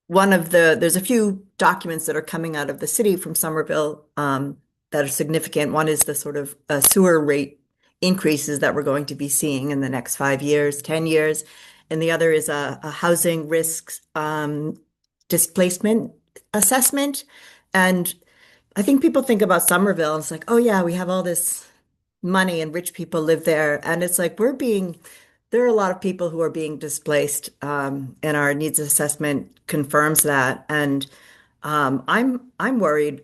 there's a few documents that are coming out of the city from Somerville that are significant. One is the sort of sewer rate increases that we're going to be seeing in the next 5 years, 10 years. And the other is a housing risks displacement assessment. And I think people think about Somerville, and it's like, oh yeah, we have all this money and rich people live there. And it's like there are a lot of people who are being displaced, and our needs assessment confirms that. And I'm worried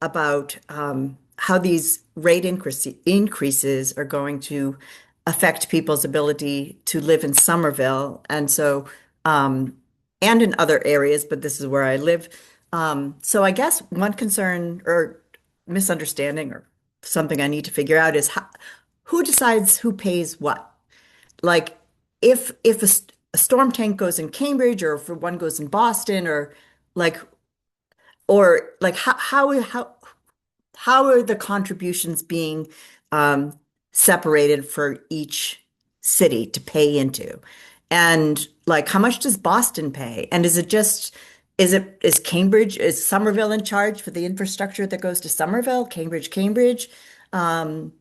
about how these rate increases are going to affect people's ability to live in Somerville, and so and in other areas, but this is where I live. So I guess one concern or misunderstanding or something I need to figure out is who decides who pays what? Like if a storm tank goes in Cambridge or if one goes in Boston like or how are the contributions being separated for each city to pay into? And like how much does Boston pay? And is Somerville in charge for the infrastructure that goes to Somerville, Cambridge? And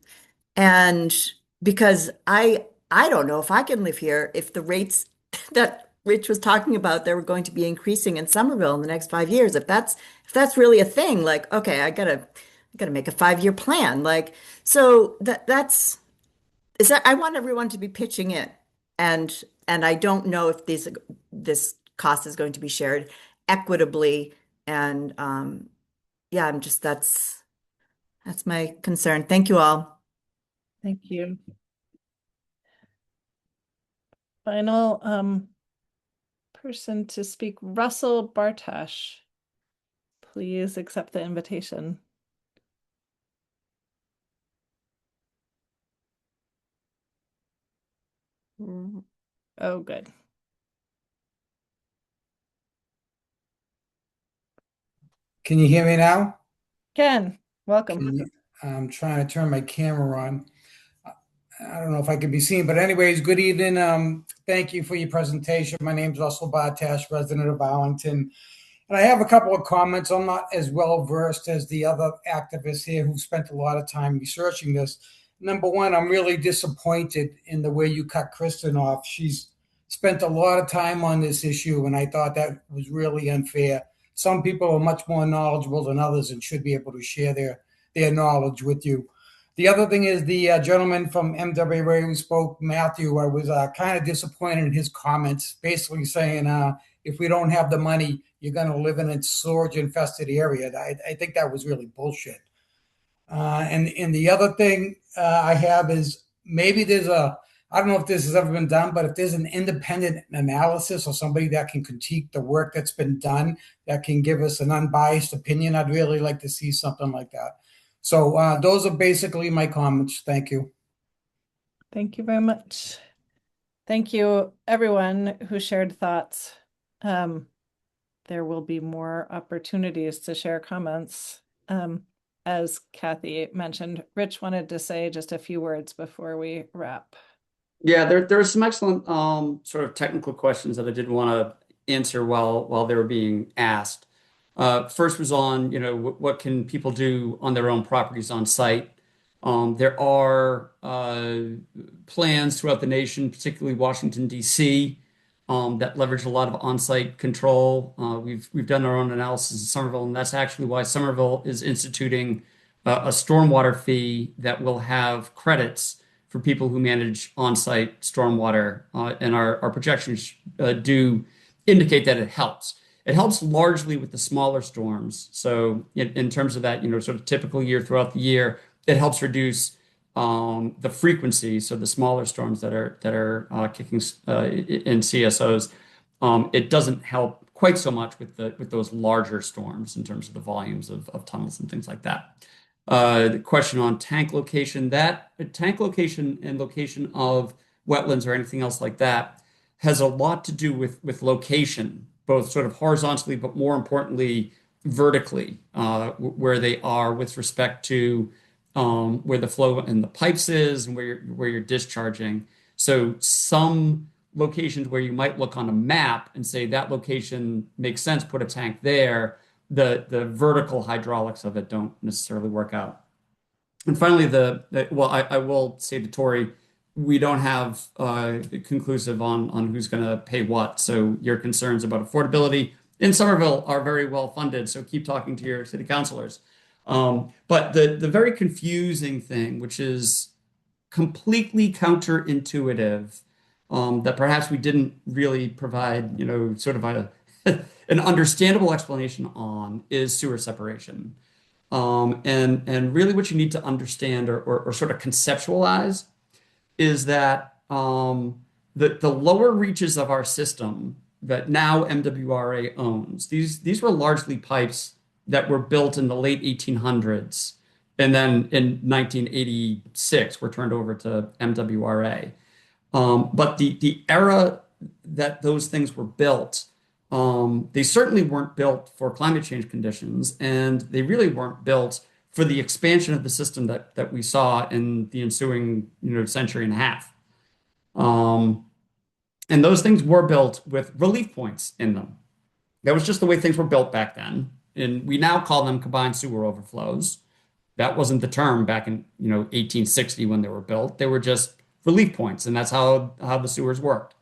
because I don't know if I can live here if the rates that Rich was talking about that were going to be increasing in Somerville in the next 5 years. If that's really a thing, like okay, I gotta make a 5 year plan. Like so that's is that I want everyone to be pitching in, and I don't know if this cost is going to be shared equitably. And yeah, that's my concern. Thank you all. Thank you. Final person to speak, Russell Bartosh. Please accept the invitation. Oh, good. Can you hear me now? Ken, welcome. I'm trying to turn my camera on. I don't know if I can be seen, but anyways, good evening. Thank you for your presentation. My name is Russell Bartash, resident of Arlington. And I have a couple of comments. I'm not as well versed as the other activists here who spent a lot of time researching this. Number one, I'm really disappointed in the way you cut Kristen off. She's spent a lot of time on this issue, and I thought that was really unfair. Some people are much more knowledgeable than others and should be able to share their knowledge with you. The other thing is the gentleman from MWA who spoke, Matthew, I was kind of disappointed in his comments, basically saying if we don't have the money, you're going to live in a storage-infested area. I think that was really bullshit. And the other thing I have is maybe I don't know if this has ever been done, but if there's an independent analysis or somebody that can critique the work that's been done, that can give us an unbiased opinion, I'd really like to see something like that. So those are basically my comments. Thank you. Thank you very much. Thank you, everyone who shared thoughts. There will be more opportunities to share comments. As Kathy mentioned, Rich wanted to say just a few words before we wrap. Yeah, there are some excellent sort of technical questions that I did want to answer while they were being asked. First was on, what can people do on their own properties on site? There are plans throughout the nation, particularly Washington, D.C., that leverage a lot of on-site control. We've done our own analysis in Somerville, and that's actually why Somerville is instituting a stormwater fee that will have credits for people who manage on-site stormwater, and our projections do indicate that it helps. It helps largely with the smaller storms. So in terms of that, sort of typical year throughout the year, it helps reduce the frequency. So the smaller storms that are kicking in CSOs, it doesn't help quite so much with those larger storms in terms of the volumes of tunnels and things like that. The question on tank location, that tank location and location of wetlands or anything else like that has a lot to do with location, both sort of horizontally, but more importantly, vertically, where they are with respect to where the flow in the pipes is and where you're discharging. So some locations where you might look on a map and say that location makes sense, put a tank there, the vertical hydraulics of it don't necessarily work out. And finally, I will say to Tori, we don't have conclusive on who's going to pay what. So your concerns about affordability in Somerville are very well funded. So keep talking to your city councilors. But the very confusing thing, which is completely counterintuitive, that perhaps we didn't really provide, sort of an understandable explanation on, is sewer separation. And really what you need to understand or sort of conceptualize is that the lower reaches of our system that now MWRA owns, these were largely pipes that were built in the late 1800s and then in 1986 were turned over to MWRA. But the era that those things were built, they certainly weren't built for climate change conditions, and they really weren't built for the expansion of the system that we saw in the ensuing century and a half. And those things were built with relief points in them. That was just the way things were built back then. And we now call them combined sewer overflows. That wasn't the term back in 1860 when they were built. They were just relief points, and that's how the sewers worked.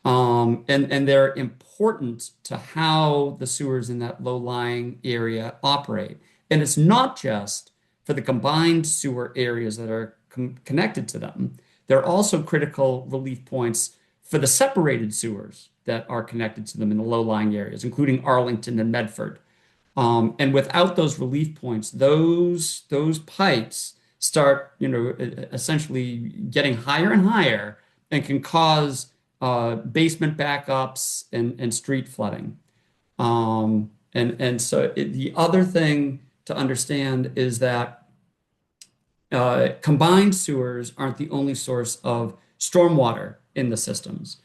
And they're important to how the sewers in that low-lying area operate. And it's not just for the combined sewer areas that are connected to them. They're also critical relief points for the separated sewers that are connected to them in the low-lying areas, including Arlington and Medford. And without those relief points, those pipes start, essentially getting higher and higher and can cause basement backups and street flooding. And so the other thing to understand is that combined sewers aren't the only source of stormwater in the systems.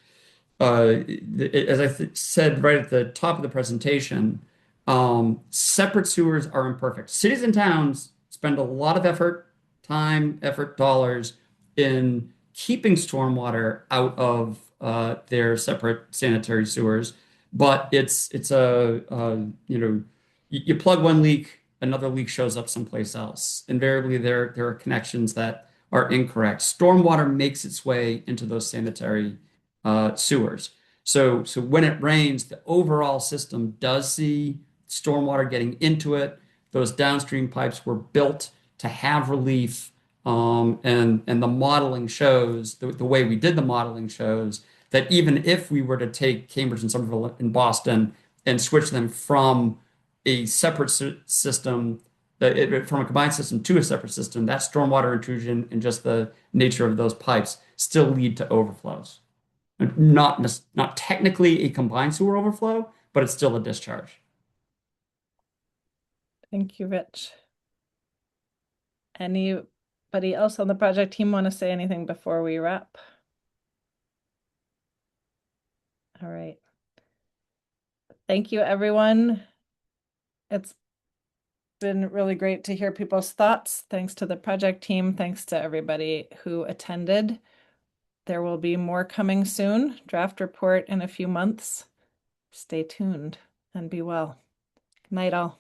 As I said right at the top of the presentation, separate sewers are imperfect. Cities and towns spend a lot of time, dollars in keeping stormwater out of their separate sanitary sewers. But you plug one leak, another leak shows up someplace else. Invariably, there are connections that are incorrect. Stormwater makes its way into those sanitary sewers. So when it rains, the overall system does see stormwater getting into it. Those downstream pipes were built to have relief. And the modeling shows, the way we did the modeling shows, that even if we were to take Cambridge and Somerville and Boston and switch them from a separate system, from a combined system to a separate system, that stormwater intrusion and just the nature of those pipes still lead to overflows. Not technically a combined sewer overflow, but it's still a discharge. Thank you, Rich. Anybody else on the project team want to say anything before we wrap? All right. Thank you, everyone. It's been really great to hear people's thoughts. Thanks to the project team. Thanks to everybody who attended. There will be more coming soon. Draft report in a few months. Stay tuned and be well. Good night, all.